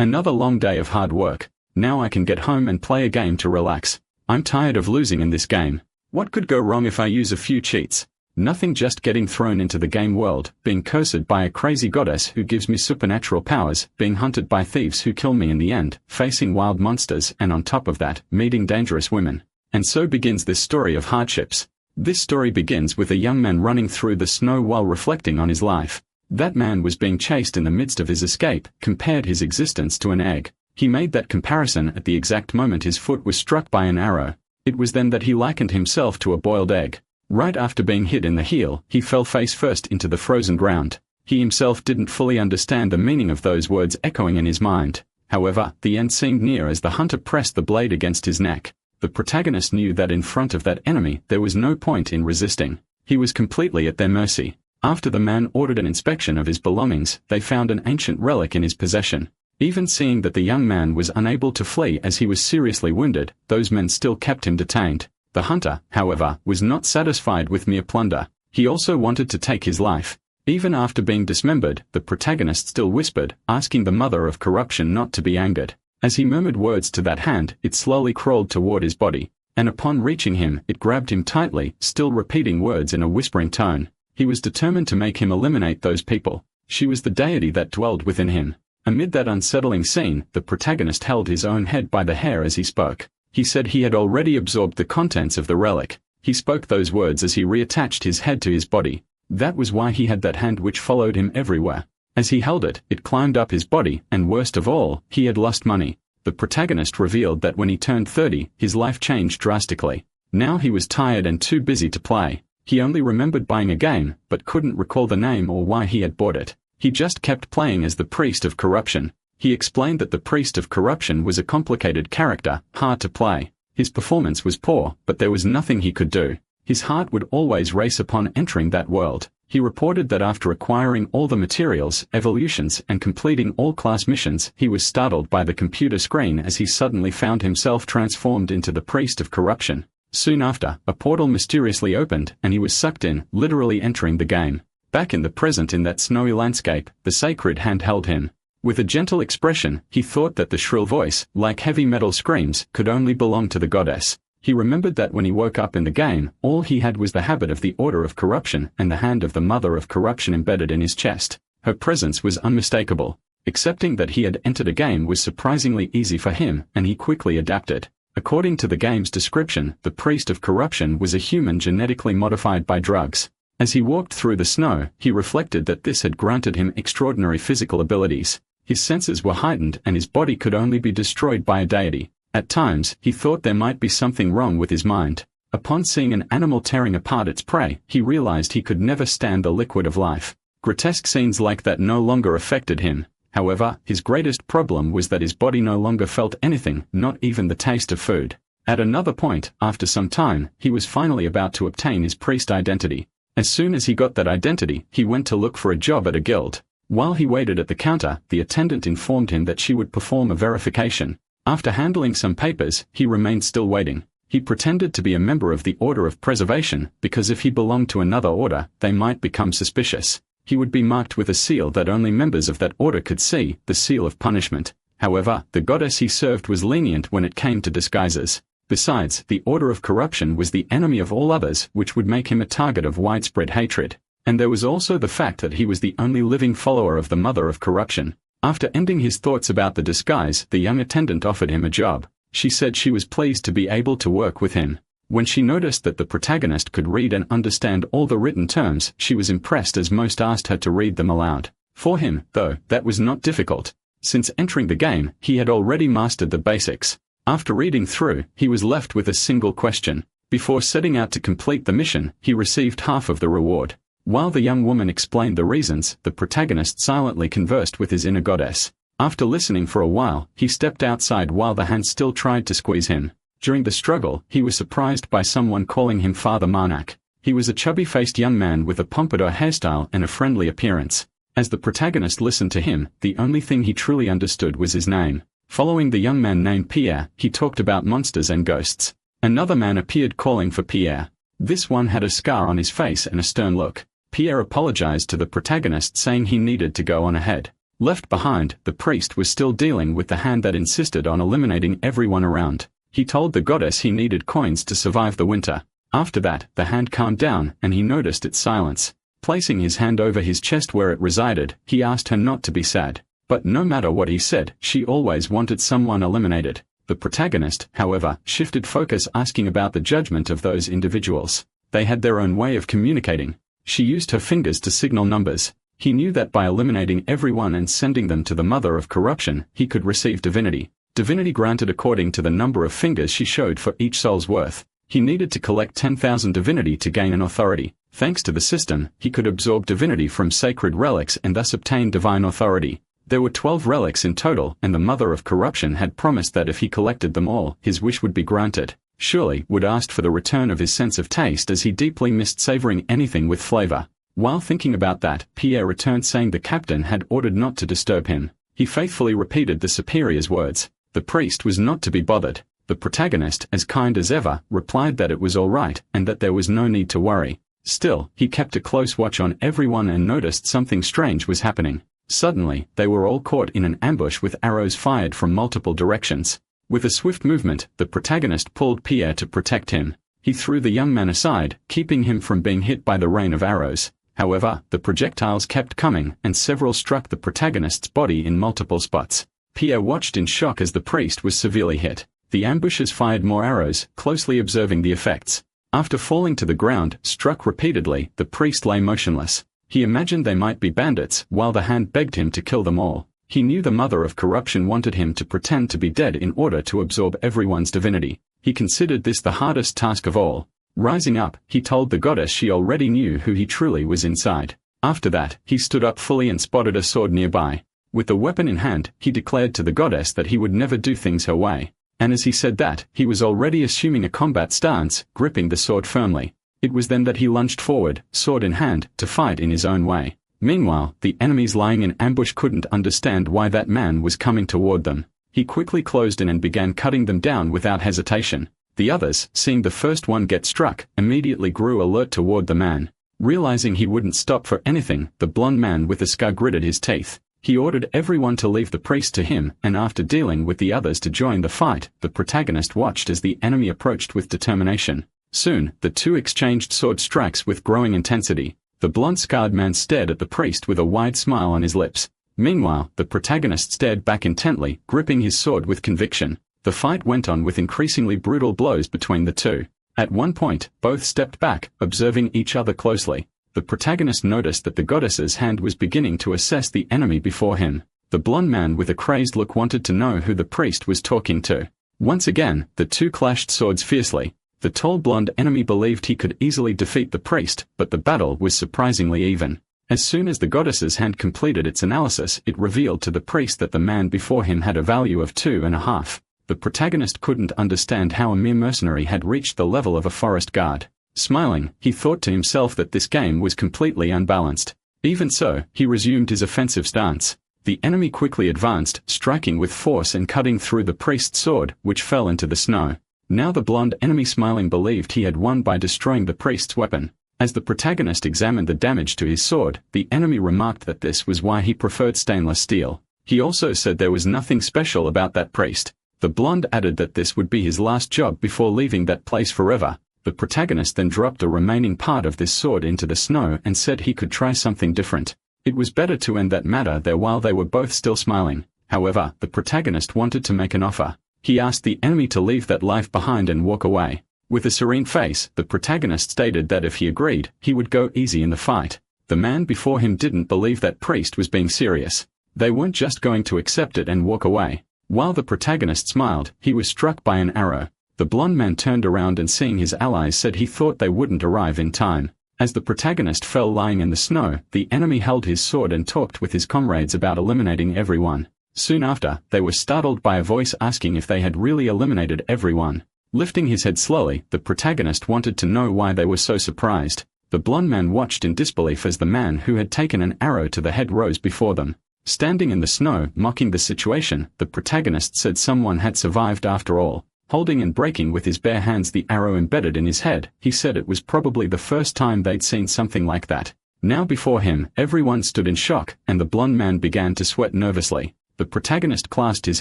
Another long day of hard work. Now I can get home and play a game to relax. I'm tired of losing in this game. What could go wrong if I use a few cheats? Nothing, just getting thrown into the game world, being cursed by a crazy goddess who gives me supernatural powers, being hunted by thieves who kill me in the end, facing wild monsters, and on top of that, meeting dangerous women. And so begins this story of hardships. This story begins with a young man running through the snow while reflecting on his life. That man was being chased in the midst of his escape, compared his existence to an egg. He made that comparison at the exact moment his foot was struck by an arrow. It was then that he likened himself to a boiled egg. Right after being hit in the heel, he fell face first into the frozen ground. He himself didn't fully understand the meaning of those words echoing in his mind. However, the end seemed near as the hunter pressed the blade against his neck. The protagonist knew that in front of that enemy there was no point in resisting. He was completely at their mercy. After the man ordered an inspection of his belongings, they found an ancient relic in his possession. Even seeing that the young man was unable to flee as he was seriously wounded, those men still kept him detained. The hunter, however, was not satisfied with mere plunder. He also wanted to take his life. Even after being dismembered, the protagonist still whispered, asking the mother of corruption not to be angered. As he murmured words to that hand, it slowly crawled toward his body, and upon reaching him, it grabbed him tightly, still repeating words in a whispering tone. He was determined to make him eliminate those people. She was the deity that dwelled within him. Amid that unsettling scene, the protagonist held his own head by the hair as he spoke. He said he had already absorbed the contents of the relic. He spoke those words as he reattached his head to his body. That was why he had that hand which followed him everywhere. As he held it, it climbed up his body, and worst of all, he had lost money. The protagonist revealed that when he turned 30, his life changed drastically. Now he was tired and too busy to play. He only remembered buying a game, but couldn't recall the name or why he had bought it. He just kept playing as the priest of corruption. He explained that the priest of corruption was a complicated character, hard to play. His performance was poor, but there was nothing he could do. His heart would always race upon entering that world. He reported that after acquiring all the materials, evolutions, and completing all class missions, he was startled by the computer screen as he suddenly found himself transformed into the priest of corruption. Soon after, a portal mysteriously opened, and he was sucked in, literally entering the game. Back in the present in that snowy landscape, the sacred hand held him. With a gentle expression, he thought that the shrill voice, like heavy metal screams, could only belong to the goddess. He remembered that when he woke up in the game, all he had was the habit of the Order of Corruption and the hand of the Mother of Corruption embedded in his chest. Her presence was unmistakable. Accepting that he had entered a game was surprisingly easy for him, and he quickly adapted. According to the game's description, the Priest of Corruption was a human genetically modified by drugs. As he walked through the snow, he reflected that this had granted him extraordinary physical abilities. His senses were heightened and his body could only be destroyed by a deity. At times, he thought there might be something wrong with his mind. Upon seeing an animal tearing apart its prey, he realized he could never stand the liquid of life. Grotesque scenes like that no longer affected him. However, his greatest problem was that his body no longer felt anything, not even the taste of food. At another point, after some time, he was finally about to obtain his priest identity. As soon as he got that identity, he went to look for a job at a guild. While he waited at the counter, the attendant informed him that she would perform a verification. After handling some papers, he remained still waiting. He pretended to be a member of the Order of Preservation, because if he belonged to another order, they might become suspicious. He would be marked with a seal that only members of that order could see, the seal of punishment. However, the goddess he served was lenient when it came to disguises. Besides, the Order of Corruption was the enemy of all others, which would make him a target of widespread hatred. And there was also the fact that he was the only living follower of the Mother of Corruption. After ending his thoughts about the disguise, the young attendant offered him a job. She said she was pleased to be able to work with him. When she noticed that the protagonist could read and understand all the written terms, she was impressed as most asked her to read them aloud. For him, though, that was not difficult. Since entering the game, he had already mastered the basics. After reading through, he was left with a single question. Before setting out to complete the mission, he received half of the reward. While the young woman explained the reasons, the protagonist silently conversed with his inner goddess. After listening for a while, he stepped outside while the hand still tried to squeeze him. During the struggle, he was surprised by someone calling him Father Marnak. He was a chubby-faced young man with a pompadour hairstyle and a friendly appearance. As the protagonist listened to him, the only thing he truly understood was his name. Following the young man named Pierre, he talked about monsters and ghosts. Another man appeared calling for Pierre. This one had a scar on his face and a stern look. Pierre apologized to the protagonist saying he needed to go on ahead. Left behind, the priest was still dealing with the hand that insisted on eliminating everyone around. He told the goddess he needed coins to survive the winter. After that, the hand calmed down, and he noticed its silence. Placing his hand over his chest where it resided, he asked her not to be sad. But no matter what he said, she always wanted someone eliminated. The protagonist, however, shifted focus, asking about the judgment of those individuals. They had their own way of communicating. She used her fingers to signal numbers. He knew that by eliminating everyone and sending them to the mother of corruption, he could receive divinity. Divinity granted according to the number of fingers she showed for each soul's worth. He needed to collect 10,000 divinity to gain an authority. Thanks to the system, he could absorb divinity from sacred relics and thus obtain divine authority. There were 12 relics in total, and the mother of corruption had promised that if he collected them all, his wish would be granted. Surely would asked for the return of his sense of taste, as he deeply missed savoring anything with flavor. While thinking about that, Pierre returned, saying the captain had ordered not to disturb him. He faithfully repeated the superior's words. The priest was not to be bothered. The protagonist, as kind as ever, replied that it was all right, and that there was no need to worry. Still, he kept a close watch on everyone and noticed something strange was happening. Suddenly, they were all caught in an ambush with arrows fired from multiple directions. With a swift movement, the protagonist pulled Pierre to protect him. He threw the young man aside, keeping him from being hit by the rain of arrows. However, the projectiles kept coming, and several struck the protagonist's body in multiple spots. Pierre watched in shock as the priest was severely hit. The ambushers fired more arrows, closely observing the effects. After falling to the ground, struck repeatedly, the priest lay motionless. He imagined they might be bandits, while the hand begged him to kill them all. He knew the mother of corruption wanted him to pretend to be dead in order to absorb everyone's divinity. He considered this the hardest task of all. Rising up, he told the goddess she already knew who he truly was inside. After that, he stood up fully and spotted a sword nearby. With the weapon in hand, he declared to the goddess that he would never do things her way. And as he said that, he was already assuming a combat stance, gripping the sword firmly. It was then that he lunged forward, sword in hand, to fight in his own way. Meanwhile, the enemies lying in ambush couldn't understand why that man was coming toward them. He quickly closed in and began cutting them down without hesitation. The others, seeing the first one get struck, immediately grew alert toward the man. Realizing he wouldn't stop for anything, the blond man with the scar gritted his teeth. He ordered everyone to leave the priest to him, and after dealing with the others to join the fight, the protagonist watched as the enemy approached with determination. Soon, the two exchanged sword strikes with growing intensity. The blond-scarred man stared at the priest with a wide smile on his lips. Meanwhile, the protagonist stared back intently, gripping his sword with conviction. The fight went on with increasingly brutal blows between the two. At one point, both stepped back, observing each other closely. The protagonist noticed that the goddess's hand was beginning to assess the enemy before him. The blond man with a crazed look wanted to know who the priest was talking to. Once again, the two clashed swords fiercely. The tall blonde enemy believed he could easily defeat the priest, but the battle was surprisingly even. As soon as the goddess's hand completed its analysis, it revealed to the priest that the man before him had a value of 2.5. The protagonist couldn't understand how a mere mercenary had reached the level of a forest guard. Smiling, he thought to himself that this game was completely unbalanced. Even so, he resumed his offensive stance. The enemy quickly advanced, striking with force and cutting through the priest's sword, which fell into the snow. Now the blonde enemy, smiling, believed he had won by destroying the priest's weapon. As the protagonist examined the damage to his sword, the enemy remarked that this was why he preferred stainless steel. He also said there was nothing special about that priest. The blonde added that this would be his last job before leaving that place forever. The protagonist then dropped the remaining part of this sword into the snow and said he could try something different. It was better to end that matter there while they were both still smiling. However, the protagonist wanted to make an offer. He asked the enemy to leave that life behind and walk away. With a serene face, the protagonist stated that if he agreed, he would go easy in the fight. The man before him didn't believe that priest was being serious. They weren't just going to accept it and walk away. While the protagonist smiled, he was struck by an arrow. The blond man turned around and, seeing his allies, said he thought they wouldn't arrive in time. As the protagonist fell lying in the snow, the enemy held his sword and talked with his comrades about eliminating everyone. Soon after, they were startled by a voice asking if they had really eliminated everyone. Lifting his head slowly, the protagonist wanted to know why they were so surprised. The blond man watched in disbelief as the man who had taken an arrow to the head rose before them. Standing in the snow, mocking the situation, the protagonist said someone had survived after all. Holding and breaking with his bare hands the arrow embedded in his head, he said it was probably the first time they'd seen something like that. Now before him, everyone stood in shock, and the blonde man began to sweat nervously. The protagonist clasped his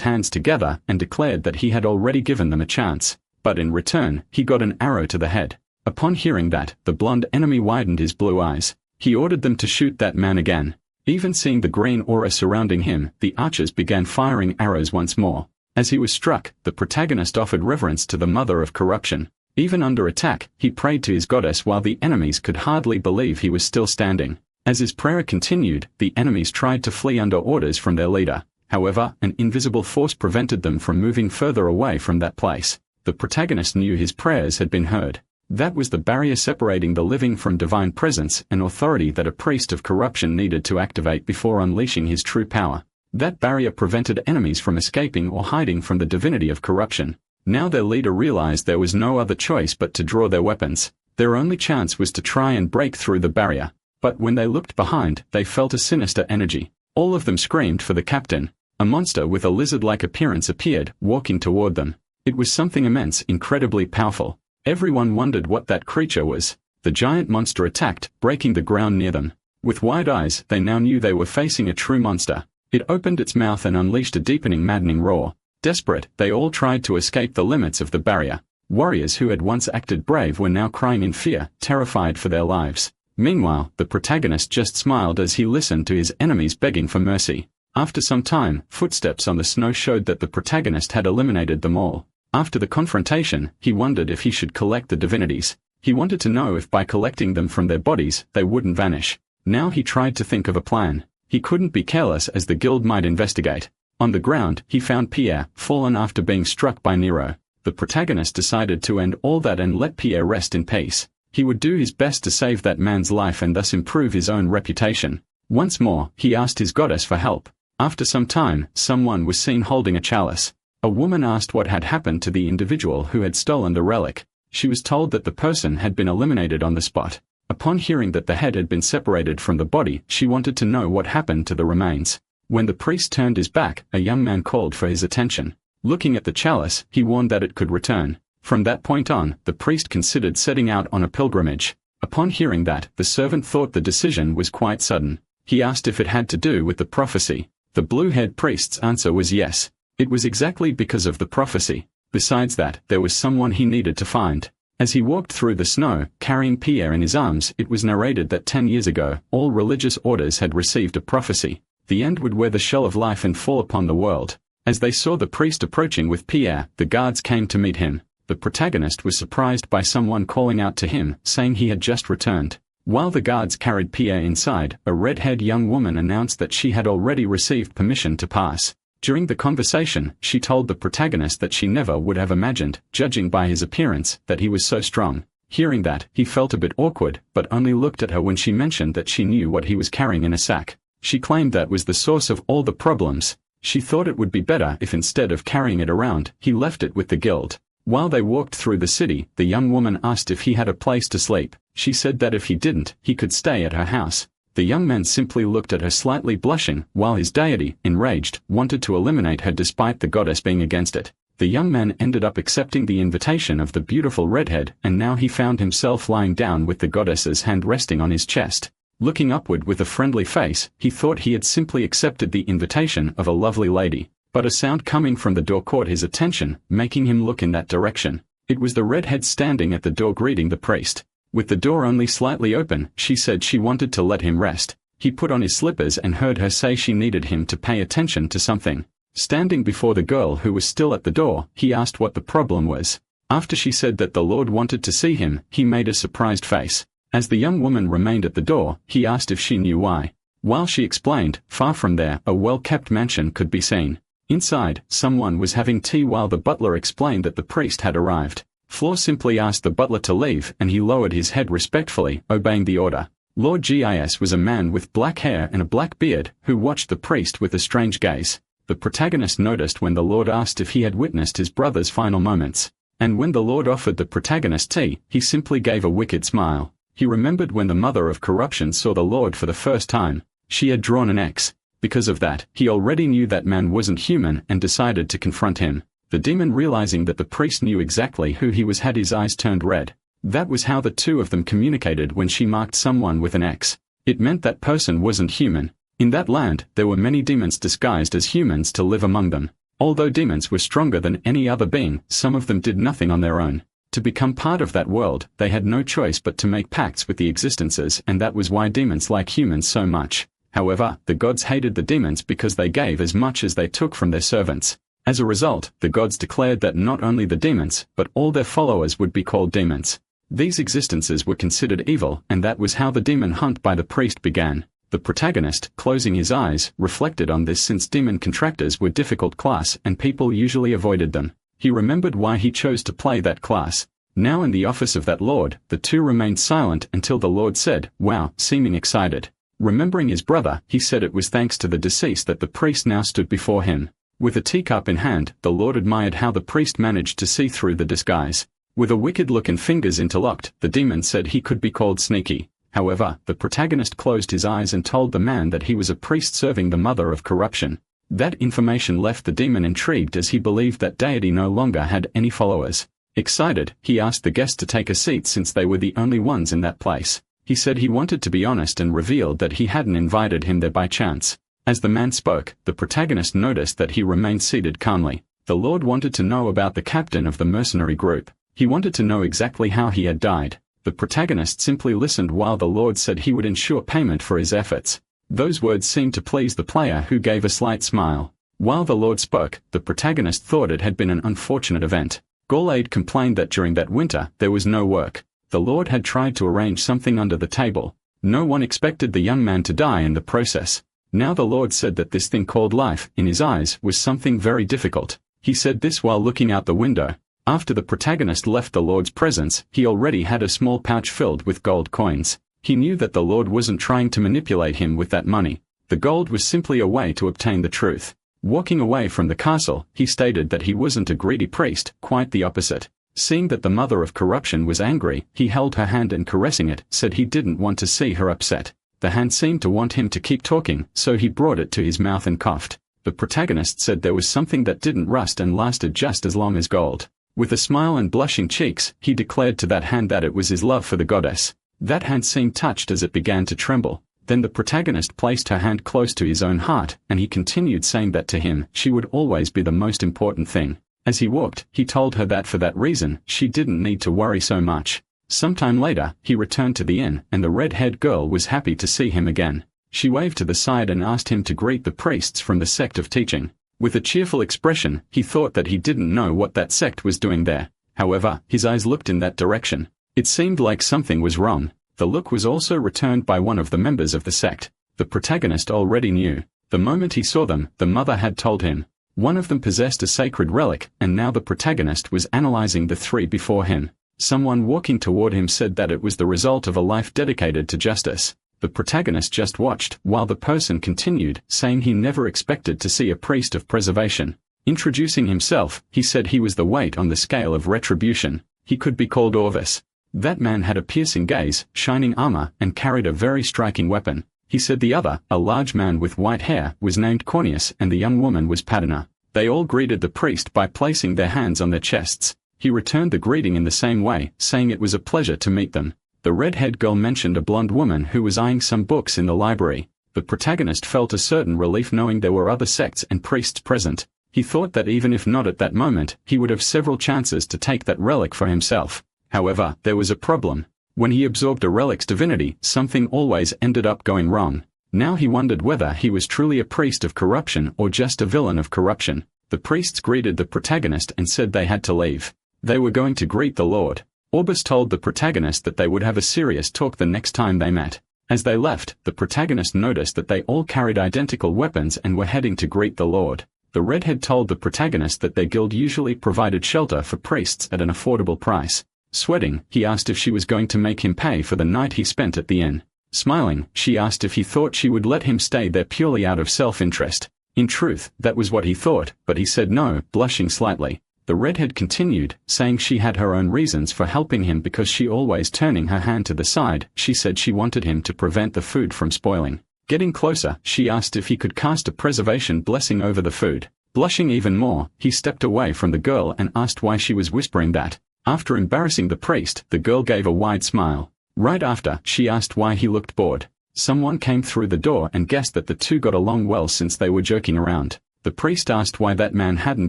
hands together and declared that he had already given them a chance, but in return, he got an arrow to the head. Upon hearing that, the blonde enemy widened his blue eyes. He ordered them to shoot that man again. Even seeing the green aura surrounding him, the archers began firing arrows once more. As he was struck, the protagonist offered reverence to the mother of corruption. Even under attack, he prayed to his goddess while the enemies could hardly believe he was still standing. As his prayer continued, the enemies tried to flee under orders from their leader. However, an invisible force prevented them from moving further away from that place. The protagonist knew his prayers had been heard. That was the barrier separating the living from divine presence and authority that a priest of corruption needed to activate before unleashing his true power. That barrier prevented enemies from escaping or hiding from the divinity of corruption. Now their leader realized there was no other choice but to draw their weapons. Their only chance was to try and break through the barrier. But when they looked behind, they felt a sinister energy. All of them screamed for the captain. A monster with a lizard-like appearance appeared, walking toward them. It was something immense, incredibly powerful. Everyone wondered what that creature was. The giant monster attacked, breaking the ground near them. With wide eyes, they now knew they were facing a true monster. It opened its mouth and unleashed a deepening, maddening roar. Desperate, they all tried to escape the limits of the barrier. Warriors who had once acted brave were now crying in fear, terrified for their lives. Meanwhile, the protagonist just smiled as he listened to his enemies begging for mercy. After some time, footsteps on the snow showed that the protagonist had eliminated them all. After the confrontation, he wondered if he should collect the divinities. He wanted to know if by collecting them from their bodies, they wouldn't vanish. Now he tried to think of a plan. He couldn't be careless as the guild might investigate. On the ground, he found Pierre, fallen after being struck by Nero. The protagonist decided to end all that and let Pierre rest in peace. He would do his best to save that man's life and thus improve his own reputation. Once more, he asked his goddess for help. After some time, someone was seen holding a chalice. A woman asked what had happened to the individual who had stolen the relic. She was told that the person had been eliminated on the spot. Upon hearing that the head had been separated from the body, she wanted to know what happened to the remains. When the priest turned his back, a young man called for his attention. Looking at the chalice, he warned that it could return. From that point on, the priest considered setting out on a pilgrimage. Upon hearing that, the servant thought the decision was quite sudden. He asked if it had to do with the prophecy. The blue-haired priest's answer was yes. It was exactly because of the prophecy. Besides that, there was someone he needed to find. As he walked through the snow, carrying Pierre in his arms, it was narrated that 10 years ago, all religious orders had received a prophecy. The end would wear the shell of life and fall upon the world. As they saw the priest approaching with Pierre, the guards came to meet him. The protagonist was surprised by someone calling out to him, saying he had just returned. While the guards carried Pierre inside, a red-haired young woman announced that she had already received permission to pass. During the conversation, she told the protagonist that she never would have imagined, judging by his appearance, that he was so strong. Hearing that, he felt a bit awkward, but only looked at her when she mentioned that she knew what he was carrying in a sack. She claimed that was the source of all the problems. She thought it would be better if instead of carrying it around, he left it with the guild. While they walked through the city, the young woman asked if he had a place to sleep. She said that if he didn't, he could stay at her house. The young man simply looked at her, slightly blushing, while his deity, enraged, wanted to eliminate her despite the goddess being against it. The young man ended up accepting the invitation of the beautiful redhead, and now he found himself lying down with the goddess's hand resting on his chest. Looking upward with a friendly face, he thought he had simply accepted the invitation of a lovely lady. But a sound coming from the door caught his attention, making him look in that direction. It was the redhead standing at the door greeting the priest. With the door only slightly open, she said she wanted to let him rest. He put on his slippers and heard her say she needed him to pay attention to something. Standing before the girl who was still at the door, he asked what the problem was. After she said that the Lord wanted to see him, he made a surprised face. As the young woman remained at the door, he asked if she knew why. While she explained, far from there, a well-kept mansion could be seen. Inside, someone was having tea while the butler explained that the priest had arrived. Flor simply asked the butler to leave and he lowered his head respectfully, obeying the order. Lord Gis was a man with black hair and a black beard, who watched the priest with a strange gaze. The protagonist noticed when the Lord asked if he had witnessed his brother's final moments. And when the Lord offered the protagonist tea, he simply gave a wicked smile. He remembered when the mother of corruption saw the Lord for the first time. She had drawn an X. Because of that, he already knew that man wasn't human and decided to confront him. The demon, realizing that the priest knew exactly who he was, had his eyes turned red. That was how the two of them communicated when she marked someone with an X. It meant that person wasn't human. In that land, there were many demons disguised as humans to live among them. Although demons were stronger than any other being, some of them did nothing on their own. To become part of that world, they had no choice but to make pacts with the existences, and that was why demons like humans so much. However, the gods hated the demons because they gave as much as they took from their servants. As a result, the gods declared that not only the demons, but all their followers would be called demons. These existences were considered evil, and that was how the demon hunt by the priest began. The protagonist, closing his eyes, reflected on this since demon contractors were difficult class and people usually avoided them. He remembered why he chose to play that class. Now in the office of that lord, the two remained silent until the lord said, "Wow," seeming excited. Remembering his brother, he said it was thanks to the deceased that the priest now stood before him. With a teacup in hand, the lord admired how the priest managed to see through the disguise. With a wicked look and fingers interlocked, the demon said he could be called sneaky. However, the protagonist closed his eyes and told the man that he was a priest serving the mother of corruption. That information left the demon intrigued as he believed that deity no longer had any followers. Excited, he asked the guest to take a seat since they were the only ones in that place. He said he wanted to be honest and revealed that he hadn't invited him there by chance. As the man spoke, the protagonist noticed that he remained seated calmly. The lord wanted to know about the captain of the mercenary group. He wanted to know exactly how he had died. The protagonist simply listened while the lord said he would ensure payment for his efforts. Those words seemed to please the player, who gave a slight smile. While the lord spoke, the protagonist thought it had been an unfortunate event. Bullied complained that during that winter, there was no work. The lord had tried to arrange something under the table. No one expected the young man to die in the process. Now the lord said that this thing called life, in his eyes, was something very difficult. He said this while looking out the window. After the protagonist left the lord's presence, he already had a small pouch filled with gold coins. He knew that the lord wasn't trying to manipulate him with that money. The gold was simply a way to obtain the truth. Walking away from the castle, he stated that he wasn't a greedy priest, quite the opposite. Seeing that the mother of corruption was angry, he held her hand and caressing it, said he didn't want to see her upset. The hand seemed to want him to keep talking, so he brought it to his mouth and coughed. The protagonist said there was something that didn't rust and lasted just as long as gold. With a smile and blushing cheeks, he declared to that hand that it was his love for the goddess. That hand seemed touched as it began to tremble. Then the protagonist placed her hand close to his own heart, and he continued saying that to him, she would always be the most important thing. As he walked, he told her that for that reason, she didn't need to worry so much. Sometime later, he returned to the inn, and the red-haired girl was happy to see him again. She waved to the side and asked him to greet the priests from the sect of teaching. With a cheerful expression, he thought that he didn't know what that sect was doing there. However, his eyes looked in that direction. It seemed like something was wrong. The look was also returned by one of the members of the sect. The protagonist already knew. The moment he saw them, the mother had told him. One of them possessed a sacred relic, and now the protagonist was analyzing the three before him. Someone walking toward him said that it was the result of a life dedicated to justice. The protagonist just watched, while the person continued, saying he never expected to see a priest of preservation. Introducing himself, he said he was the weight on the scale of retribution. He could be called Orvis. That man had a piercing gaze, shining armor, and carried a very striking weapon. He said the other, a large man with white hair, was named Corneus, and the young woman was Padina. They all greeted the priest by placing their hands on their chests. He returned the greeting in the same way, saying it was a pleasure to meet them. The red-haired girl mentioned a blonde woman who was eyeing some books in the library. The protagonist felt a certain relief knowing there were other sects and priests present. He thought that even if not at that moment, he would have several chances to take that relic for himself. However, there was a problem. When he absorbed a relic's divinity, something always ended up going wrong. Now he wondered whether he was truly a priest of corruption or just a villain of corruption. The priests greeted the protagonist and said they had to leave. They were going to greet the Lord. Orbis told the protagonist that they would have a serious talk the next time they met. As they left, the protagonist noticed that they all carried identical weapons and were heading to greet the Lord. The redhead told the protagonist that their guild usually provided shelter for priests at an affordable price. Sweating, he asked if she was going to make him pay for the night he spent at the inn. Smiling, she asked if he thought she would let him stay there purely out of self-interest. In truth, that was what he thought, but he said no, blushing slightly. The redhead continued, saying she had her own reasons for helping him because she always turning her hand to the side. She said she wanted him to prevent the food from spoiling. Getting closer, she asked if he could cast a preservation blessing over the food. Blushing even more, he stepped away from the girl and asked why she was whispering that. After embarrassing the priest, the girl gave a wide smile. Right after, she asked why he looked bored. Someone came through the door and guessed that the two got along well since they were joking around. The priest asked why that man hadn't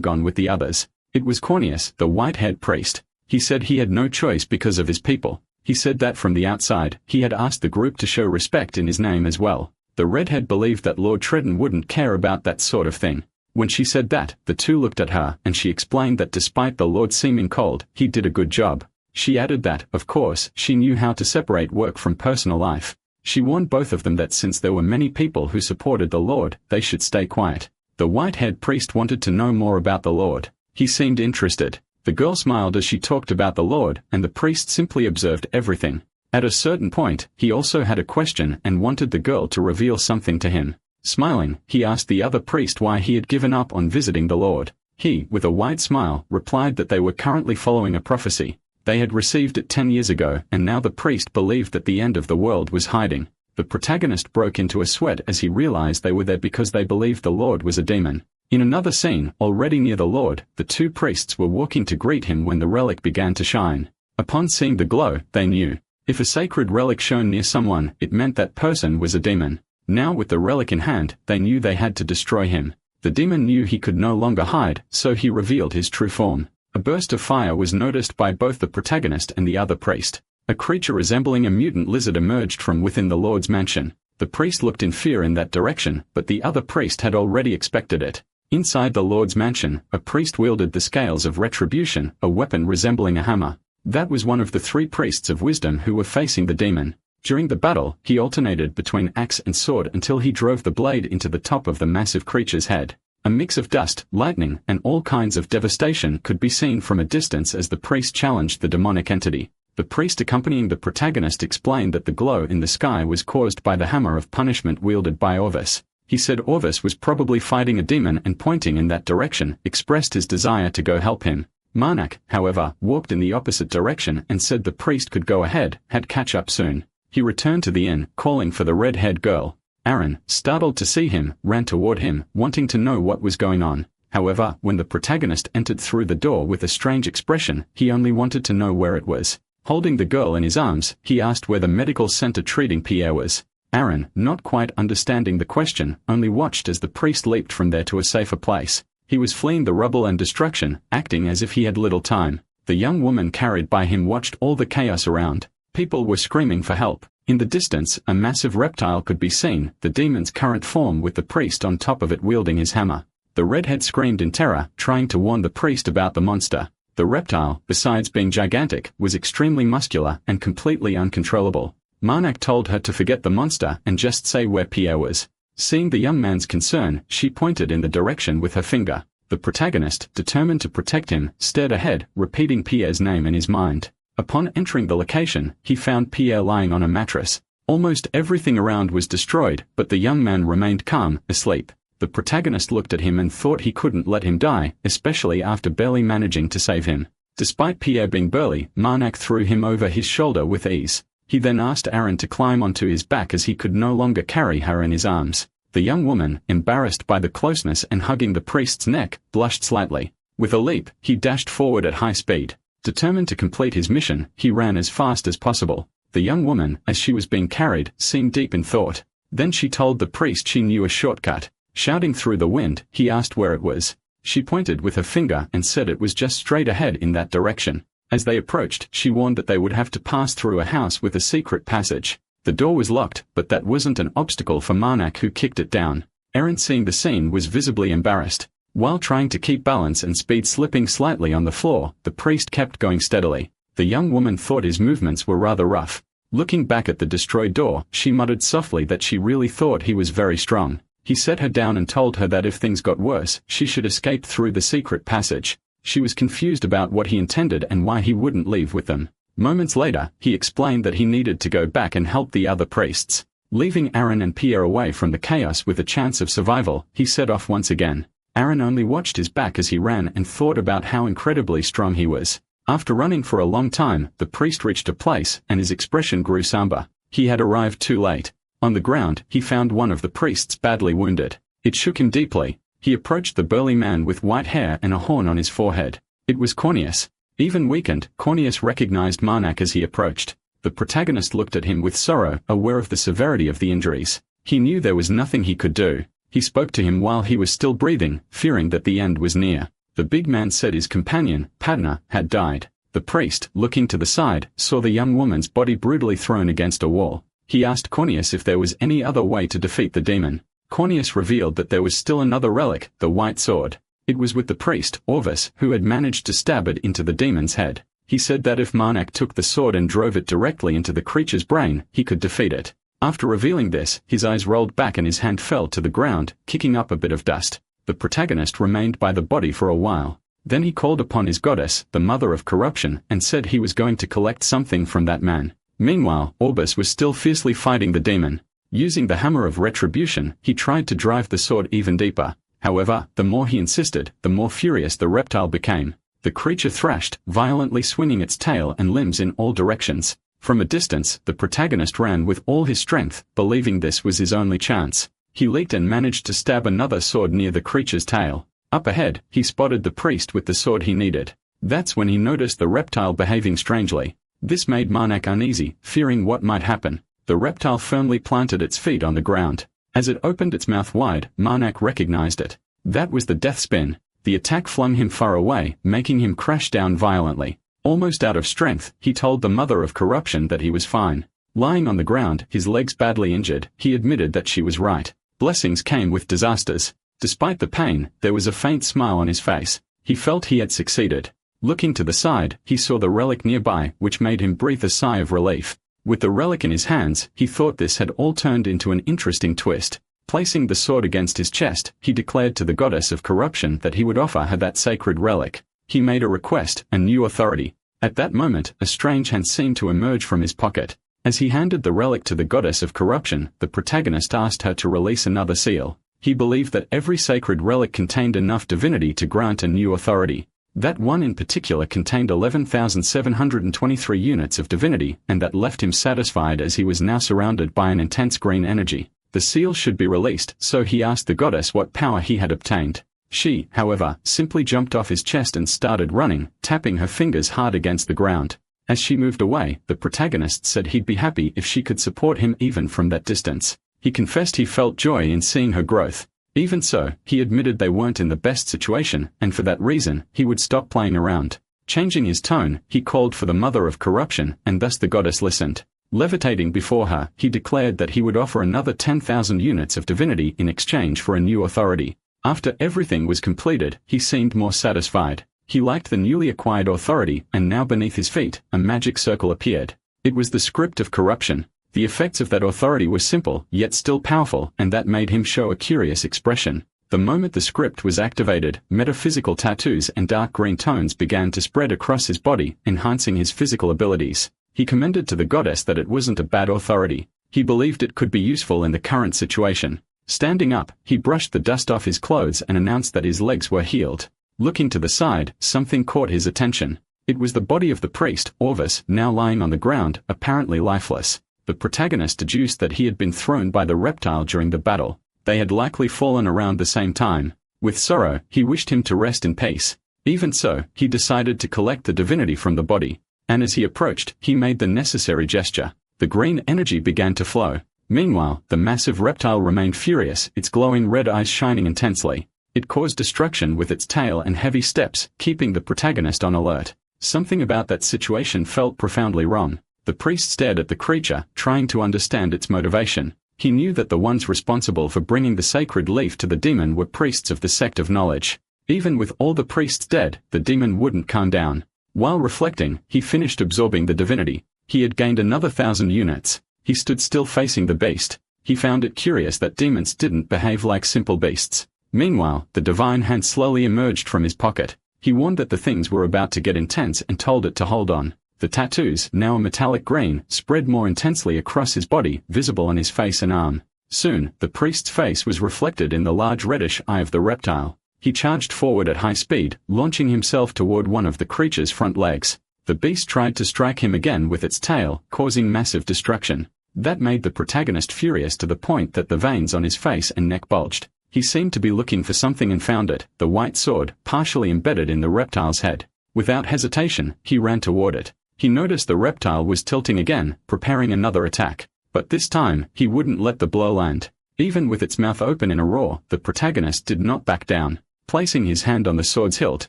gone with the others. It was Corneus, the white-haired priest. He said he had no choice because of his people. He said that from the outside, he had asked the group to show respect in his name as well. The redhead believed that Lord Tredden wouldn't care about that sort of thing. When she said that, the two looked at her, and she explained that despite the Lord seeming cold, he did a good job. She added that, of course, she knew how to separate work from personal life. She warned both of them that since there were many people who supported the Lord, they should stay quiet. The white-haired priest wanted to know more about the Lord. He seemed interested. The girl smiled as she talked about the Lord, and the priest simply observed everything. At a certain point, he also had a question and wanted the girl to reveal something to him. Smiling, he asked the other priest why he had given up on visiting the Lord. He, with a wide smile, replied that they were currently following a prophecy. They had received it 10 years ago, and now the priest believed that the end of the world was hiding. The protagonist broke into a sweat as he realized they were there because they believed the Lord was a demon. In another scene, already near the Lord, the two priests were walking to greet him when the relic began to shine. Upon seeing the glow, they knew. If a sacred relic shone near someone, it meant that person was a demon. Now with the relic in hand, they knew they had to destroy him. The demon knew he could no longer hide, so he revealed his true form. A burst of fire was noticed by both the protagonist and the other priest. A creature resembling a mutant lizard emerged from within the Lord's mansion. The priest looked in fear in that direction, but the other priest had already expected it. Inside the Lord's mansion, a priest wielded the scales of retribution, a weapon resembling a hammer. That was one of the 3 priests of wisdom who were facing the demon. During the battle, he alternated between axe and sword until he drove the blade into the top of the massive creature's head. A mix of dust, lightning, and all kinds of devastation could be seen from a distance as the priest challenged the demonic entity. The priest accompanying the protagonist explained that the glow in the sky was caused by the hammer of punishment wielded by Orvis. He said Orvis was probably fighting a demon and pointing in that direction, expressed his desire to go help him. Marnak, however, walked in the opposite direction and said the priest could go ahead, had catch up soon. He returned to the inn, calling for the red-haired girl. Aaron, startled to see him, ran toward him, wanting to know what was going on. However, when the protagonist entered through the door with a strange expression, he only wanted to know where it was. Holding the girl in his arms, he asked where the medical center treating Pierre was. Aaron, not quite understanding the question, only watched as the priest leaped from there to a safer place. He was fleeing the rubble and destruction, acting as if he had little time. The young woman carried by him watched all the chaos around. People were screaming for help. In the distance, a massive reptile could be seen, the demon's current form with the priest on top of it wielding his hammer. The redhead screamed in terror, trying to warn the priest about the monster. The reptile, besides being gigantic, was extremely muscular and completely uncontrollable. Marnak told her to forget the monster and just say where Pierre was. Seeing the young man's concern, she pointed in the direction with her finger. The protagonist, determined to protect him, stared ahead, repeating Pierre's name in his mind. Upon entering the location, he found Pierre lying on a mattress. Almost everything around was destroyed, but the young man remained calm, asleep. The protagonist looked at him and thought he couldn't let him die, especially after barely managing to save him. Despite Pierre being burly, Marnak threw him over his shoulder with ease. He then asked Aaron to climb onto his back as he could no longer carry her in his arms. The young woman, embarrassed by the closeness and hugging the priest's neck, blushed slightly. With a leap, he dashed forward at high speed. Determined to complete his mission, he ran as fast as possible. The young woman, as she was being carried, seemed deep in thought. Then she told the priest she knew a shortcut. Shouting through the wind, he asked where it was. She pointed with her finger and said it was just straight ahead in that direction. As they approached, she warned that they would have to pass through a house with a secret passage. The door was locked, but that wasn't an obstacle for Marnak, who kicked it down. Aaron, seeing the scene, was visibly embarrassed. While trying to keep balance and speed slipping slightly on the floor, the priest kept going steadily. The young woman thought his movements were rather rough. Looking back at the destroyed door, she muttered softly that she really thought he was very strong. He set her down and told her that if things got worse, she should escape through the secret passage. She was confused about what he intended and why he wouldn't leave with them. Moments later, he explained that he needed to go back and help the other priests. Leaving Aaron and Pierre away from the chaos with a chance of survival, he set off once again. Aaron only watched his back as he ran and thought about how incredibly strong he was. After running for a long time, the priest reached a place, and his expression grew somber. He had arrived too late. On the ground, he found one of the priests badly wounded. It shook him deeply. He approached the burly man with white hair and a horn on his forehead. It was Corneus. Even weakened, Corneus recognized Marnak as he approached. The protagonist looked at him with sorrow, aware of the severity of the injuries. He knew there was nothing he could do. He spoke to him while he was still breathing, fearing that the end was near. The big man said his companion, Padna, had died. The priest, looking to the side, saw the young woman's body brutally thrown against a wall. He asked Corneus if there was any other way to defeat the demon. Corneus revealed that there was still another relic, the white sword. It was with the priest, Orvis, who had managed to stab it into the demon's head. He said that if Marnak took the sword and drove it directly into the creature's brain, he could defeat it. After revealing this, his eyes rolled back and his hand fell to the ground, kicking up a bit of dust. The protagonist remained by the body for a while. Then he called upon his goddess, the mother of corruption, and said he was going to collect something from that man. Meanwhile, Orbis was still fiercely fighting the demon. Using the hammer of retribution, he tried to drive the sword even deeper. However, the more he insisted, the more furious the reptile became. The creature thrashed, violently swinging its tail and limbs in all directions. From a distance, the protagonist ran with all his strength, believing this was his only chance. He leaped and managed to stab another sword near the creature's tail. Up ahead, he spotted the priest with the sword he needed. That's when he noticed the reptile behaving strangely. This made Marnak uneasy, fearing what might happen. The reptile firmly planted its feet on the ground. As it opened its mouth wide, Marnak recognized it. That was the death spin. The attack flung him far away, making him crash down violently. Almost out of strength, he told the mother of corruption that he was fine. Lying on the ground, his legs badly injured, he admitted that she was right. Blessings came with disasters. Despite the pain, there was a faint smile on his face. He felt he had succeeded. Looking to the side, he saw the relic nearby, which made him breathe a sigh of relief. With the relic in his hands, he thought this had all turned into an interesting twist. Placing the sword against his chest, he declared to the goddess of corruption that he would offer her that sacred relic. He made a request, a new authority. At that moment, a strange hand seemed to emerge from his pocket. As he handed the relic to the goddess of corruption, the protagonist asked her to release another seal. He believed that every sacred relic contained enough divinity to grant a new authority. That one in particular contained 11,723 units of divinity, and that left him satisfied as he was now surrounded by an intense green energy. The seal should be released, so he asked the goddess what power he had obtained. She, however, simply jumped off his chest and started running, tapping her fingers hard against the ground. As she moved away, the protagonist said he'd be happy if she could support him even from that distance. He confessed he felt joy in seeing her growth. Even so, he admitted they weren't in the best situation, and for that reason, he would stop playing around. Changing his tone, he called for the mother of corruption, and thus the goddess listened. Levitating before her, he declared that he would offer another 10,000 units of divinity in exchange for a new authority. After everything was completed, he seemed more satisfied. He liked the newly acquired authority, and now beneath his feet, a magic circle appeared. It was the script of corruption. The effects of that authority were simple, yet still powerful, and that made him show a curious expression. The moment the script was activated, metaphysical tattoos and dark green tones began to spread across his body, enhancing his physical abilities. He commended to the goddess that it wasn't a bad authority. He believed it could be useful in the current situation. Standing up, he brushed the dust off his clothes and announced that his legs were healed. Looking to the side, something caught his attention. It was the body of the priest, Orvis, now lying on the ground, apparently lifeless. The protagonist deduced that he had been thrown by the reptile during the battle. They had likely fallen around the same time. With sorrow, he wished him to rest in peace. Even so, he decided to collect the divinity from the body. And as he approached, he made the necessary gesture. The green energy began to flow. Meanwhile, the massive reptile remained furious, its glowing red eyes shining intensely. It caused destruction with its tail and heavy steps, keeping the protagonist on alert. Something about that situation felt profoundly wrong. The priest stared at the creature, trying to understand its motivation. He knew that the ones responsible for bringing the sacred leaf to the demon were priests of the sect of knowledge. Even with all the priests dead, the demon wouldn't calm down. While reflecting, he finished absorbing the divinity. He had gained another 1,000 units. He stood still facing the beast. He found it curious that demons didn't behave like simple beasts. Meanwhile, the divine hand slowly emerged from his pocket. He warned that the things were about to get intense and told it to hold on. The tattoos, now a metallic green, spread more intensely across his body, visible on his face and arm. Soon, the priest's face was reflected in the large reddish eye of the reptile. He charged forward at high speed, launching himself toward one of the creature's front legs. The beast tried to strike him again with its tail, causing massive destruction. That made the protagonist furious to the point that the veins on his face and neck bulged. He seemed to be looking for something and found it, the white sword, partially embedded in the reptile's head. Without hesitation, he ran toward it. He noticed the reptile was tilting again, preparing another attack. But this time, he wouldn't let the blow land. Even with its mouth open in a roar, the protagonist did not back down. Placing his hand on the sword's hilt,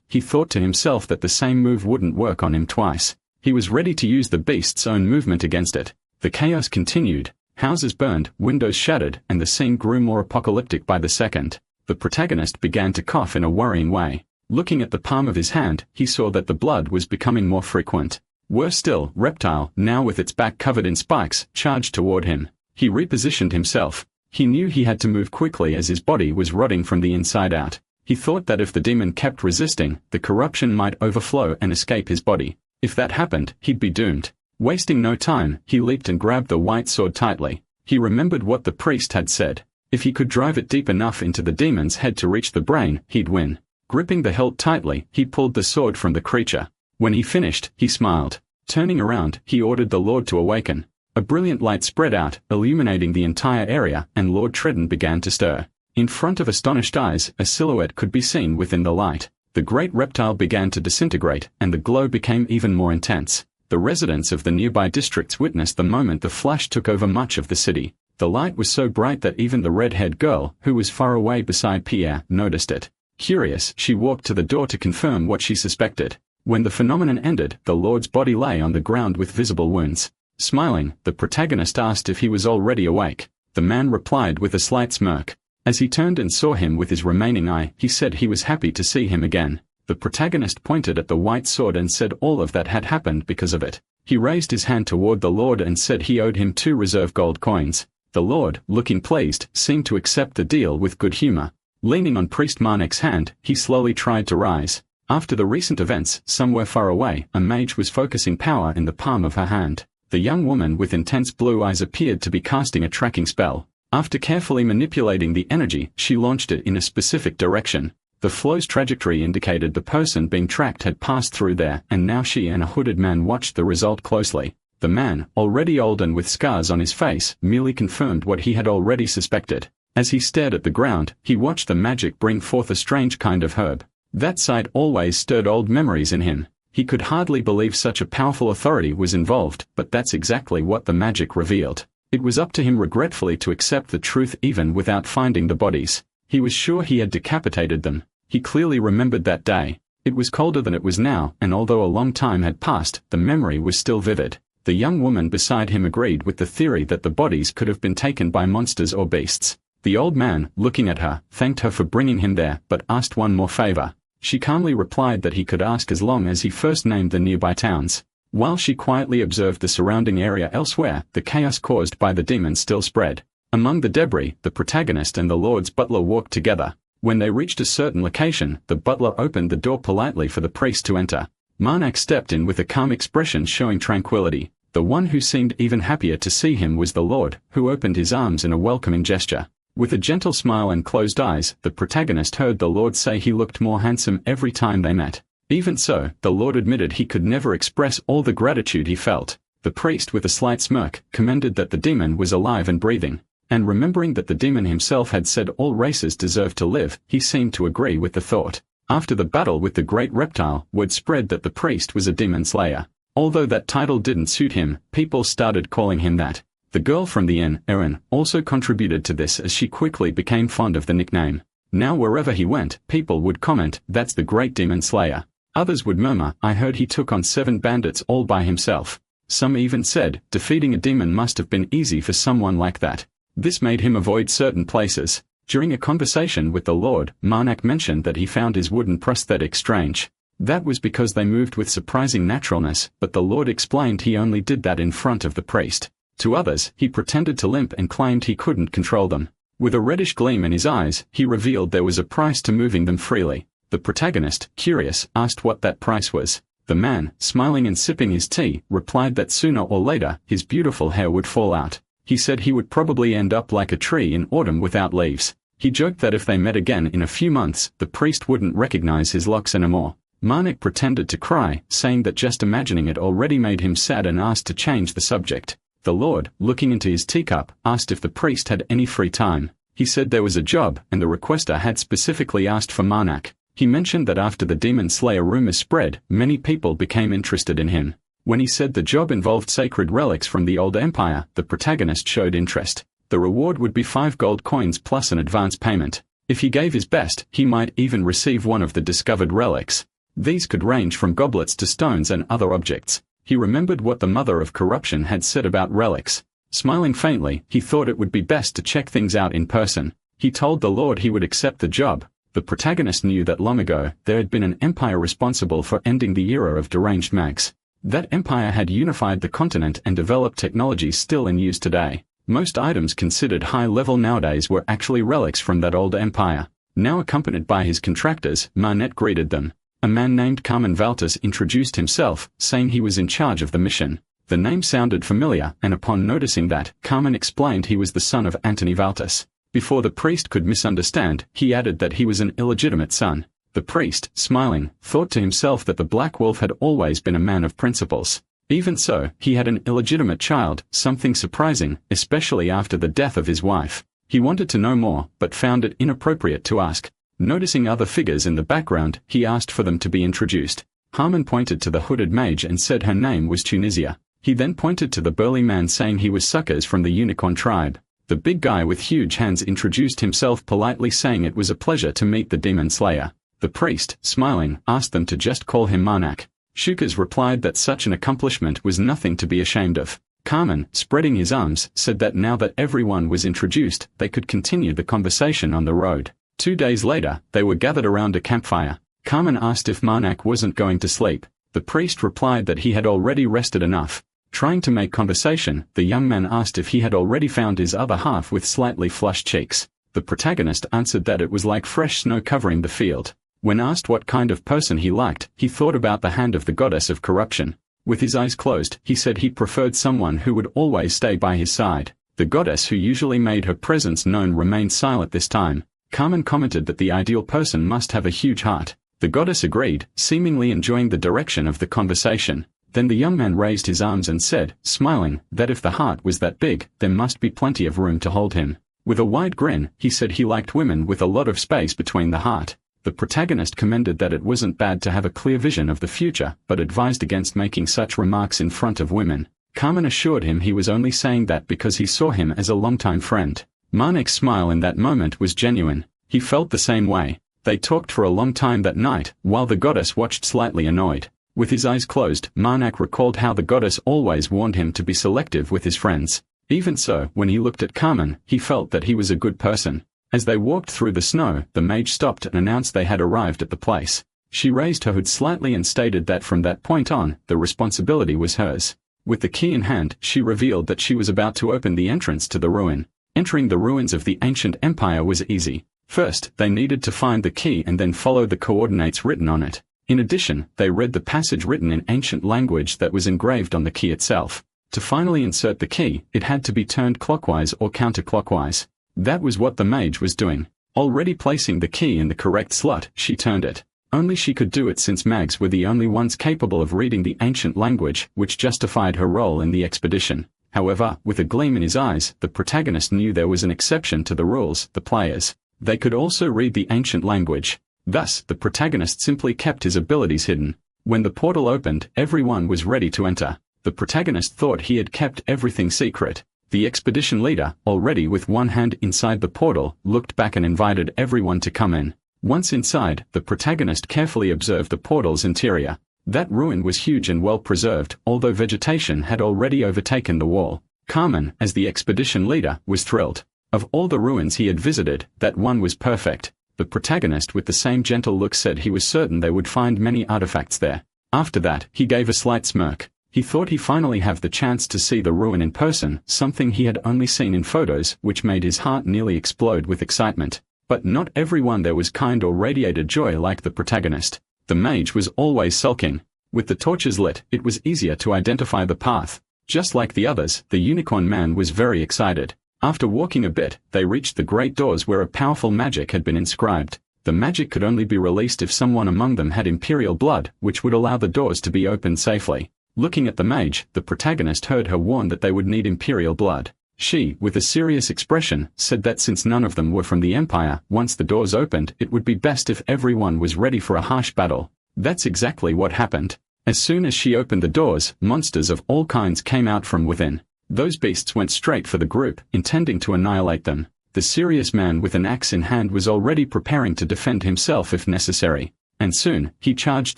he thought to himself that the same move wouldn't work on him twice. He was ready to use the beast's own movement against it. The chaos continued. Houses burned, windows shattered, and the scene grew more apocalyptic by the second. The protagonist began to cough in a worrying way. Looking at the palm of his hand, he saw that the blood was becoming more frequent. Worse still, Reptile, now with its back covered in spikes, charged toward him. He repositioned himself. He knew he had to move quickly as his body was rotting from the inside out. He thought that if the demon kept resisting, the corruption might overflow and escape his body. If that happened, he'd be doomed. Wasting no time, he leaped and grabbed the white sword tightly. He remembered what the priest had said. If he could drive it deep enough into the demon's head to reach the brain, he'd win. Gripping the hilt tightly, he pulled the sword from the creature. When he finished, he smiled. Turning around, he ordered the Lord to awaken. A brilliant light spread out, illuminating the entire area, and Lord Tredden began to stir. In front of astonished eyes, a silhouette could be seen within the light. The great reptile began to disintegrate, and the glow became even more intense. The residents of the nearby districts witnessed the moment the flash took over much of the city. The light was so bright that even the red-haired girl, who was far away beside Pierre, noticed it. Curious, she walked to the door to confirm what she suspected. When the phenomenon ended, the Lord's body lay on the ground with visible wounds. Smiling, the protagonist asked if he was already awake. The man replied with a slight smirk. As he turned and saw him with his remaining eye, he said he was happy to see him again. The protagonist pointed at the white sword and said all of that had happened because of it. He raised his hand toward the Lord and said he owed him 2 reserve gold coins. The Lord, looking pleased, seemed to accept the deal with good humor. Leaning on Priest Marnek's hand, he slowly tried to rise. After the recent events, somewhere far away, a mage was focusing power in the palm of her hand. The young woman with intense blue eyes appeared to be casting a tracking spell. After carefully manipulating the energy, she launched it in a specific direction. The flow's trajectory indicated the person being tracked had passed through there, and now she and a hooded man watched the result closely. The man, already old and with scars on his face, merely confirmed what he had already suspected. As he stared at the ground, he watched the magic bring forth a strange kind of herb. That sight always stirred old memories in him. He could hardly believe such a powerful authority was involved, but that's exactly what the magic revealed. It was up to him regretfully to accept the truth even without finding the bodies. He was sure he had decapitated them. He clearly remembered that day. It was colder than it was now, and although a long time had passed, the memory was still vivid. The young woman beside him agreed with the theory that the bodies could have been taken by monsters or beasts. The old man, looking at her, thanked her for bringing him there, but asked one more favor. She calmly replied that he could ask as long as he first named the nearby towns. While she quietly observed the surrounding area elsewhere, the chaos caused by the demon still spread. Among the debris, the protagonist and the Lord's butler walked together. When they reached a certain location, the butler opened the door politely for the priest to enter. Manak stepped in with a calm expression showing tranquility. The one who seemed even happier to see him was the Lord, who opened his arms in a welcoming gesture. With a gentle smile and closed eyes, the protagonist heard the Lord say he looked more handsome every time they met. Even so, the Lord admitted he could never express all the gratitude he felt. The priest, with a slight smirk, commended that the demon was alive and breathing. And remembering that the demon himself had said all races deserve to live, he seemed to agree with the thought. After the battle with the great reptile, word spread that the priest was a demon slayer. Although that title didn't suit him, people started calling him that. The girl from the inn, Erin, also contributed to this as she quickly became fond of the nickname. Now wherever he went, people would comment, "That's the great demon slayer." Others would murmur, "I heard he took on 7 bandits all by himself." Some even said, defeating a demon must have been easy for someone like that. This made him avoid certain places. During a conversation with the Lord, Marnak mentioned that he found his wooden prosthetic strange. That was because they moved with surprising naturalness, but the Lord explained he only did that in front of the priest. To others, he pretended to limp and claimed he couldn't control them. With a reddish gleam in his eyes, he revealed there was a price to moving them freely. The protagonist, curious, asked what that price was. The man, smiling and sipping his tea, replied that sooner or later, his beautiful hair would fall out. He said he would probably end up like a tree in autumn without leaves. He joked that if they met again in a few months, the priest wouldn't recognize his locks anymore. Marnik pretended to cry, saying that just imagining it already made him sad and asked to change the subject. The Lord, looking into his teacup, asked if the priest had any free time. He said there was a job, and the requester had specifically asked for Marnak. He mentioned that after the demon slayer rumors spread, many people became interested in him. When he said the job involved sacred relics from the old empire, the protagonist showed interest. The reward would be 5 gold coins plus an advance payment. If he gave his best, he might even receive one of the discovered relics. These could range from goblets to stones and other objects. He remembered what the mother of corruption had said about relics. Smiling faintly, he thought it would be best to check things out in person. He told the Lord he would accept the job. The protagonist knew that long ago, there had been an empire responsible for ending the era of deranged mags. That empire had unified the continent and developed technologies still in use today. Most items considered high-level nowadays were actually relics from that old empire. Now accompanied by his contractors, Marnet greeted them. A man named Carmen Valtis introduced himself, saying he was in charge of the mission. The name sounded familiar, and upon noticing that, Carmen explained he was the son of Antony Valtis. Before the priest could misunderstand, he added that he was an illegitimate son. The priest, smiling, thought to himself that the Black Wolf had always been a man of principles. Even so, he had an illegitimate child, something surprising, especially after the death of his wife. He wanted to know more, but found it inappropriate to ask. Noticing other figures in the background, he asked for them to be introduced. Harmon pointed to the hooded mage and said her name was Tunisia. He then pointed to the burly man saying he was Suckers from the unicorn tribe. The big guy with huge hands introduced himself politely saying it was a pleasure to meet the demon slayer. The priest, smiling, asked them to just call him Marnak. Shukas replied that such an accomplishment was nothing to be ashamed of. Carmen, spreading his arms, said that now that everyone was introduced, they could continue the conversation on the road. 2 days later, they were gathered around a campfire. Carmen asked if Marnak wasn't going to sleep. The priest replied that he had already rested enough. Trying to make conversation, the young man asked if he had already found his other half with slightly flushed cheeks. The protagonist answered that it was like fresh snow covering the field. When asked what kind of person he liked, he thought about the hand of the goddess of corruption. With his eyes closed, he said he preferred someone who would always stay by his side. The goddess who usually made her presence known remained silent this time. Carmen commented that the ideal person must have a huge heart. The goddess agreed, seemingly enjoying the direction of the conversation. Then the young man raised his arms and said, smiling, that if the heart was that big, there must be plenty of room to hold him. With a wide grin, he said he liked women with a lot of space between the heart. The protagonist commended that it wasn't bad to have a clear vision of the future, but advised against making such remarks in front of women. Carmen assured him he was only saying that because he saw him as a longtime friend. Marnek's smile in that moment was genuine. He felt the same way. They talked for a long time that night, while the goddess watched slightly annoyed. With his eyes closed, Marnak recalled how the goddess always warned him to be selective with his friends. Even so, when he looked at Carmen, he felt that he was a good person. As they walked through the snow, the mage stopped and announced they had arrived at the place. She raised her hood slightly and stated that from that point on, the responsibility was hers. With the key in hand, she revealed that she was about to open the entrance to the ruin. Entering the ruins of the ancient empire was easy. First, they needed to find the key and then follow the coordinates written on it. In addition, they read the passage written in ancient language that was engraved on the key itself. To finally insert the key, it had to be turned clockwise or counterclockwise. That was what the mage was doing. Already placing the key in the correct slot, she turned it. Only she could do it since mags were the only ones capable of reading the ancient language, which justified her role in the expedition. However, with a gleam in his eyes, the protagonist knew there was an exception to the rules, the players. They could also read the ancient language. Thus, the protagonist simply kept his abilities hidden. When the portal opened, everyone was ready to enter. The protagonist thought he had kept everything secret. The expedition leader, already with one hand inside the portal, looked back and invited everyone to come in. Once inside, the protagonist carefully observed the portal's interior. That ruin was huge and well preserved, although vegetation had already overtaken the wall. Carmen, as the expedition leader, was thrilled. Of all the ruins he had visited, that one was perfect. The protagonist with the same gentle look said he was certain they would find many artifacts there. After that, he gave a slight smirk. He thought he finally have the chance to see the ruin in person, something he had only seen in photos, which made his heart nearly explode with excitement. But not everyone there was kind or radiated joy like the protagonist. The mage was always sulking. With the torches lit, it was easier to identify the path. Just like the others, the unicorn man was very excited. After walking a bit, they reached the great doors where a powerful magic had been inscribed. The magic could only be released if someone among them had imperial blood, which would allow the doors to be opened safely. Looking at the mage, the protagonist heard her warn that they would need imperial blood. She, with a serious expression, said that since none of them were from the empire, once the doors opened, it would be best if everyone was ready for a harsh battle. That's exactly what happened. As soon as she opened the doors, monsters of all kinds came out from within. Those beasts went straight for the group, intending to annihilate them. The serious man with an axe in hand was already preparing to defend himself if necessary. And soon, he charged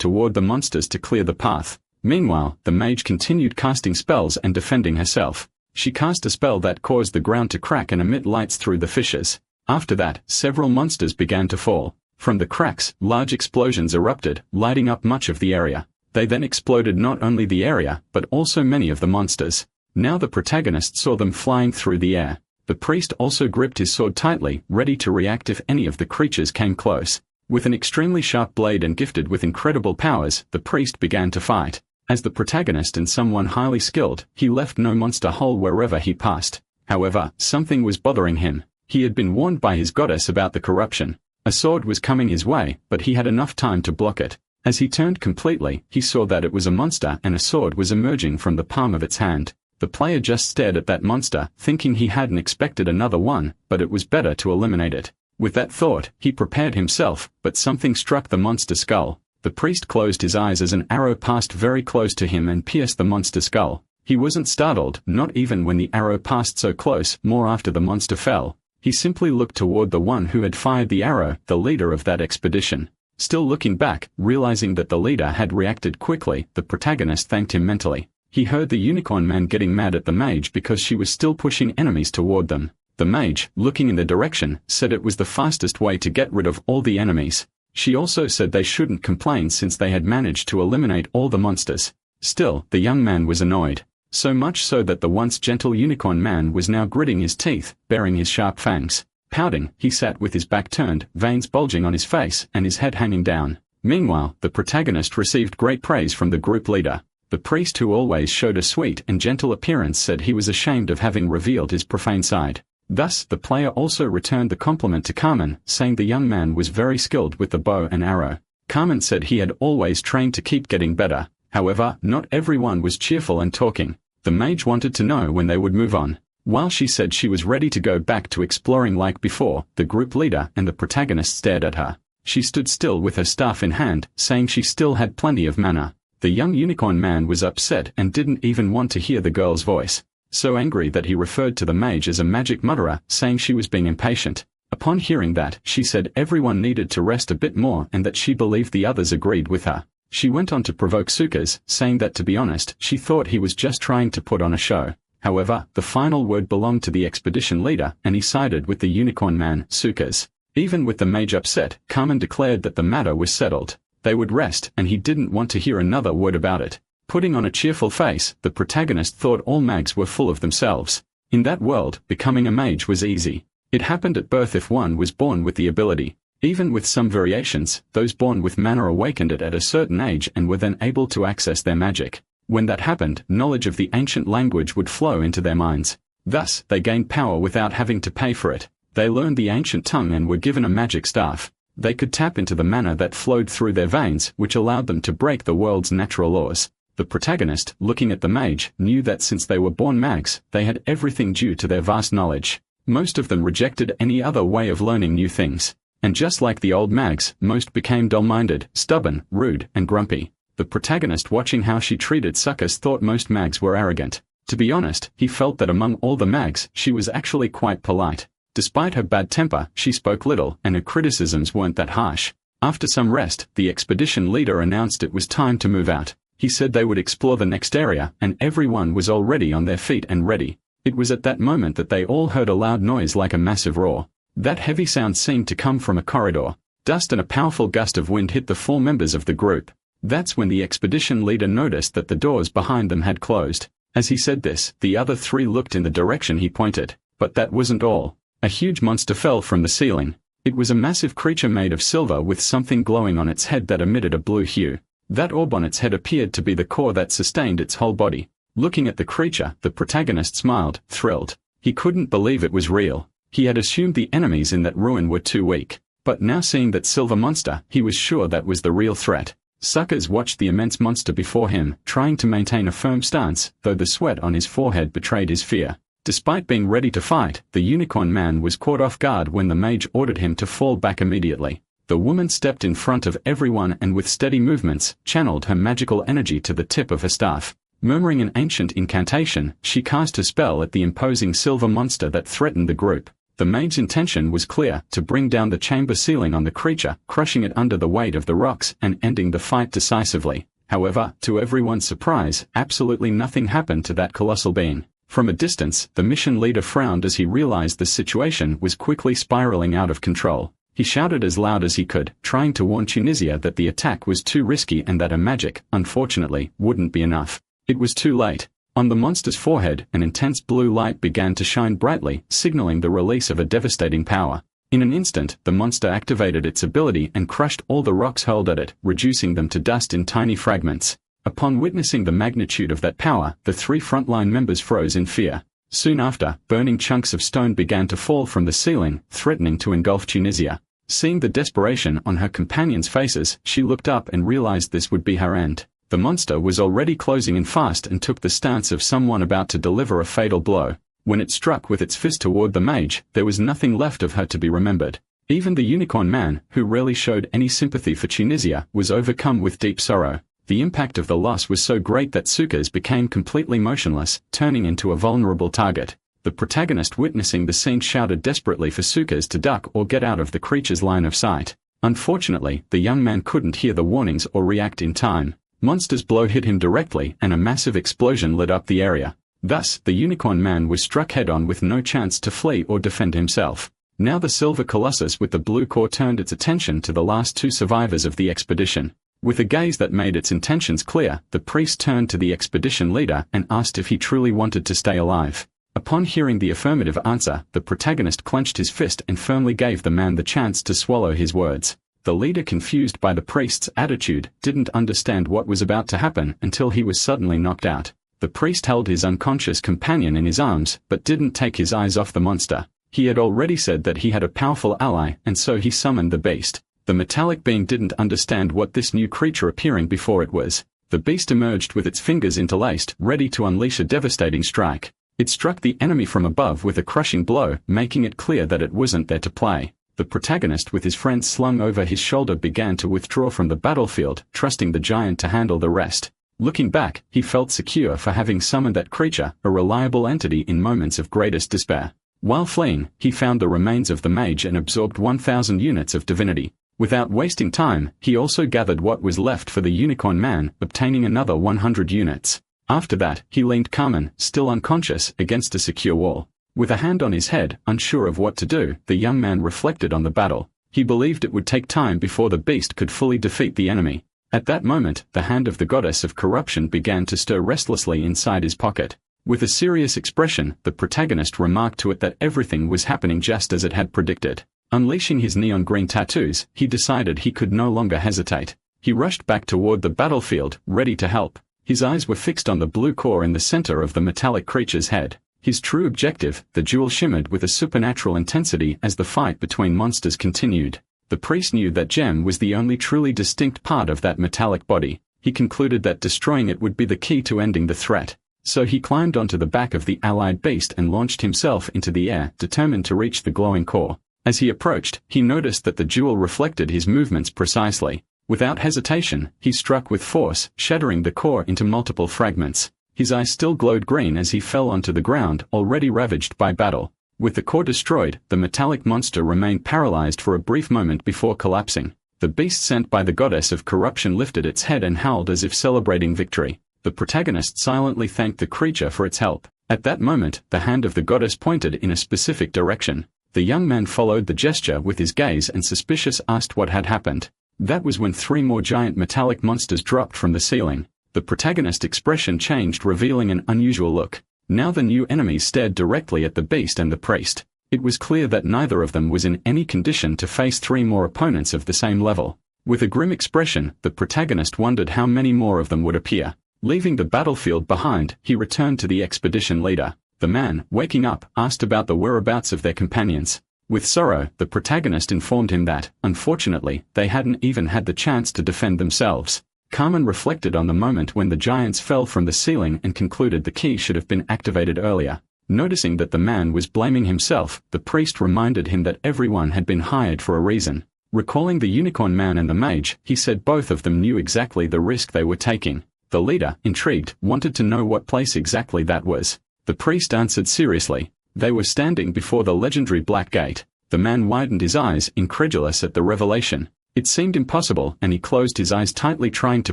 toward the monsters to clear the path. Meanwhile, the mage continued casting spells and defending herself. She cast a spell that caused the ground to crack and emit lights through the fissures. After that, several monsters began to fall. From the cracks, large explosions erupted, lighting up much of the area. They then exploded not only the area, but also many of the monsters. Now the protagonist saw them flying through the air. The priest also gripped his sword tightly, ready to react if any of the creatures came close. With an extremely sharp blade and gifted with incredible powers, the priest began to fight. As the protagonist and someone highly skilled, he left no monster whole wherever he passed. However, something was bothering him. He had been warned by his goddess about the corruption. A sword was coming his way, but he had enough time to block it. As he turned completely, he saw that it was a monster and a sword was emerging from the palm of its hand. The player just stared at that monster, thinking he hadn't expected another one, but it was better to eliminate it. With that thought, he prepared himself, but something struck the monster skull. The priest closed his eyes as an arrow passed very close to him and pierced the monster skull. He wasn't startled, not even when the arrow passed so close, more after the monster fell. He simply looked toward the one who had fired the arrow, the leader of that expedition. Still looking back, realizing that the leader had reacted quickly, the protagonist thanked him mentally. He heard the unicorn man getting mad at the mage because she was still pushing enemies toward them. The mage, looking in the direction, said it was the fastest way to get rid of all the enemies. She also said they shouldn't complain since they had managed to eliminate all the monsters. Still, the young man was annoyed. So much so that the once gentle unicorn man was now gritting his teeth, baring his sharp fangs. Pouting, he sat with his back turned, veins bulging on his face, and his head hanging down. Meanwhile, the protagonist received great praise from the group leader. The priest, who always showed a sweet and gentle appearance, said he was ashamed of having revealed his profane side. Thus, the player also returned the compliment to Carmen, saying the young man was very skilled with the bow and arrow. Carmen said he had always trained to keep getting better. However, not everyone was cheerful and talking. The mage wanted to know when they would move on. While she said she was ready to go back to exploring like before, the group leader and the protagonist stared at her. She stood still with her staff in hand, saying she still had plenty of mana. The young unicorn man was upset and didn't even want to hear the girl's voice. So angry that he referred to the mage as a magic mutterer, saying she was being impatient. Upon hearing that, she said everyone needed to rest a bit more and that she believed the others agreed with her. She went on to provoke Sukas, saying that to be honest, she thought he was just trying to put on a show. However, the final word belonged to the expedition leader, and he sided with the unicorn man, Sukas. Even with the mage upset, Carmen declared that the matter was settled. They would rest, and he didn't want to hear another word about it. Putting on a cheerful face, the protagonist thought all mags were full of themselves. In that world, becoming a mage was easy. It happened at birth if one was born with the ability. Even with some variations, those born with mana awakened it at a certain age and were then able to access their magic. When that happened, knowledge of the ancient language would flow into their minds. Thus, they gained power without having to pay for it. They learned the ancient tongue and were given a magic staff. They could tap into the mana that flowed through their veins, which allowed them to break the world's natural laws. The protagonist, looking at the mage, knew that since they were born mags, they had everything due to their vast knowledge. Most of them rejected any other way of learning new things. And just like the old mags, most became dull-minded, stubborn, rude, and grumpy. The protagonist, watching how she treated Sukas, thought most mags were arrogant. To be honest, he felt that among all the mags, she was actually quite polite. Despite her bad temper, she spoke little, and her criticisms weren't that harsh. After some rest, the expedition leader announced it was time to move out. He said they would explore the next area, and everyone was already on their feet and ready. It was at that moment that they all heard a loud noise like a massive roar. That heavy sound seemed to come from a corridor. Dust and a powerful gust of wind hit the 4 members of the group. That's when the expedition leader noticed that the doors behind them had closed. As he said this, the other 3 looked in the direction he pointed. But that wasn't all. A huge monster fell from the ceiling. It was a massive creature made of silver with something glowing on its head that emitted a blue hue. That orb on its head appeared to be the core that sustained its whole body. Looking at the creature, the protagonist smiled, thrilled. He couldn't believe it was real. He had assumed the enemies in that ruin were too weak. But now seeing that silver monster, he was sure that was the real threat. Sukas watched the immense monster before him, trying to maintain a firm stance, though the sweat on his forehead betrayed his fear. Despite being ready to fight, the unicorn man was caught off guard when the mage ordered him to fall back immediately. The woman stepped in front of everyone and with steady movements, channeled her magical energy to the tip of her staff. Murmuring an ancient incantation, she cast her spell at the imposing silver monster that threatened the group. The mage's intention was clear, to bring down the chamber ceiling on the creature, crushing it under the weight of the rocks and ending the fight decisively. However, to everyone's surprise, absolutely nothing happened to that colossal being. From a distance, the mission leader frowned as he realized the situation was quickly spiraling out of control. He shouted as loud as he could, trying to warn Tunisia that the attack was too risky and that her magic, unfortunately, wouldn't be enough. It was too late. On the monster's forehead, an intense blue light began to shine brightly, signaling the release of a devastating power. In an instant, the monster activated its ability and crushed all the rocks hurled at it, reducing them to dust in tiny fragments. Upon witnessing the magnitude of that power, the 3 frontline members froze in fear. Soon after, burning chunks of stone began to fall from the ceiling, threatening to engulf Tunisia. Seeing the desperation on her companions' faces, she looked up and realized this would be her end. The monster was already closing in fast and took the stance of someone about to deliver a fatal blow. When it struck with its fist toward the mage, there was nothing left of her to be remembered. Even the unicorn man, who rarely showed any sympathy for Tunisia, was overcome with deep sorrow. The impact of the loss was so great that Sukas became completely motionless, turning into a vulnerable target. The protagonist witnessing the scene shouted desperately for Sukas to duck or get out of the creature's line of sight. Unfortunately, the young man couldn't hear the warnings or react in time. Monster's blow hit him directly and a massive explosion lit up the area. Thus, the unicorn man was struck head-on with no chance to flee or defend himself. Now the silver colossus with the blue core turned its attention to the last 2 survivors of the expedition. With a gaze that made its intentions clear, the priest turned to the expedition leader and asked if he truly wanted to stay alive. Upon hearing the affirmative answer, the protagonist clenched his fist and firmly gave the man the chance to swallow his words. The leader, confused by the priest's attitude, didn't understand what was about to happen until he was suddenly knocked out. The priest held his unconscious companion in his arms, but didn't take his eyes off the monster. He had already said that he had a powerful ally, and so he summoned the beast. The metallic being didn't understand what this new creature appearing before it was. The beast emerged with its fingers interlaced, ready to unleash a devastating strike. It struck the enemy from above with a crushing blow, making it clear that it wasn't there to play. The protagonist with his friend slung over his shoulder began to withdraw from the battlefield, trusting the giant to handle the rest. Looking back, he felt secure for having summoned that creature, a reliable entity in moments of greatest despair. While fleeing, he found the remains of the mage and absorbed 1,000 units of divinity. Without wasting time, he also gathered what was left for the unicorn man, obtaining another 100 units. After that, he leaned Carmen, still unconscious, against a secure wall. With a hand on his head, unsure of what to do, the young man reflected on the battle. He believed it would take time before the beast could fully defeat the enemy. At that moment, the hand of the goddess of corruption began to stir restlessly inside his pocket. With a serious expression, the protagonist remarked to it that everything was happening just as it had predicted. Unleashing his neon green tattoos, he decided he could no longer hesitate. He rushed back toward the battlefield, ready to help. His eyes were fixed on the blue core in the center of the metallic creature's head. His true objective, the jewel shimmered with a supernatural intensity as the fight between monsters continued. The priest knew that gem was the only truly distinct part of that metallic body. He concluded that destroying it would be the key to ending the threat. So he climbed onto the back of the allied beast and launched himself into the air, determined to reach the glowing core. As he approached, he noticed that the jewel reflected his movements precisely. Without hesitation, he struck with force, shattering the core into multiple fragments. His eyes still glowed green as he fell onto the ground, already ravaged by battle. With the core destroyed, the metallic monster remained paralyzed for a brief moment before collapsing. The beast sent by the goddess of corruption lifted its head and howled as if celebrating victory. The protagonist silently thanked the creature for its help. At that moment, the hand of the goddess pointed in a specific direction. The young man followed the gesture with his gaze and suspicious asked what had happened. That was when 3 more giant metallic monsters dropped from the ceiling. The protagonist's expression changed, revealing an unusual look. Now the new enemies stared directly at the beast and the priest. It was clear that neither of them was in any condition to face 3 more opponents of the same level. With a grim expression, the protagonist wondered how many more of them would appear. Leaving the battlefield behind, he returned to the expedition leader. The man, waking up, asked about the whereabouts of their companions. With sorrow, the protagonist informed him that, unfortunately, they hadn't even had the chance to defend themselves. Carmen reflected on the moment when the giants fell from the ceiling and concluded the key should have been activated earlier. Noticing that the man was blaming himself, the priest reminded him that everyone had been hired for a reason. Recalling the unicorn man and the mage, he said both of them knew exactly the risk they were taking. The leader, intrigued, wanted to know what place exactly that was. The priest answered seriously. They were standing before the legendary Black Gate. The man widened his eyes, incredulous at the revelation. It seemed impossible, and he closed his eyes tightly, trying to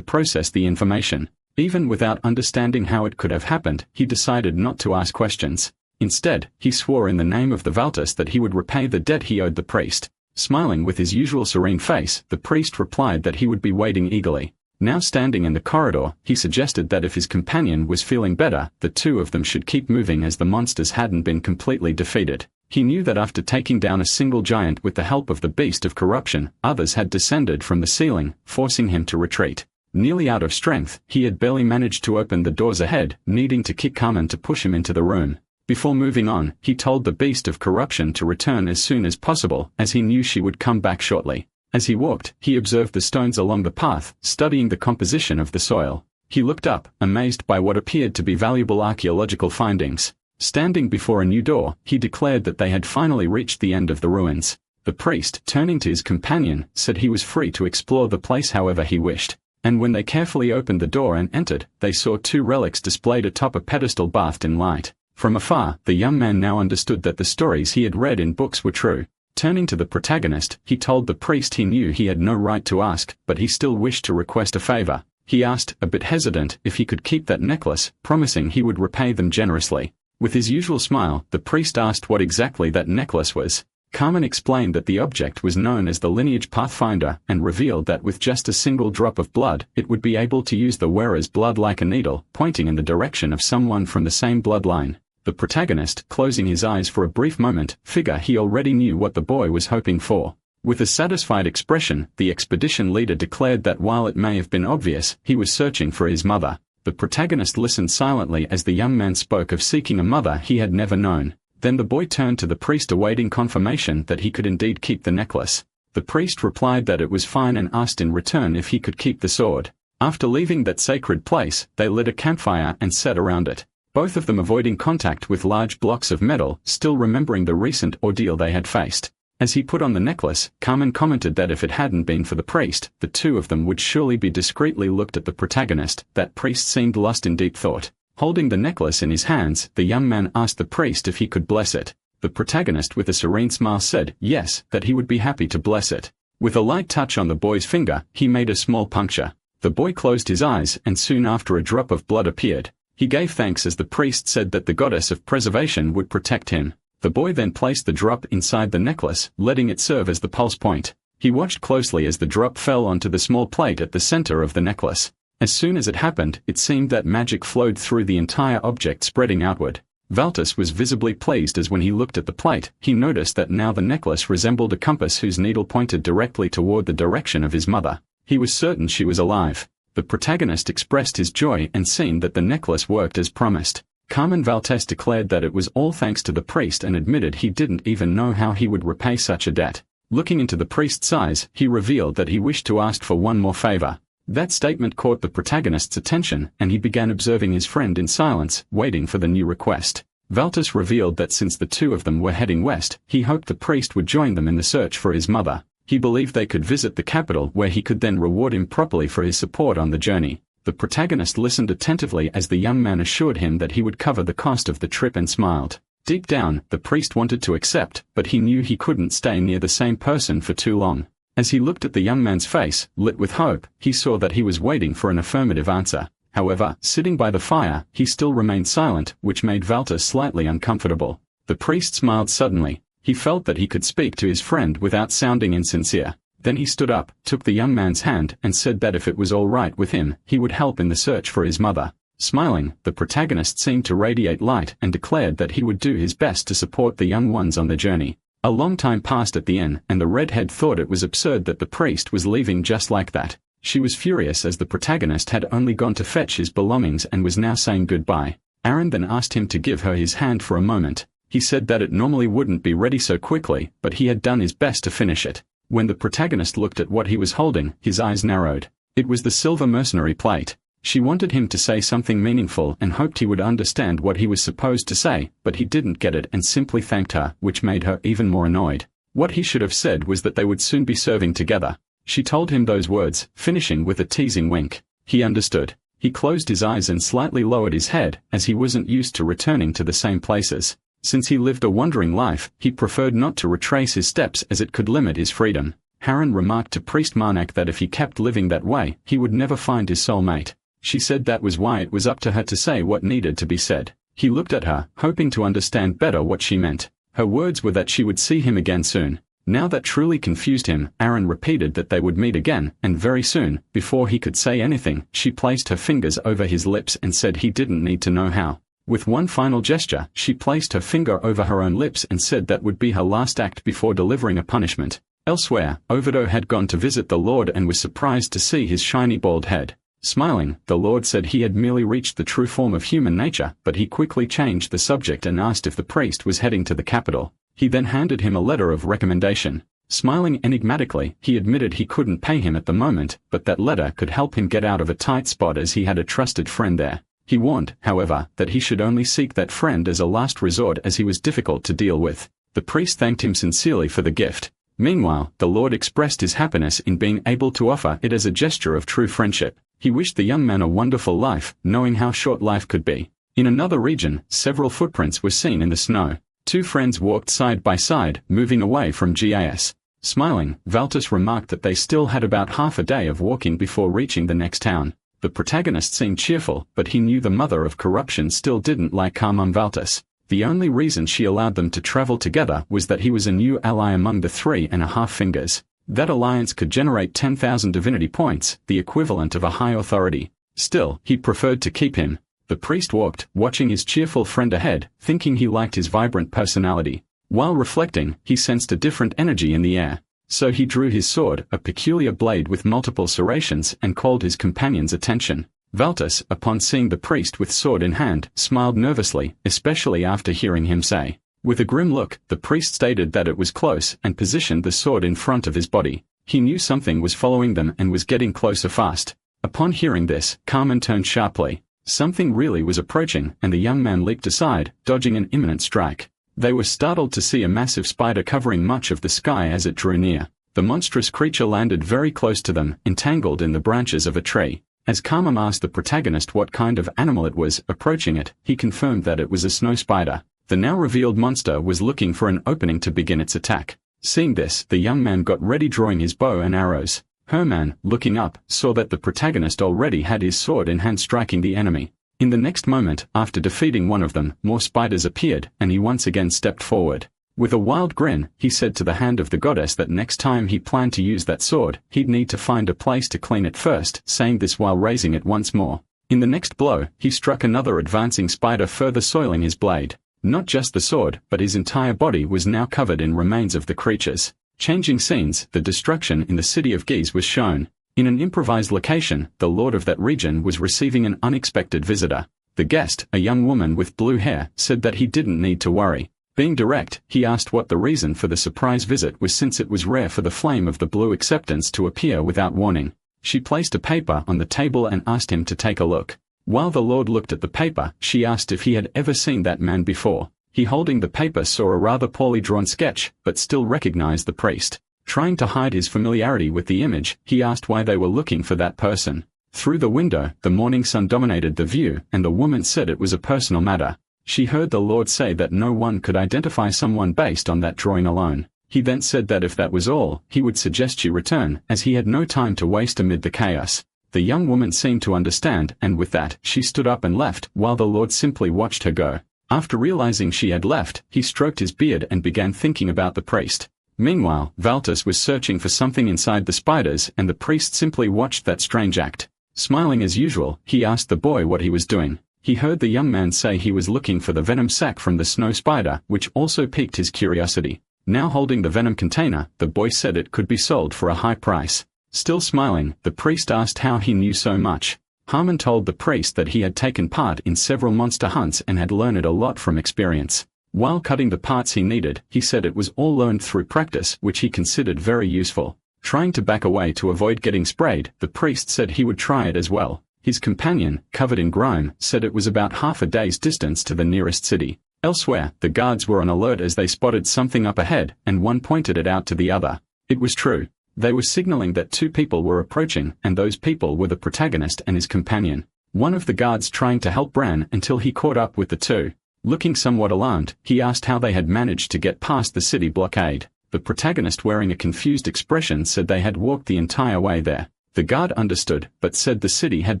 process the information. Even without understanding how it could have happened, he decided not to ask questions. Instead, he swore in the name of the Valtus that he would repay the debt he owed the priest. Smiling with his usual serene face, the priest replied that he would be waiting eagerly. Now standing in the corridor, he suggested that if his companion was feeling better, the two of them should keep moving as the monsters hadn't been completely defeated. He knew that after taking down a single giant with the help of the beast of corruption, others had descended from the ceiling, forcing him to retreat. Nearly out of strength, he had barely managed to open the doors ahead, needing to kick Carmen to push him into the room. Before moving on, he told the beast of corruption to return as soon as possible, as he knew she would come back shortly. As he walked, he observed the stones along the path, studying the composition of the soil. He looked up, amazed by what appeared to be valuable archaeological findings. Standing before a new door, he declared that they had finally reached the end of the ruins. The priest, turning to his companion, said he was free to explore the place however he wished. And when they carefully opened the door and entered, they saw two relics displayed atop a pedestal bathed in light. From afar, the young man now understood that the stories he had read in books were true. Turning to the protagonist, he told the priest he knew he had no right to ask, but he still wished to request a favor. He asked, a bit hesitant, if he could keep that necklace, promising he would repay them generously. With his usual smile, the priest asked what exactly that necklace was. Carmen explained that the object was known as the Lineage Pathfinder and revealed that with just a single drop of blood, it would be able to use the wearer's blood like a needle, pointing in the direction of someone from the same bloodline. The protagonist, closing his eyes for a brief moment, figured he already knew what the boy was hoping for. With a satisfied expression, the expedition leader declared that while it may have been obvious, he was searching for his mother. The protagonist listened silently as the young man spoke of seeking a mother he had never known. Then the boy turned to the priest awaiting confirmation that he could indeed keep the necklace. The priest replied that it was fine and asked in return if he could keep the sword. After leaving that sacred place, they lit a campfire and sat around it. Both of them avoiding contact with large blocks of metal, still remembering the recent ordeal they had faced. As he put on the necklace, Carmen commented that if it hadn't been for the priest, the two of them would surely be discreetly looked at the protagonist. That priest seemed lost in deep thought. Holding the necklace in his hands, the young man asked the priest if he could bless it. The protagonist with a serene smile said, yes, that he would be happy to bless it. With a light touch on the boy's finger, he made a small puncture. The boy closed his eyes and soon after a drop of blood appeared. He gave thanks as the priest said that the goddess of preservation would protect him. The boy then placed the drop inside the necklace, letting it serve as the pulse point. He watched closely as the drop fell onto the small plate at the center of the necklace. As soon as it happened, it seemed that magic flowed through the entire object, spreading outward. Valtus was visibly pleased as when he looked at the plate, he noticed that now the necklace resembled a compass whose needle pointed directly toward the direction of his mother. He was certain she was alive. The protagonist expressed his joy and seen that the necklace worked as promised. Carmen Valtes declared that it was all thanks to the priest and admitted he didn't even know how he would repay such a debt. Looking into the priest's eyes, he revealed that he wished to ask for one more favor. That statement caught the protagonist's attention, and he began observing his friend in silence, waiting for the new request. Valtus revealed that since the two of them were heading west, he hoped the priest would join them in the search for his mother. He believed they could visit the capital where he could then reward him properly for his support on the journey. The protagonist listened attentively as the young man assured him that he would cover the cost of the trip and smiled. Deep down, the priest wanted to accept, but he knew he couldn't stay near the same person for too long. As he looked at the young man's face, lit with hope, he saw that he was waiting for an affirmative answer. However, sitting by the fire, he still remained silent, which made Valtus slightly uncomfortable. The priest smiled suddenly. He felt that he could speak to his friend without sounding insincere. Then he stood up, took the young man's hand, and said that if it was all right with him, he would help in the search for his mother. Smiling, the protagonist seemed to radiate light and declared that he would do his best to support the young ones on the journey. A long time passed at the inn, and the redhead thought it was absurd that the priest was leaving just like that. She was furious as the protagonist had only gone to fetch his belongings and was now saying goodbye. Aaron then asked him to give her his hand for a moment. He said that it normally wouldn't be ready so quickly, but he had done his best to finish it. When the protagonist looked at what he was holding, his eyes narrowed. It was the silver mercenary plate. She wanted him to say something meaningful and hoped he would understand what he was supposed to say, but he didn't get it and simply thanked her, which made her even more annoyed. What he should have said was that they would soon be serving together. She told him those words, finishing with a teasing wink. He understood. He closed his eyes and slightly lowered his head, as he wasn't used to returning to the same places. Since he lived a wandering life, he preferred not to retrace his steps as it could limit his freedom. Harren remarked to Priest Marnak that if he kept living that way, he would never find his soulmate. She said that was why it was up to her to say what needed to be said. He looked at her, hoping to understand better what she meant. Her words were that she would see him again soon. Now that truly confused him, Aaron repeated that they would meet again, and very soon. Before he could say anything, she placed her fingers over his lips and said he didn't need to know how. With one final gesture, she placed her finger over her own lips and said that would be her last act before delivering a punishment. Elsewhere, Ovido had gone to visit the Lord and was surprised to see his shiny bald head. Smiling, the Lord said he had merely reached the true form of human nature, but he quickly changed the subject and asked if the priest was heading to the capital. He then handed him a letter of recommendation. Smiling enigmatically, he admitted he couldn't pay him at the moment, but that letter could help him get out of a tight spot as he had a trusted friend there. He warned, however, that he should only seek that friend as a last resort as he was difficult to deal with. The priest thanked him sincerely for the gift. Meanwhile, the Lord expressed his happiness in being able to offer it as a gesture of true friendship. He wished the young man a wonderful life, knowing how short life could be. In another region, several footprints were seen in the snow. Two friends walked side by side, moving away from GIS. Smiling, Valtus remarked that they still had about half a day of walking before reaching the next town. The protagonist seemed cheerful, but he knew the mother of corruption still didn't like Carmum Valtus. The only reason she allowed them to travel together was that he was a new ally among the 3.5 fingers. That alliance could generate 10,000 divinity points, the equivalent of a high authority. Still, he preferred to keep him. The priest walked, watching his cheerful friend ahead, thinking he liked his vibrant personality. While reflecting, he sensed a different energy in the air. So he drew his sword, a peculiar blade with multiple serrations, and called his companion's attention. Valtus, upon seeing the priest with sword in hand, smiled nervously, especially after hearing him say. With a grim look, the priest stated that it was close and positioned the sword in front of his body. He knew something was following them and was getting closer fast. Upon hearing this, Carmen turned sharply. Something really was approaching, and the young man leaped aside, dodging an imminent strike. They were startled to see a massive spider covering much of the sky as it drew near. The monstrous creature landed very close to them, entangled in the branches of a tree. As Carmen asked the protagonist what kind of animal it was approaching it, he confirmed that it was a snow spider. The now revealed monster was looking for an opening to begin its attack. Seeing this, the young man got ready, drawing his bow and arrows. Herman, looking up, saw that the protagonist already had his sword in hand, striking the enemy. In the next moment, after defeating one of them, more spiders appeared, and he once again stepped forward. With a wild grin, he said to the hand of the goddess that next time he planned to use that sword, he'd need to find a place to clean it first, saying this while raising it once more. In the next blow, he struck another advancing spider, further soiling his blade. Not just the sword, but his entire body was now covered in remains of the creatures. Changing scenes, the destruction in the city of Gies was shown. In an improvised location, the lord of that region was receiving an unexpected visitor. The guest, a young woman with blue hair, said that he didn't need to worry. Being direct, he asked what the reason for the surprise visit was, since it was rare for the flame of the blue acceptance to appear without warning. She placed a paper on the table and asked him to take a look. While the lord looked at the paper, she asked if he had ever seen that man before. He, holding the paper, saw a rather poorly drawn sketch, but still recognized the priest. Trying to hide his familiarity with the image, he asked why they were looking for that person. Through the window, the morning sun dominated the view, and the woman said it was a personal matter. She heard the Lord say that no one could identify someone based on that drawing alone. He then said that if that was all, he would suggest she return, as he had no time to waste amid the chaos. The young woman seemed to understand, and with that, she stood up and left, while the Lord simply watched her go. After realizing she had left, he stroked his beard and began thinking about the priest. Meanwhile, Valtus was searching for something inside the spiders, and the priest simply watched that strange act. Smiling as usual, he asked the boy what he was doing. He heard the young man say he was looking for the venom sac from the snow spider, which also piqued his curiosity. Now holding the venom container, the boy said it could be sold for a high price. Still smiling, the priest asked how he knew so much. Harmon told the priest that he had taken part in several monster hunts and had learned a lot from experience. While cutting the parts he needed, he said it was all learned through practice, which he considered very useful. Trying to back away to avoid getting sprayed, the priest said he would try it as well. His companion, covered in grime, said it was about half a day's distance to the nearest city. Elsewhere, the guards were on alert as they spotted something up ahead, and one pointed it out to the other. It was true. They were signaling that two people were approaching, and those people were the protagonist and his companion. One of the guards trying to help Bran until he caught up with the two. Looking somewhat alarmed, he asked how they had managed to get past the city blockade. The protagonist, wearing a confused expression, said they had walked the entire way there. The guard understood, but said the city had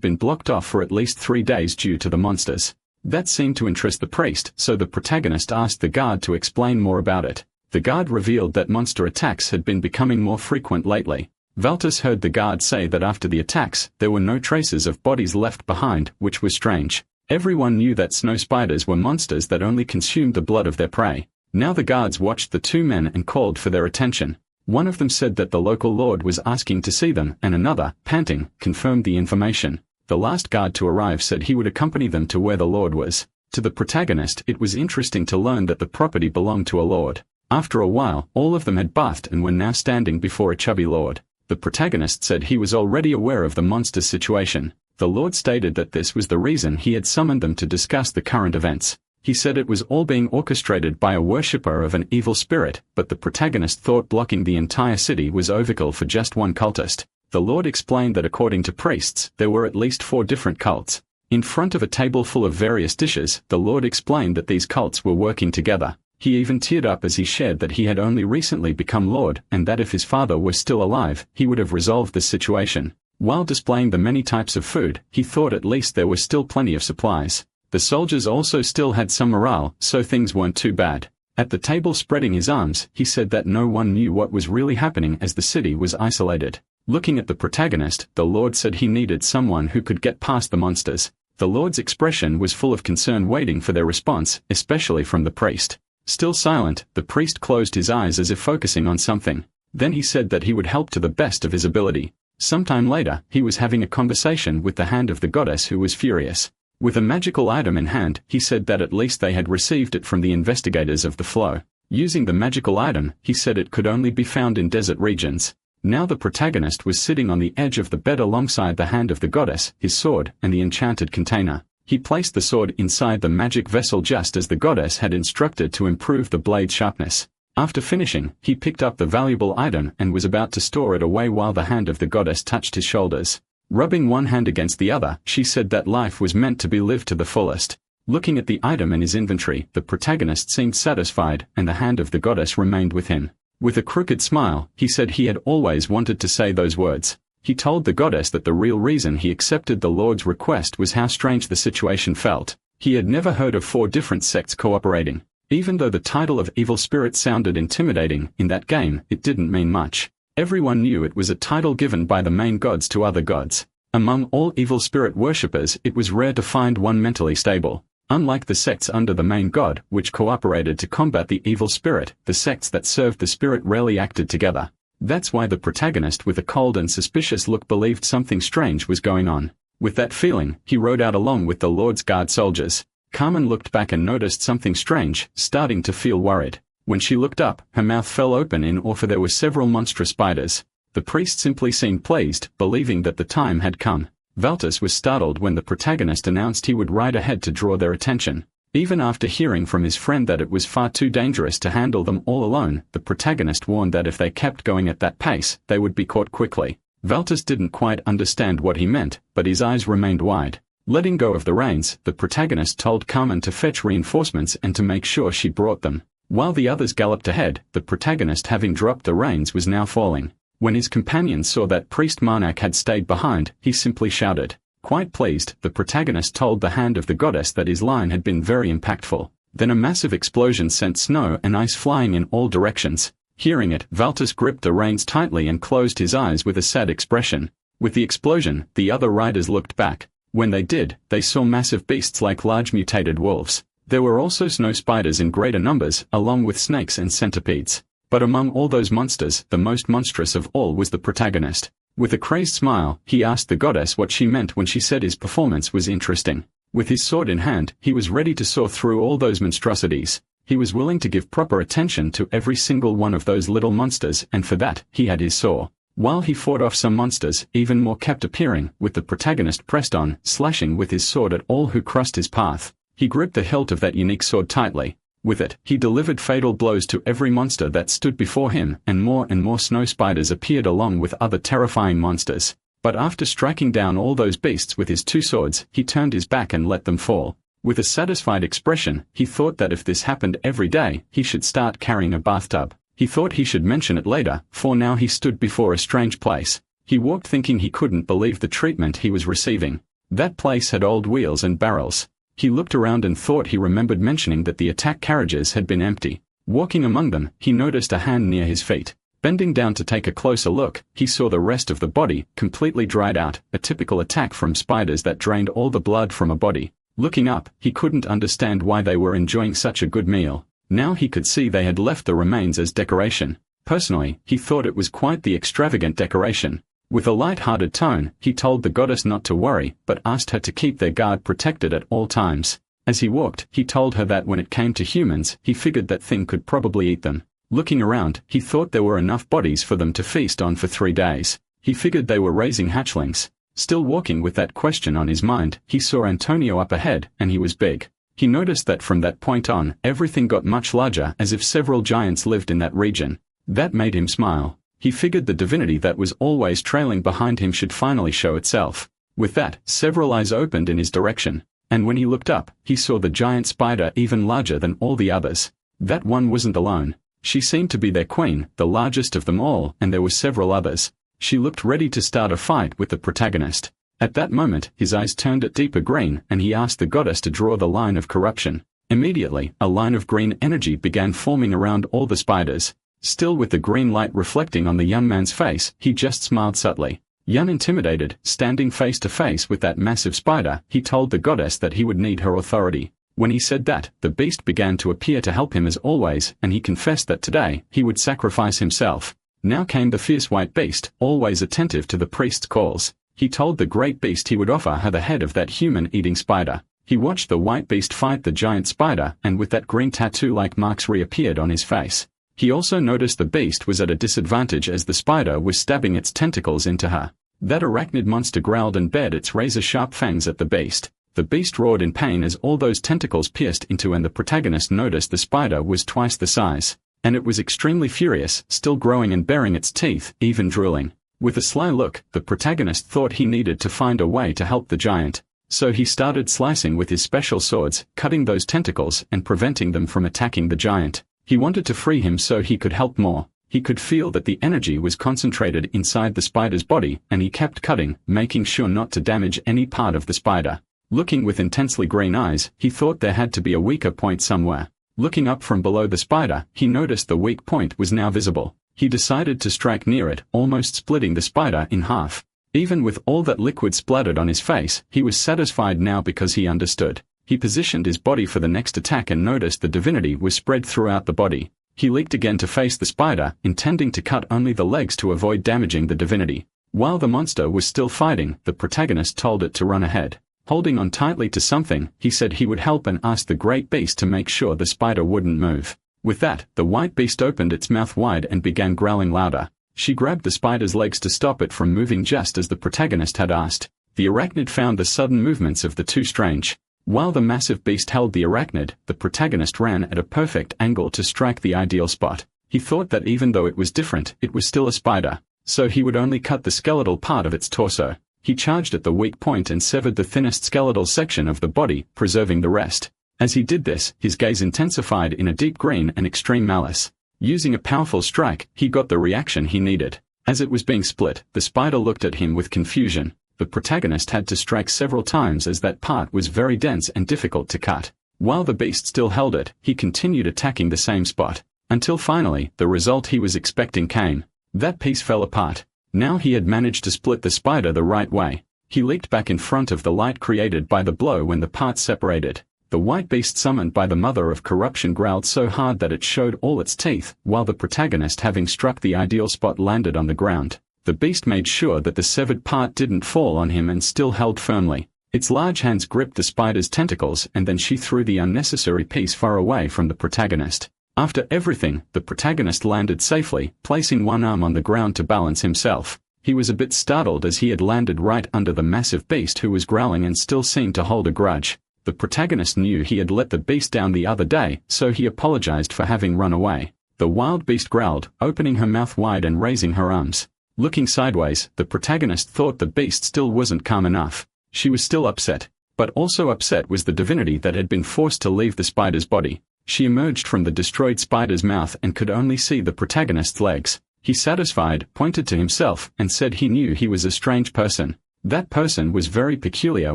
been blocked off for at least 3 days due to the monsters. That seemed to interest the priest, so the protagonist asked the guard to explain more about it. The guard revealed that monster attacks had been becoming more frequent lately. Valtus heard the guard say that after the attacks, there were no traces of bodies left behind, which was strange. Everyone knew that snow spiders were monsters that only consumed the blood of their prey. Now the guards watched the two men and called for their attention. One of them said that the local lord was asking to see them, and another, panting, confirmed the information. The last guard to arrive said he would accompany them to where the lord was. To the protagonist, it was interesting to learn that the property belonged to a lord. After a while, all of them had bathed and were now standing before a chubby lord. The protagonist said he was already aware of the monster's situation. The lord stated that this was the reason he had summoned them to discuss the current events. He said it was all being orchestrated by a worshipper of an evil spirit, but the protagonist thought blocking the entire city was overkill for just one cultist. The Lord explained that according to priests, there were at least 4 different cults. In front of a table full of various dishes, the Lord explained that these cults were working together. He even teared up as he shared that he had only recently become Lord, and that if his father were still alive, he would have resolved this situation. While displaying the many types of food, he thought at least there were still plenty of supplies. The soldiers also still had some morale, so things weren't too bad. At the table, spreading his arms, he said that no one knew what was really happening as the city was isolated. Looking at the protagonist, the Lord said he needed someone who could get past the monsters. The Lord's expression was full of concern, waiting for their response, especially from the priest. Still silent, the priest closed his eyes as if focusing on something. Then he said that he would help to the best of his ability. Sometime later, he was having a conversation with the hand of the goddess, who was furious. With a magical item in hand, he said that at least they had received it from the investigators of the flow. Using the magical item, he said it could only be found in desert regions. Now the protagonist was sitting on the edge of the bed alongside the hand of the goddess, his sword, and the enchanted container. He placed the sword inside the magic vessel just as the goddess had instructed to improve the blade's sharpness. After finishing, he picked up the valuable item and was about to store it away while the hand of the goddess touched his shoulders. Rubbing one hand against the other, she said that life was meant to be lived to the fullest. Looking at the item in his inventory, the protagonist seemed satisfied, and the hand of the goddess remained with him. With a crooked smile, he said he had always wanted to say those words. He told the goddess that the real reason he accepted the Lord's request was how strange the situation felt. He had never heard of 4 different sects cooperating. Even though the title of evil spirit sounded intimidating, in that game, it didn't mean much. Everyone knew it was a title given by the main gods to other gods. Among all evil spirit worshippers, it was rare to find one mentally stable. Unlike the sects under the main god, which cooperated to combat the evil spirit, the sects that served the spirit rarely acted together. That's why the protagonist, with a cold and suspicious look, believed something strange was going on. With that feeling, he rode out along with the Lord's guard soldiers. Carmen looked back and noticed something strange, starting to feel worried. When she looked up, her mouth fell open in awe, for there were several monstrous spiders. The priest simply seemed pleased, believing that the time had come. Valtus was startled when the protagonist announced he would ride ahead to draw their attention. Even after hearing from his friend that it was far too dangerous to handle them all alone, the protagonist warned that if they kept going at that pace, they would be caught quickly. Valtus didn't quite understand what he meant, but his eyes remained wide. Letting go of the reins, the protagonist told Carmen to fetch reinforcements and to make sure she brought them. While the others galloped ahead, the protagonist, having dropped the reins, was now falling. When his companions saw that Priest Marnak had stayed behind, he simply shouted. Quite pleased, the protagonist told the hand of the goddess that his line had been very impactful. Then a massive explosion sent snow and ice flying in all directions. Hearing it, Valtus gripped the reins tightly and closed his eyes with a sad expression. With the explosion, the other riders looked back. When they did, they saw massive beasts like large mutated wolves. There were also snow spiders in greater numbers, along with snakes and centipedes. But among all those monsters, the most monstrous of all was the protagonist. With a crazed smile, he asked the goddess what she meant when she said his performance was interesting. With his sword in hand, he was ready to saw through all those monstrosities. He was willing to give proper attention to every single one of those little monsters, and for that, he had his saw. While he fought off some monsters, even more kept appearing, with the protagonist pressed on, slashing with his sword at all who crossed his path. He gripped the hilt of that unique sword tightly. With it, he delivered fatal blows to every monster that stood before him, and more snow spiders appeared along with other terrifying monsters. But after striking down all those beasts with his two swords, he turned his back and let them fall. With a satisfied expression, he thought that if this happened every day, he should start carrying a bathtub. He thought he should mention it later, for now he stood before a strange place. He walked thinking he couldn't believe the treatment he was receiving. That place had old wheels and barrels. He looked around and thought he remembered mentioning that the attack carriages had been empty. Walking among them, he noticed a hand near his feet. Bending down to take a closer look, he saw the rest of the body, completely dried out, a typical attack from spiders that drained all the blood from a body. Looking up, he couldn't understand why they were enjoying such a good meal. Now he could see they had left the remains as decoration. Personally, he thought it was quite the extravagant decoration. With a light-hearted tone, he told the goddess not to worry, but asked her to keep their guard protected at all times. As he walked, he told her that when it came to humans, he figured that thing could probably eat them. Looking around, he thought there were enough bodies for them to feast on for 3 days. He figured they were raising hatchlings. Still walking with that question on his mind, he saw Antonio up ahead, and he was big. He noticed that from that point on, everything got much larger, as if several giants lived in that region. That made him smile. He figured the divinity that was always trailing behind him should finally show itself. With that, several eyes opened in his direction. And when he looked up, he saw the giant spider even larger than all the others. That one wasn't alone. She seemed to be their queen, the largest of them all, and there were several others. She looked ready to start a fight with the protagonist. At that moment, his eyes turned a deeper green, and he asked the goddess to draw the line of corruption. Immediately, a line of green energy began forming around all the spiders. Still with the green light reflecting on the young man's face, he just smiled subtly. Unintimidated, standing face to face with that massive spider, he told the goddess that he would need her authority. When he said that, the beast began to appear to help him as always, and he confessed that today, he would sacrifice himself. Now came the fierce white beast, always attentive to the priest's calls. He told the great beast he would offer her the head of that human-eating spider. He watched the white beast fight the giant spider, and with that green tattoo-like marks reappeared on his face. He also noticed the beast was at a disadvantage as the spider was stabbing its tentacles into her. That arachnid monster growled and bared its razor-sharp fangs at the beast. The beast roared in pain as all those tentacles pierced into, and the protagonist noticed the spider was twice the size. And it was extremely furious, still growing and baring its teeth, even drooling. With a sly look, the protagonist thought he needed to find a way to help the giant. So he started slicing with his special swords, cutting those tentacles and preventing them from attacking the giant. He wanted to free him so he could help more. He could feel that the energy was concentrated inside the spider's body, and he kept cutting, making sure not to damage any part of the spider. Looking with intensely green eyes, he thought there had to be a weaker point somewhere. Looking up from below the spider, he noticed the weak point was now visible. He decided to strike near it, almost splitting the spider in half. Even with all that liquid splattered on his face, he was satisfied now because he understood. He positioned his body for the next attack and noticed the divinity was spread throughout the body. He leaped again to face the spider, intending to cut only the legs to avoid damaging the divinity. While the monster was still fighting, the protagonist told it to run ahead. Holding on tightly to something, he said he would help and asked the great beast to make sure the spider wouldn't move. With that, the white beast opened its mouth wide and began growling louder. She grabbed the spider's legs to stop it from moving just as the protagonist had asked. The arachnid found the sudden movements of the two strange. While the massive beast held the arachnid, the protagonist ran at a perfect angle to strike the ideal spot. He thought that even though it was different, it was still a spider, so he would only cut the skeletal part of its torso. He charged at the weak point and severed the thinnest skeletal section of the body, preserving the rest. As he did this, his gaze intensified in a deep green and extreme malice. Using a powerful strike, he got the reaction he needed. As it was being split, the spider looked at him with confusion. The protagonist had to strike several times as that part was very dense and difficult to cut. While the beast still held it, he continued attacking the same spot. Until finally, the result he was expecting came. That piece fell apart. Now he had managed to split the spider the right way. He leaped back in front of the light created by the blow when the parts separated. The white beast summoned by the mother of corruption growled so hard that it showed all its teeth, while the protagonist, having struck the ideal spot, landed on the ground. The beast made sure that the severed part didn't fall on him and still held firmly. Its large hands gripped the spider's tentacles, and then she threw the unnecessary piece far away from the protagonist. After everything, the protagonist landed safely, placing one arm on the ground to balance himself. He was a bit startled as he had landed right under the massive beast who was growling and still seemed to hold a grudge. The protagonist knew he had let the beast down the other day, so he apologized for having run away. The wild beast growled, opening her mouth wide and raising her arms. Looking sideways, the protagonist thought the beast still wasn't calm enough. She was still upset. But also upset was the divinity that had been forced to leave the spider's body. She emerged from the destroyed spider's mouth and could only see the protagonist's legs. He, satisfied, pointed to himself and said he knew he was a strange person. That person was very peculiar,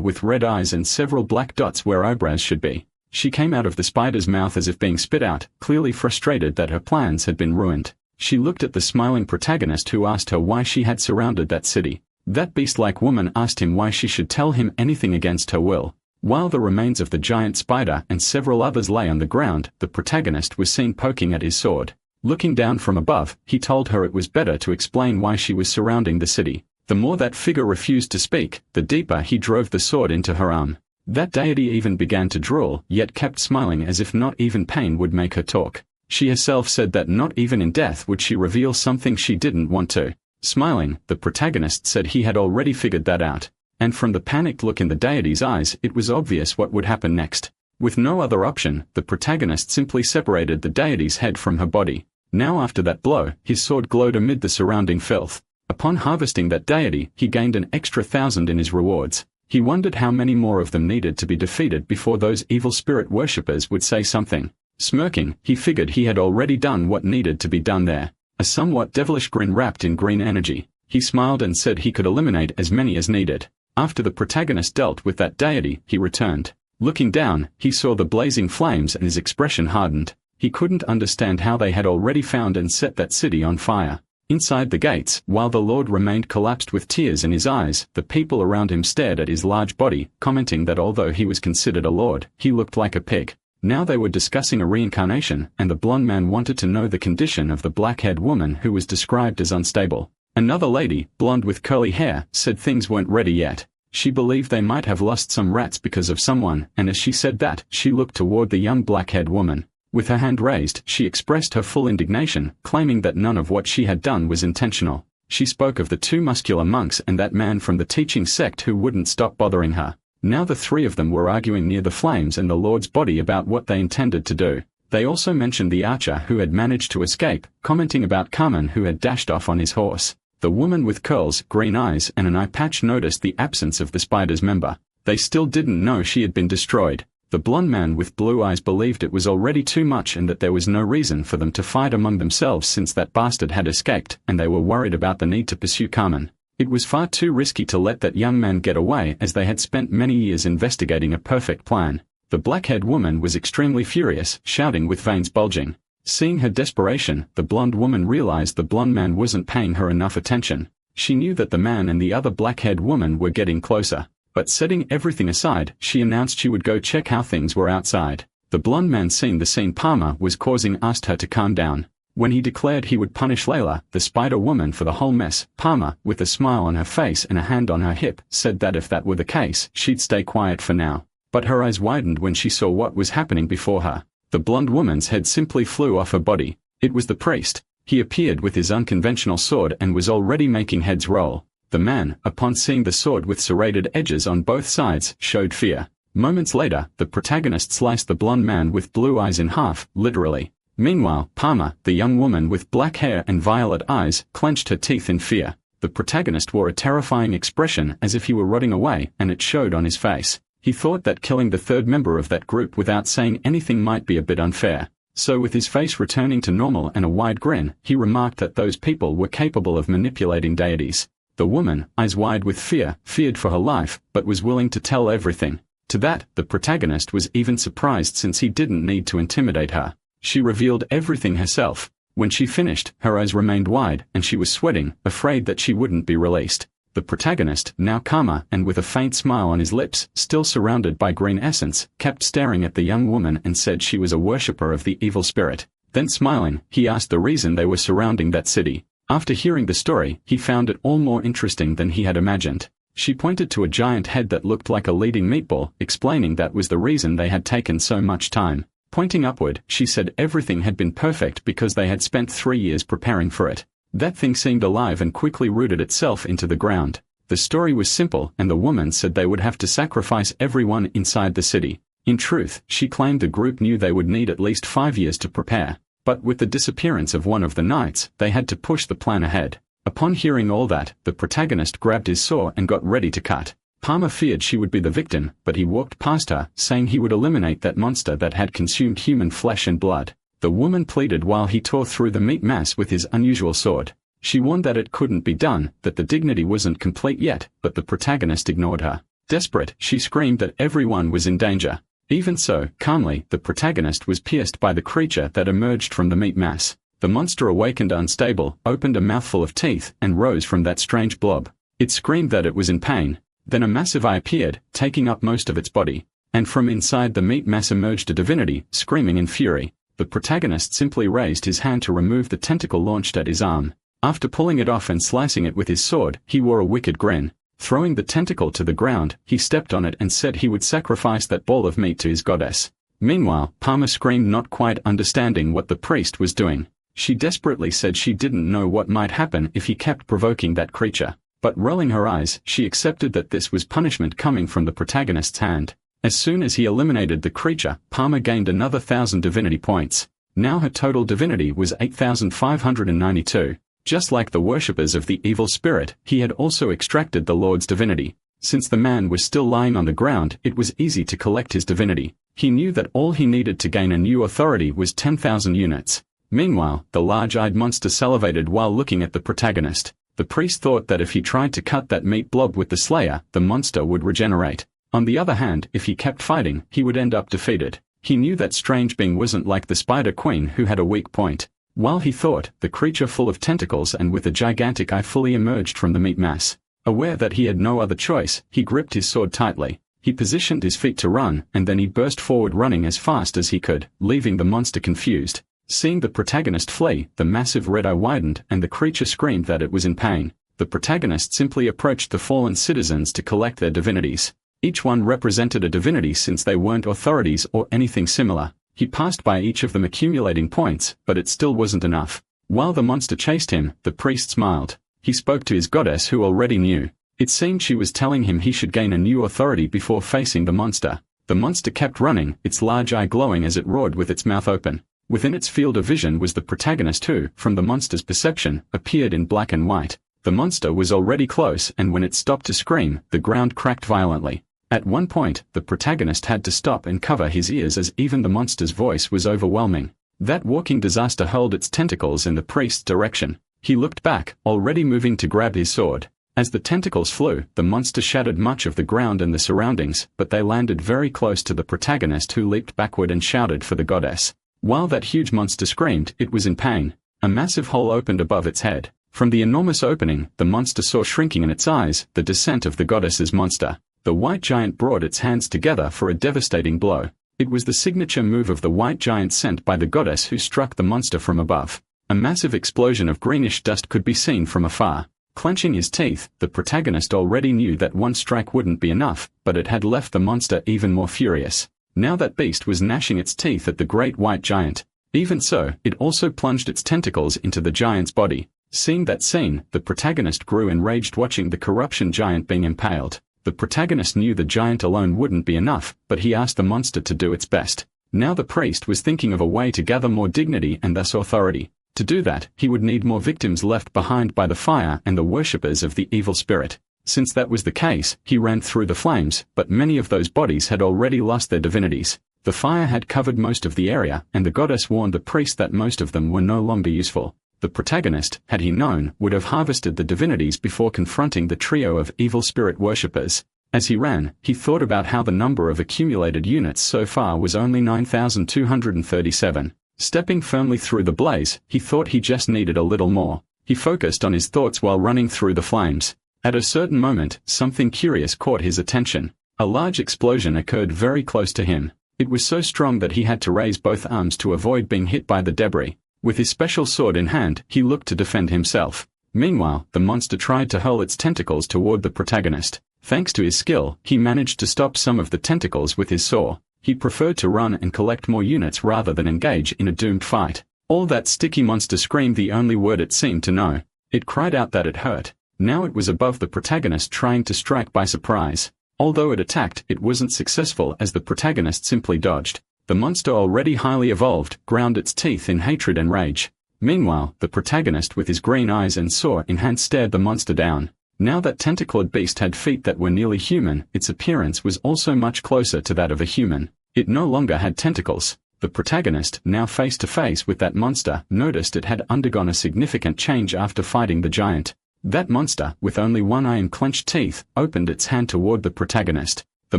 with red eyes and several black dots where eyebrows should be. She came out of the spider's mouth as if being spit out, clearly frustrated that her plans had been ruined. She looked at the smiling protagonist, who asked her why she had surrounded that city. That beast-like woman asked him why she should tell him anything against her will. While the remains of the giant spider and several others lay on the ground, the protagonist was seen poking at his sword. Looking down from above, he told her it was better to explain why she was surrounding the city. The more that figure refused to speak, the deeper he drove the sword into her arm. That deity even began to drool, yet kept smiling as if not even pain would make her talk. She herself said that not even in death would she reveal something she didn't want to. Smiling, the protagonist said he had already figured that out. And from the panicked look in the deity's eyes, it was obvious what would happen next. With no other option, the protagonist simply separated the deity's head from her body. Now after that blow, his sword glowed amid the surrounding filth. Upon harvesting that deity, he gained an extra 1,000 in his rewards. He wondered how many more of them needed to be defeated before those evil spirit worshippers would say something. Smirking, he figured he had already done what needed to be done there. A somewhat devilish grin wrapped in green energy. He smiled and said he could eliminate as many as needed. After the protagonist dealt with that deity, he returned. Looking down, he saw the blazing flames and his expression hardened. He couldn't understand how they had already found and set that city on fire. Inside the gates, while the Lord remained collapsed with tears in his eyes, the people around him stared at his large body, commenting that although he was considered a lord, he looked like a pig. Now they were discussing a reincarnation, and the blonde man wanted to know the condition of the black-haired woman who was described as unstable. Another lady, blonde with curly hair, said things weren't ready yet. She believed they might have lost some rats because of someone, and as she said that, she looked toward the young black-haired woman. With her hand raised, she expressed her full indignation, claiming that none of what she had done was intentional. She spoke of the 2 muscular monks and that man from the teaching sect who wouldn't stop bothering her. Now the 3 of them were arguing near the flames and the Lord's body about what they intended to do. They also mentioned the archer who had managed to escape, commenting about Carmen who had dashed off on his horse. The woman with curls, green eyes and an eye patch noticed the absence of the spider's member. They still didn't know she had been destroyed. The blonde man with blue eyes believed it was already too much and that there was no reason for them to fight among themselves since that bastard had escaped, and they were worried about the need to pursue Carmen. It was far too risky to let that young man get away, as they had spent many years investigating a perfect plan. The black-haired woman was extremely furious, shouting with veins bulging. Seeing her desperation, the blonde woman realized the blonde man wasn't paying her enough attention. She knew that the man and the other black-haired woman were getting closer. But setting everything aside, she announced she would go check how things were outside. The blonde man, seeing the scene Palmer was causing, asked her to calm down. When he declared he would punish Layla, the spider woman, for the whole mess, Palmer, with a smile on her face and a hand on her hip, said that if that were the case, she'd stay quiet for now. But her eyes widened when she saw what was happening before her. The blonde woman's head simply flew off her body. It was the priest. He appeared with his unconventional sword and was already making heads roll. The man, upon seeing the sword with serrated edges on both sides, showed fear. Moments later, the protagonist sliced the blonde man with blue eyes in half, literally. Meanwhile, Palmer, the young woman with black hair and violet eyes, clenched her teeth in fear. The protagonist wore a terrifying expression as if he were rotting away, and it showed on his face. He thought that killing the 3rd member of that group without saying anything might be a bit unfair. So with his face returning to normal and a wide grin, he remarked that those people were capable of manipulating deities. The woman, eyes wide with fear, feared for her life, but was willing to tell everything. To that, the protagonist was even surprised since he didn't need to intimidate her. She revealed everything herself. When she finished, her eyes remained wide, and she was sweating, afraid that she wouldn't be released. The protagonist, now calmer and with a faint smile on his lips, still surrounded by green essence, kept staring at the young woman and said she was a worshipper of the evil spirit. Then smiling, he asked the reason they were surrounding that city. After hearing the story, he found it all more interesting than he had imagined. She pointed to a giant head that looked like a leading meatball, explaining that was the reason they had taken so much time. Pointing upward, she said everything had been perfect because they had spent 3 years preparing for it. That thing seemed alive and quickly rooted itself into the ground. The story was simple, and the woman said they would have to sacrifice everyone inside the city. In truth, she claimed the group knew they would need at least 5 years to prepare. But with the disappearance of one of the knights, they had to push the plan ahead. Upon hearing all that, the protagonist grabbed his saw and got ready to cut. Palmer feared she would be the victim, but he walked past her, saying he would eliminate that monster that had consumed human flesh and blood. The woman pleaded while he tore through the meat mass with his unusual sword. She warned that it couldn't be done, that the dignity wasn't complete yet, but the protagonist ignored her. Desperate, she screamed that everyone was in danger. Even so, calmly, the protagonist was pierced by the creature that emerged from the meat mass. The monster awakened unstable, opened a mouthful of teeth, and rose from that strange blob. It screamed that it was in pain. Then a massive eye appeared, taking up most of its body. And from inside the meat mass emerged a divinity, screaming in fury. The protagonist simply raised his hand to remove the tentacle launched at his arm. After pulling it off and slicing it with his sword, he wore a wicked grin. Throwing the tentacle to the ground, he stepped on it and said he would sacrifice that ball of meat to his goddess. Meanwhile, Palmer screamed, not quite understanding what the priest was doing. She desperately said she didn't know what might happen if he kept provoking that creature. But rolling her eyes, she accepted that this was punishment coming from the protagonist's hand. As soon as he eliminated the creature, Palmer gained another 1,000 divinity points. Now her total divinity was 8,592. Just like the worshippers of the evil spirit, he had also extracted the Lord's divinity. Since the man was still lying on the ground, it was easy to collect his divinity. He knew that all he needed to gain a new authority was 10,000 units. Meanwhile, the large-eyed monster salivated while looking at the protagonist. The priest thought that if he tried to cut that meat blob with the slayer, the monster would regenerate. On the other hand, if he kept fighting, he would end up defeated. He knew that strange being wasn't like the Spider Queen who had a weak point. While he thought, the creature full of tentacles and with a gigantic eye fully emerged from the meat mass. Aware that he had no other choice, he gripped his sword tightly. He positioned his feet to run, and then he burst forward running as fast as he could, leaving the monster confused. Seeing the protagonist flee, the massive red eye widened and the creature screamed that it was in pain. The protagonist simply approached the fallen citizens to collect their divinities. Each one represented a divinity since they weren't authorities or anything similar. He passed by each of them accumulating points, but it still wasn't enough. While the monster chased him, the priest smiled. He spoke to his goddess who already knew. It seemed she was telling him he should gain a new authority before facing the monster. The monster kept running, its large eye glowing as it roared with its mouth open. Within its field of vision was the protagonist who, from the monster's perception, appeared in black and white. The monster was already close, and when it stopped to scream, the ground cracked violently. At one point, the protagonist had to stop and cover his ears as even the monster's voice was overwhelming. That walking disaster hurled its tentacles in the priest's direction. He looked back, already moving to grab his sword. As the tentacles flew, the monster shattered much of the ground and the surroundings, but they landed very close to the protagonist who leaped backward and shouted for the goddess. While that huge monster screamed, it was in pain. A massive hole opened above its head. From the enormous opening, the monster saw shrinking in its eyes, the descent of the goddess's monster. The white giant brought its hands together for a devastating blow. It was the signature move of the white giant sent by the goddess who struck the monster from above. A massive explosion of greenish dust could be seen from afar. Clenching his teeth, the protagonist already knew that one strike wouldn't be enough, but it had left the monster even more furious. Now that beast was gnashing its teeth at the great white giant. Even so, it also plunged its tentacles into the giant's body. Seeing that scene, the protagonist grew enraged watching the corruption giant being impaled. The protagonist knew the giant alone wouldn't be enough, but he asked the monster to do its best. Now the priest was thinking of a way to gather more dignity and thus authority. To do that, he would need more victims left behind by the fire and the worshippers of the evil spirit. Since that was the case, he ran through the flames, but many of those bodies had already lost their divinities. The fire had covered most of the area, and the goddess warned the priest that most of them were no longer useful. The protagonist, had he known, would have harvested the divinities before confronting the trio of evil spirit worshippers. As he ran, he thought about how the number of accumulated units so far was only 9,237. Stepping firmly through the blaze, he thought he just needed a little more. He focused on his thoughts while running through the flames. At a certain moment, something curious caught his attention. A large explosion occurred very close to him. It was so strong that he had to raise both arms to avoid being hit by the debris. With his special sword in hand, he looked to defend himself. Meanwhile, the monster tried to hurl its tentacles toward the protagonist. Thanks to his skill, he managed to stop some of the tentacles with his saw. He preferred to run and collect more units rather than engage in a doomed fight. All that sticky monster screamed the only word it seemed to know. It cried out that it hurt. Now it was above the protagonist, trying to strike by surprise. Although it attacked, it wasn't successful as the protagonist simply dodged. The monster, already highly evolved, ground its teeth in hatred and rage. Meanwhile, the protagonist with his green eyes and saw in hand stared the monster down. Now that tentacled beast had feet that were nearly human, its appearance was also much closer to that of a human. It no longer had tentacles. The protagonist, now face to face with that monster, noticed it had undergone a significant change after fighting the giant. That monster, with only one eye and clenched teeth, opened its hand toward the protagonist. The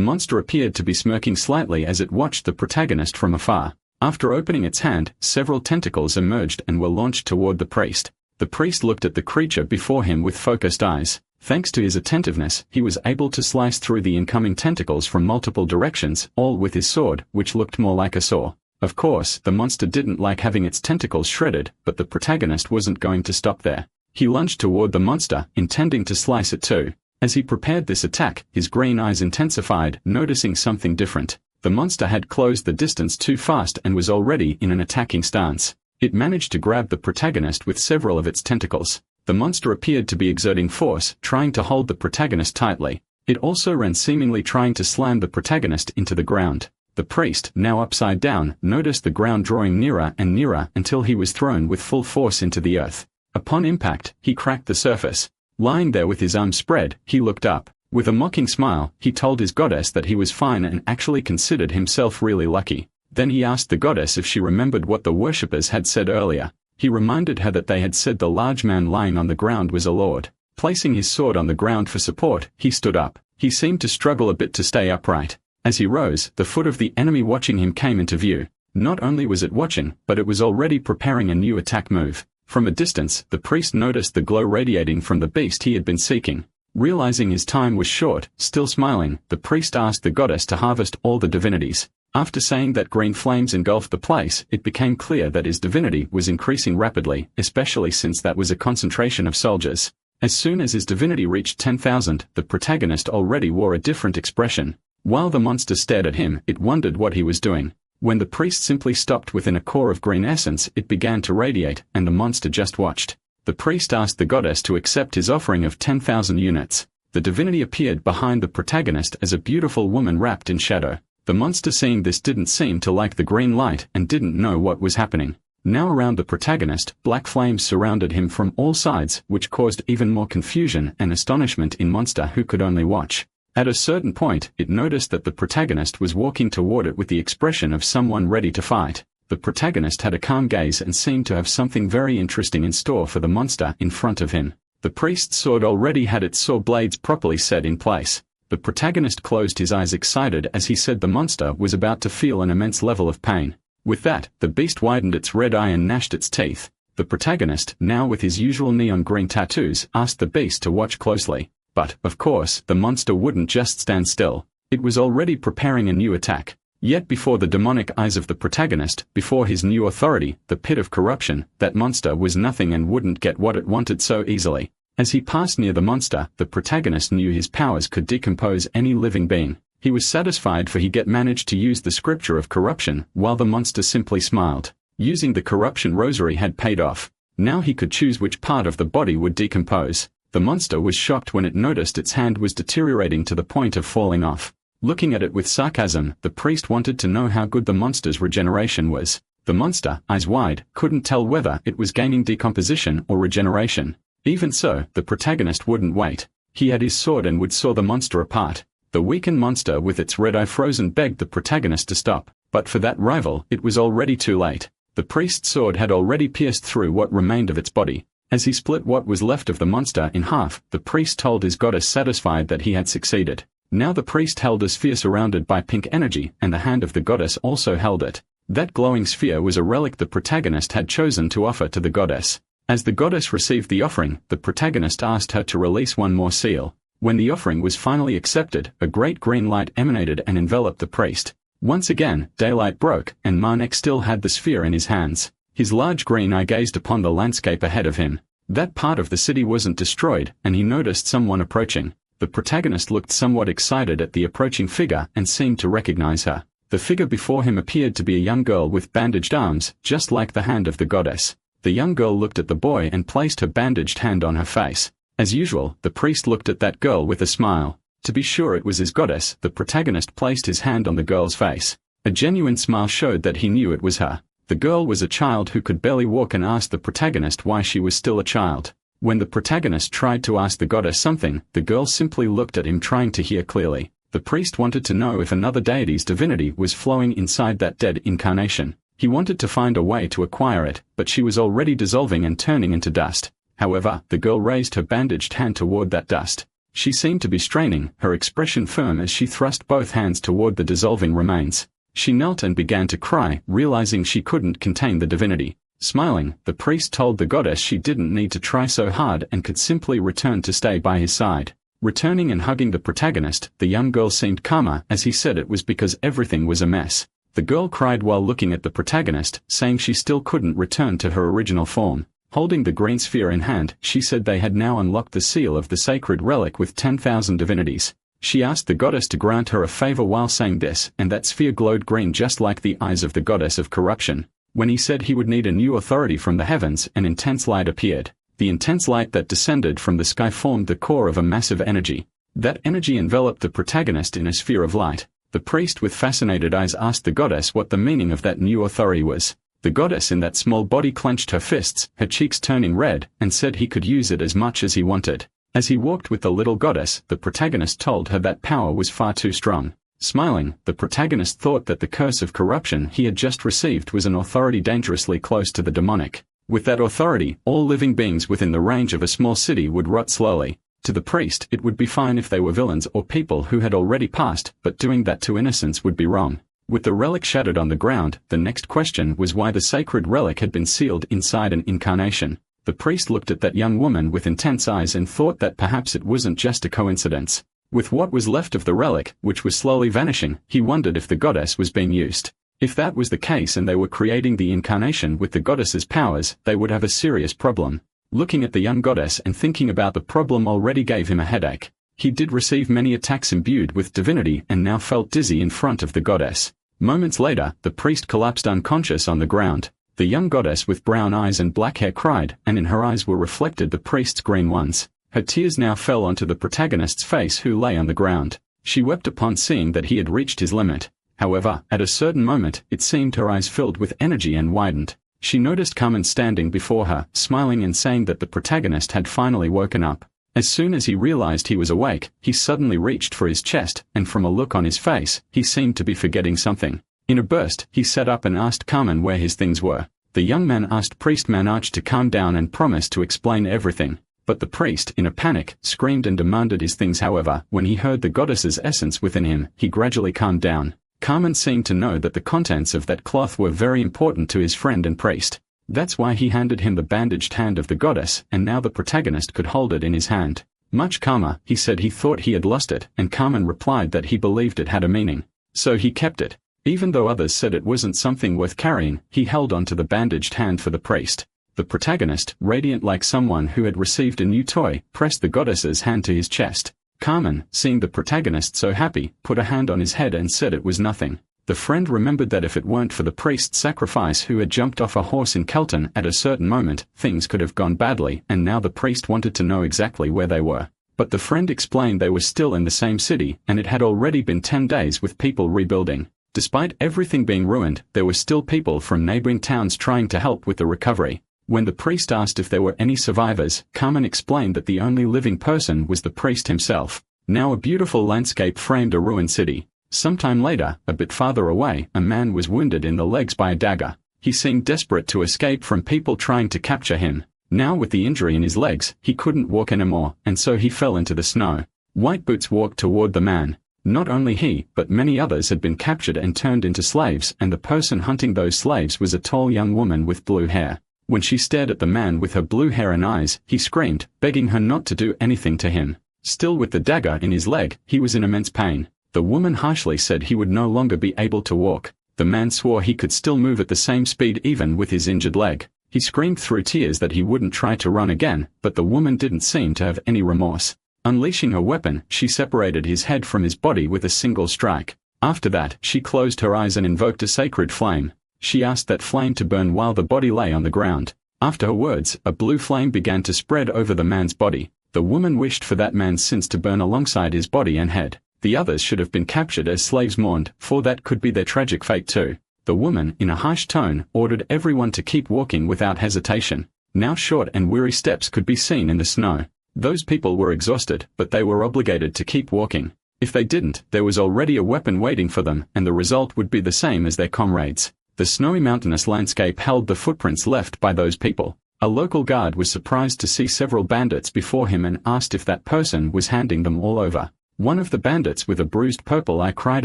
monster appeared to be smirking slightly as it watched the protagonist from afar. After opening its hand, several tentacles emerged and were launched toward the priest. The priest looked at the creature before him with focused eyes. Thanks to his attentiveness, he was able to slice through the incoming tentacles from multiple directions, all with his sword, which looked more like a saw. Of course, the monster didn't like having its tentacles shredded, but the protagonist wasn't going to stop there. He lunged toward the monster, intending to slice it too. As he prepared this attack, his green eyes intensified, noticing something different. The monster had closed the distance too fast and was already in an attacking stance. It managed to grab the protagonist with several of its tentacles. The monster appeared to be exerting force, trying to hold the protagonist tightly. It also ran, seemingly trying to slam the protagonist into the ground. The priest, now upside down, noticed the ground drawing nearer and nearer until he was thrown with full force into the earth. Upon impact, he cracked the surface. Lying there with his arms spread, he looked up. With a mocking smile, he told his goddess that he was fine and actually considered himself really lucky. Then he asked the goddess if she remembered what the worshippers had said earlier. He reminded her that they had said the large man lying on the ground was a lord. Placing his sword on the ground for support, he stood up. He seemed to struggle a bit to stay upright. As he rose, the foot of the enemy watching him came into view. Not only was it watching, but it was already preparing a new attack move. From a distance, the priest noticed the glow radiating from the beast he had been seeking. Realizing his time was short, still smiling, the priest asked the goddess to harvest all the divinities. After saying that green flames engulfed the place, it became clear that his divinity was increasing rapidly, especially since that was a concentration of soldiers. As soon as his divinity reached 10,000, the protagonist already wore a different expression. While the monster stared at him, it wondered what he was doing. When the priest simply stopped within a core of green essence, it began to radiate, and the monster just watched. The priest asked the goddess to accept his offering of 10,000 units. The divinity appeared behind the protagonist as a beautiful woman wrapped in shadow. The monster, seeing this, didn't seem to like the green light and didn't know what was happening. Now around the protagonist, black flames surrounded him from all sides, which caused even more confusion and astonishment in monster, who could only watch. At a certain point, it noticed that the protagonist was walking toward it with the expression of someone ready to fight. The protagonist had a calm gaze and seemed to have something very interesting in store for the monster in front of him. The priest's sword already had its saw blades properly set in place. The protagonist closed his eyes excited as he said the monster was about to feel an immense level of pain. With that, the beast widened its red eye and gnashed its teeth. The protagonist, now with his usual neon green tattoos, asked the beast to watch closely. But, of course, the monster wouldn't just stand still. It was already preparing a new attack. Yet before the demonic eyes of the protagonist, before his new authority, the pit of corruption, that monster was nothing and wouldn't get what it wanted so easily. As he passed near the monster, the protagonist knew his powers could decompose any living being. He was satisfied, for he managed to use the scripture of corruption, while the monster simply smiled. Using the corruption rosary had paid off. Now he could choose which part of the body would decompose. The monster was shocked when it noticed its hand was deteriorating to the point of falling off. Looking at it with sarcasm, the priest wanted to know how good the monster's regeneration was. The monster, eyes wide, couldn't tell whether it was gaining decomposition or regeneration. Even so, the protagonist wouldn't wait. He had his sword and would saw the monster apart. The weakened monster with its red eye frozen begged the protagonist to stop, but for that rival, it was already too late. The priest's sword had already pierced through what remained of its body. As he split what was left of the monster in half, the priest told his goddess, satisfied that he had succeeded. Now the priest held a sphere surrounded by pink energy, and the hand of the goddess also held it. That glowing sphere was a relic the protagonist had chosen to offer to the goddess. As the goddess received the offering, the protagonist asked her to release one more seal. When the offering was finally accepted, a great green light emanated and enveloped the priest. Once again, daylight broke, and Manek still had the sphere in his hands. His large green eye gazed upon the landscape ahead of him. That part of the city wasn't destroyed, and he noticed someone approaching. The protagonist looked somewhat excited at the approaching figure and seemed to recognize her. The figure before him appeared to be a young girl with bandaged arms, just like the hand of the goddess. The young girl looked at the boy and placed her bandaged hand on her face. As usual, the priest looked at that girl with a smile. To be sure it was his goddess, the protagonist placed his hand on the girl's face. A genuine smile showed that he knew it was her. The girl was a child who could barely walk and asked the protagonist why she was still a child. When the protagonist tried to ask the goddess something, the girl simply looked at him trying to hear clearly. The priest wanted to know if another deity's divinity was flowing inside that dead incarnation. He wanted to find a way to acquire it, but she was already dissolving and turning into dust. However, the girl raised her bandaged hand toward that dust. She seemed to be straining, her expression firm as she thrust both hands toward the dissolving remains. She knelt and began to cry, realizing she couldn't contain the divinity. Smiling, the priest told the goddess she didn't need to try so hard and could simply return to stay by his side. Returning and hugging the protagonist, the young girl seemed calmer as he said it was because everything was a mess. The girl cried while looking at the protagonist, saying she still couldn't return to her original form. Holding the green sphere in hand, she said they had now unlocked the seal of the sacred relic with 10,000 divinities. She asked the goddess to grant her a favor while saying this, and that sphere glowed green just like the eyes of the goddess of corruption. When he said he would need a new authority from the heavens, an intense light appeared. The intense light that descended from the sky formed the core of a massive energy. That energy enveloped the protagonist in a sphere of light. The priest with fascinated eyes asked the goddess what the meaning of that new authority was. The goddess in that small body clenched her fists, her cheeks turning red, and said he could use it as much as he wanted. As he walked with the little goddess, the protagonist told her that power was far too strong. Smiling, the protagonist thought that the curse of corruption he had just received was an authority dangerously close to the demonic. With that authority, all living beings within the range of a small city would rot slowly. To the priest, it would be fine if they were villains or people who had already passed, but doing that to innocents would be wrong. With the relic shattered on the ground, the next question was why the sacred relic had been sealed inside an incarnation. The priest looked at that young woman with intense eyes and thought that perhaps it wasn't just a coincidence. With what was left of the relic, which was slowly vanishing, he wondered if the goddess was being used. If that was the case and they were creating the incarnation with the goddess's powers, they would have a serious problem. Looking at the young goddess and thinking about the problem already gave him a headache. He did receive many attacks imbued with divinity and now felt dizzy in front of the goddess. Moments later, the priest collapsed unconscious on the ground. The young goddess with brown eyes and black hair cried, and in her eyes were reflected the priest's green ones. Her tears now fell onto the protagonist's face who lay on the ground. She wept upon seeing that he had reached his limit. However, at a certain moment, it seemed her eyes filled with energy and widened. She noticed Carmen standing before her, smiling and saying that the protagonist had finally woken up. As soon as he realized he was awake, he suddenly reached for his chest, and from a look on his face, he seemed to be forgetting something. In a burst, he sat up and asked Carmen where his things were. The young man asked Priest Manhwa to calm down and promised to explain everything. But the priest, in a panic, screamed and demanded his things. However, when he heard the goddess's essence within him, he gradually calmed down. Carmen seemed to know that the contents of that cloth were very important to his friend and priest. That's why he handed him the bandaged hand of the goddess, and now the protagonist could hold it in his hand. Much calmer, he said he thought he had lost it, and Carmen replied that he believed it had a meaning. So he kept it. Even though others said it wasn't something worth carrying, he held on to the bandaged hand for the priest. The protagonist, radiant like someone who had received a new toy, pressed the goddess's hand to his chest. Carmen, seeing the protagonist so happy, put a hand on his head and said it was nothing. The friend remembered that if it weren't for the priest's sacrifice who had jumped off a horse in Kelton at a certain moment, things could have gone badly, and now the priest wanted to know exactly where they were. But the friend explained they were still in the same city, and it had already been 10 days with people rebuilding. Despite everything being ruined, there were still people from neighboring towns trying to help with the recovery. When the priest asked if there were any survivors, Carmen explained that the only living person was the priest himself. Now a beautiful landscape framed a ruined city. Sometime later, a bit farther away, a man was wounded in the legs by a dagger. He seemed desperate to escape from people trying to capture him. Now with the injury in his legs, he couldn't walk anymore, and so he fell into the snow. White Boots walked toward the man. Not only he, but many others had been captured and turned into slaves, and the person hunting those slaves was a tall young woman with blue hair. When she stared at the man with her blue hair and eyes, he screamed, begging her not to do anything to him. Still with the dagger in his leg, he was in immense pain. The woman harshly said he would no longer be able to walk. The man swore he could still move at the same speed even with his injured leg. He screamed through tears that he wouldn't try to run again, but the woman didn't seem to have any remorse. Unleashing her weapon, she separated his head from his body with a single strike. After that, she closed her eyes and invoked a sacred flame. She asked that flame to burn while the body lay on the ground. After her words, a blue flame began to spread over the man's body. The woman wished for that man's sins to burn alongside his body and head. The others should have been captured as slaves mourned, for that could be their tragic fate too. The woman, in a harsh tone, ordered everyone to keep walking without hesitation. Now short and weary steps could be seen in the snow. Those people were exhausted, but they were obligated to keep walking. If they didn't, there was already a weapon waiting for them, and the result would be the same as their comrades. The snowy mountainous landscape held the footprints left by those people. A local guard was surprised to see several bandits before him and asked if that person was handing them all over. One of the bandits with a bruised purple eye cried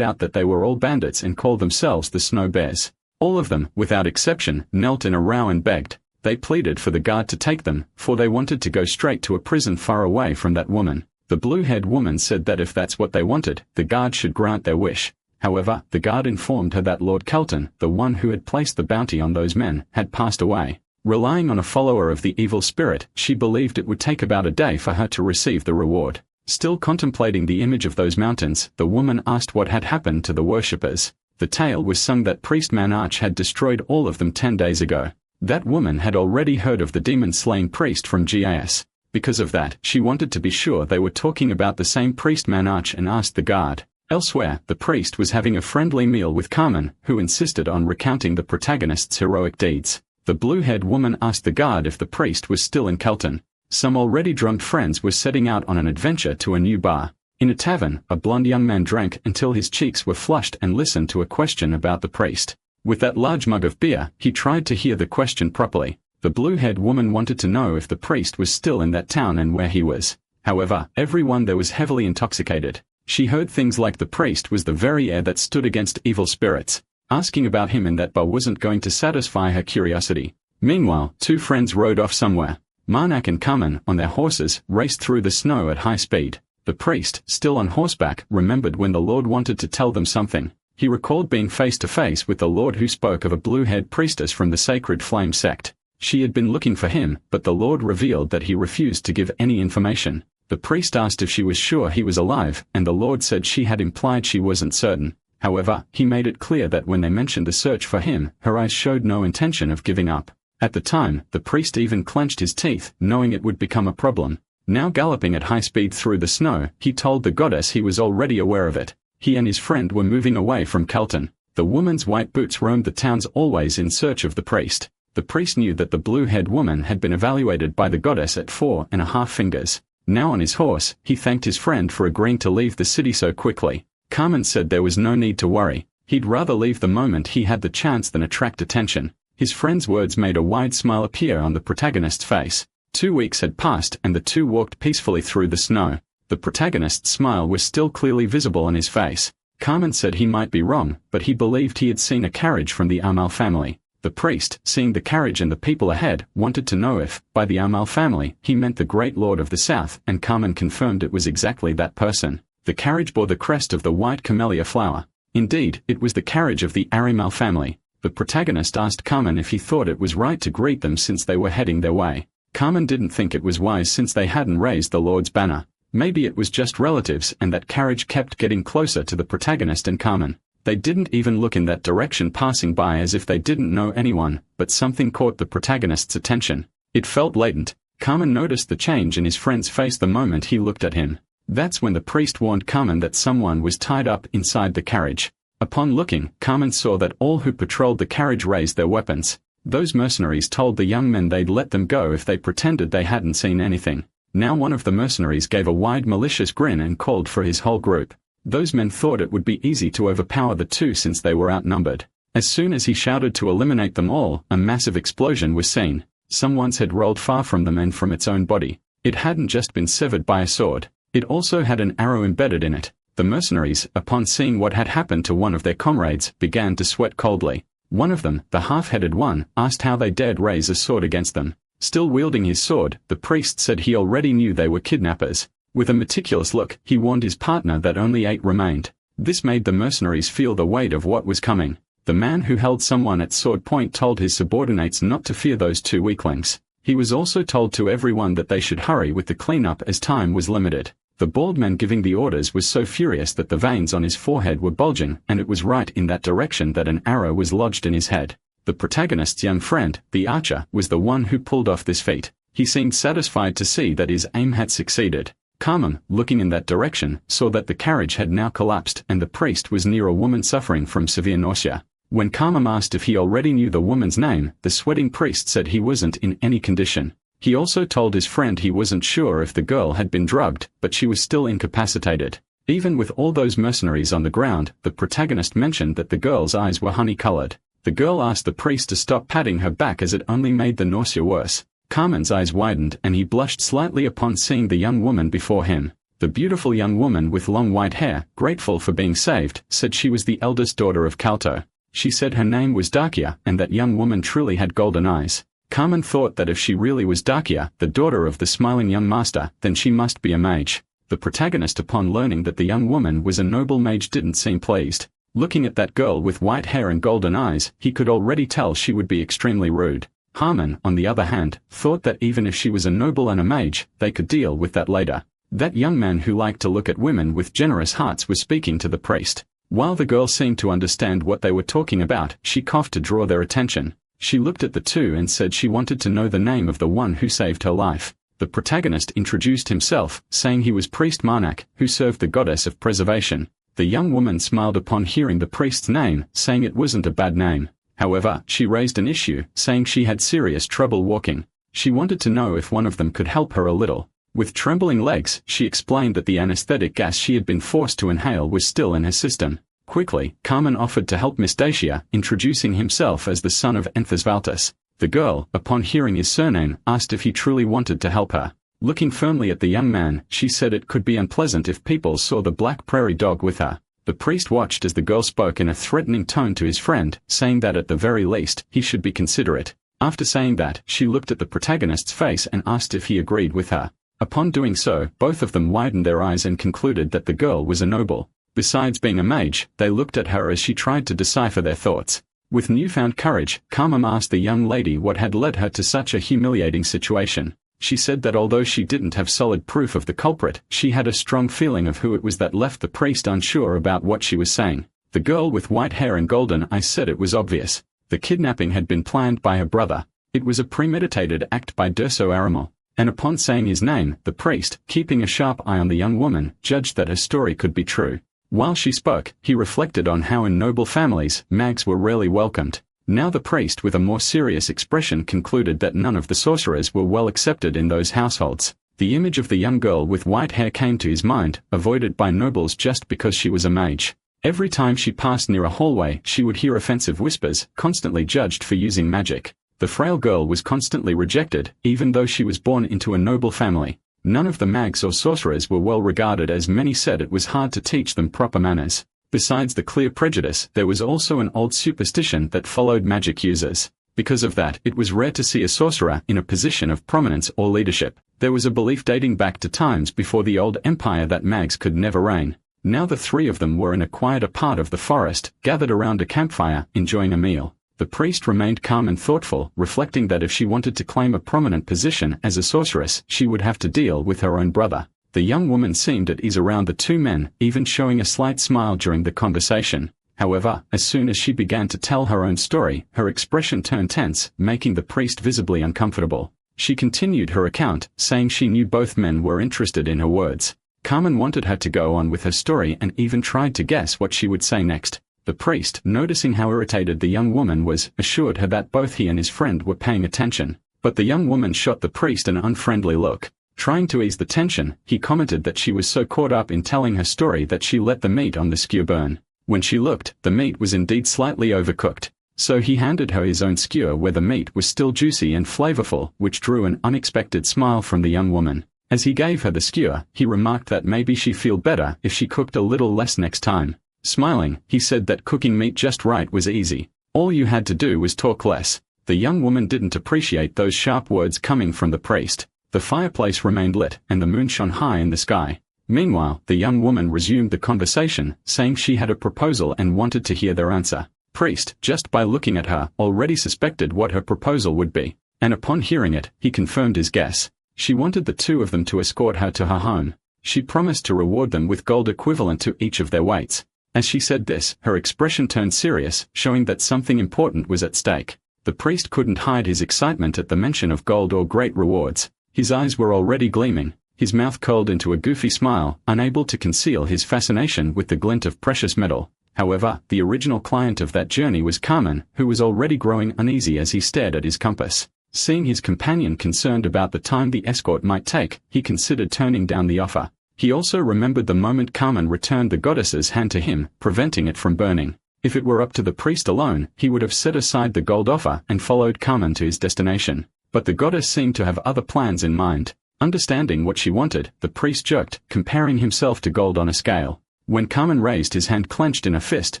out that they were all bandits and called themselves the Snow Bears. All of them, without exception, knelt in a row and begged. They pleaded for the guard to take them, for they wanted to go straight to a prison far away from that woman. The blue-haired woman said that if that's what they wanted, the guard should grant their wish. However, the guard informed her that Lord Kelton, the one who had placed the bounty on those men, had passed away. Relying on a follower of the evil spirit, she believed it would take about a day for her to receive the reward. Still contemplating the image of those mountains, the woman asked what had happened to the worshippers. The tale was sung that priest Manhwa had destroyed all of them 10 days ago. That woman had already heard of the demon-slain priest from GAS. Because of that, she wanted to be sure they were talking about the same priest Manhwa and asked the guard. Elsewhere, the priest was having a friendly meal with Carmen, who insisted on recounting the protagonist's heroic deeds. The blue-haired woman asked the guard if the priest was still in Kelton. Some already drunk friends were setting out on an adventure to a new bar. In a tavern, a blond young man drank until his cheeks were flushed and listened to a question about the priest. With that large mug of beer, he tried to hear the question properly. The blue-haired woman wanted to know if the priest was still in that town and where he was. However, everyone there was heavily intoxicated. She heard things like the priest was the very air that stood against evil spirits. Asking about him in that bar wasn't going to satisfy her curiosity. Meanwhile, two friends rode off somewhere. Manhwa and Carmen, on their horses, raced through the snow at high speed. The priest, still on horseback, remembered when the Lord wanted to tell them something. He recalled being face to face with the Lord who spoke of a blue-haired priestess from the Sacred Flame sect. She had been looking for him, but the Lord revealed that he refused to give any information. The priest asked if she was sure he was alive, and the Lord said she had implied she wasn't certain. However, he made it clear that when they mentioned the search for him, her eyes showed no intention of giving up. At the time, the priest even clenched his teeth, knowing it would become a problem. Now galloping at high speed through the snow, he told the goddess he was already aware of it. He and his friend were moving away from Kelton. The woman's white boots roamed the towns always in search of the priest. The priest knew that the blue-haired woman had been evaluated by the goddess at 4.5 fingers. Now on his horse, he thanked his friend for agreeing to leave the city so quickly. Carmen said there was no need to worry. He'd rather leave the moment he had the chance than attract attention. His friend's words made a wide smile appear on the protagonist's face. 2 weeks had passed and the two walked peacefully through the snow. The protagonist's smile was still clearly visible on his face. Carmen said he might be wrong, but he believed he had seen a carriage from the Amal family. The priest, seeing the carriage and the people ahead, wanted to know if, by the Amal family, he meant the great lord of the south, and Carmen confirmed it was exactly that person. The carriage bore the crest of the white camellia flower. Indeed, it was the carriage of the Arimal family. The protagonist asked Carmen if he thought it was right to greet them since they were heading their way. Carmen didn't think it was wise since they hadn't raised the Lord's banner. Maybe it was just relatives and that carriage kept getting closer to the protagonist and Carmen. They didn't even look in that direction, passing by as if they didn't know anyone, but something caught the protagonist's attention. It felt latent. Carmen noticed the change in his friend's face the moment he looked at him. That's when the priest warned Carmen that someone was tied up inside the carriage. Upon looking, Carmen saw that all who patrolled the carriage raised their weapons. Those mercenaries told the young men they'd let them go if they pretended they hadn't seen anything. Now one of the mercenaries gave a wide malicious grin and called for his whole group. Those men thought it would be easy to overpower the two since they were outnumbered. As soon as he shouted to eliminate them all, a massive explosion was seen. Someone's head rolled far from them and from its own body. It hadn't just been severed by a sword. It also had an arrow embedded in it. The mercenaries, upon seeing what had happened to one of their comrades, began to sweat coldly. One of them, the half-headed one, asked how they dared raise a sword against them. Still wielding his sword, the priest said he already knew they were kidnappers. With a meticulous look, he warned his partner that only 8 remained. This made the mercenaries feel the weight of what was coming. The man who held someone at sword point told his subordinates not to fear those 2 weaklings. He was also told to everyone that they should hurry with the cleanup as time was limited. The bald man giving the orders was so furious that the veins on his forehead were bulging, and it was right in that direction that an arrow was lodged in his head. The protagonist's young friend, the archer, was the one who pulled off this feat. He seemed satisfied to see that his aim had succeeded. Carmen, looking in that direction, saw that the carriage had now collapsed and the priest was near a woman suffering from severe nausea. When Carmen asked if he already knew the woman's name, the sweating priest said he wasn't in any condition. He also told his friend he wasn't sure if the girl had been drugged, but she was still incapacitated. Even with all those mercenaries on the ground, the protagonist mentioned that the girl's eyes were honey-colored. The girl asked the priest to stop patting her back as it only made the nausea worse. Carmen's eyes widened and he blushed slightly upon seeing the young woman before him. The beautiful young woman with long white hair, grateful for being saved, said she was the eldest daughter of Kalto. She said her name was Dakia and that young woman truly had golden eyes. Carmen thought that if she really was Dakia, the daughter of the smiling young master, then she must be a mage. The protagonist, upon learning that the young woman was a noble mage, didn't seem pleased. Looking at that girl with white hair and golden eyes, he could already tell she would be extremely rude. Harmon, on the other hand, thought that even if she was a noble and a mage, they could deal with that later. That young man who liked to look at women with generous hearts was speaking to the priest. While the girl seemed to understand what they were talking about, she coughed to draw their attention. She looked at the two and said she wanted to know the name of the one who saved her life. The protagonist introduced himself, saying he was Priest Marnak, who served the goddess of preservation. The young woman smiled upon hearing the priest's name, saying it wasn't a bad name. However, she raised an issue, saying she had serious trouble walking. She wanted to know if one of them could help her a little. With trembling legs, she explained that the anesthetic gas she had been forced to inhale was still in her system. Quickly, Carmen offered to help Miss Dacia, introducing himself as the son of Enthesvaltus. The girl, upon hearing his surname, asked if he truly wanted to help her. Looking firmly at the young man, she said it could be unpleasant if people saw the black prairie dog with her. The priest watched as the girl spoke in a threatening tone to his friend, saying that at the very least, he should be considerate. After saying that, she looked at the protagonist's face and asked if he agreed with her. Upon doing so, both of them widened their eyes and concluded that the girl was a noble. Besides being a mage, they looked at her as she tried to decipher their thoughts. With newfound courage, Carmen asked the young lady what had led her to such a humiliating situation. She said that although she didn't have solid proof of the culprit, she had a strong feeling of who it was that left the priest unsure about what she was saying. The girl with white hair and golden eyes said it was obvious. The kidnapping had been planned by her brother. It was a premeditated act by Durso Aramel. And upon saying his name, the priest, keeping a sharp eye on the young woman, judged that her story could be true. While she spoke, he reflected on how in noble families, mags were rarely welcomed. Now the priest with a more serious expression concluded that none of the sorcerers were well accepted in those households. The image of the young girl with white hair came to his mind, avoided by nobles just because she was a mage. Every time she passed near a hallway, she would hear offensive whispers, constantly judged for using magic. The frail girl was constantly rejected, even though she was born into a noble family. None of the mags or sorcerers were well regarded, as many said it was hard to teach them proper manners. Besides the clear prejudice, there was also an old superstition that followed magic users. Because of that, it was rare to see a sorcerer in a position of prominence or leadership. There was a belief dating back to times before the old empire that mags could never reign. Now the three of them were in a quieter part of the forest, gathered around a campfire, enjoying a meal. The priest remained calm and thoughtful, reflecting that if she wanted to claim a prominent position as a sorceress, she would have to deal with her own brother. The young woman seemed at ease around the two men, even showing a slight smile during the conversation. However, as soon as she began to tell her own story, her expression turned tense, making the priest visibly uncomfortable. She continued her account, saying she knew both men were interested in her words. Carmen wanted her to go on with her story and even tried to guess what she would say next. The priest, noticing how irritated the young woman was, assured her that both he and his friend were paying attention. But the young woman shot the priest an unfriendly look. Trying to ease the tension, he commented that she was so caught up in telling her story that she let the meat on the skewer burn. When she looked, the meat was indeed slightly overcooked. So he handed her his own skewer where the meat was still juicy and flavorful, which drew an unexpected smile from the young woman. As he gave her the skewer, he remarked that maybe she'd feel better if she cooked a little less next time. Smiling, he said that cooking meat just right was easy. All you had to do was talk less. The young woman didn't appreciate those sharp words coming from the priest. The fireplace remained lit, and the moon shone high in the sky. Meanwhile, the young woman resumed the conversation, saying she had a proposal and wanted to hear their answer. Priest, just by looking at her, already suspected what her proposal would be, and upon hearing it, he confirmed his guess. She wanted the two of them to escort her to her home. She promised to reward them with gold equivalent to each of their weights. As she said this, her expression turned serious, showing that something important was at stake. The The priest couldn't hide his excitement at the mention of gold or great rewards. His eyes were already gleaming, his mouth curled into a goofy smile, unable to conceal his fascination with the glint of precious metal. However, the original client of that journey was Carmen, who was already growing uneasy as he stared at his compass. Seeing his companion concerned about the time the escort might take, he considered turning down the offer. He also remembered the moment Carmen returned the goddess's hand to him, preventing it from burning. If it were up to the priest alone, he would have set aside the gold offer and followed Carmen to his destination. But the goddess seemed to have other plans in mind. Understanding what she wanted, the priest jerked, comparing himself to gold on a scale. When Carmen raised his hand clenched in a fist,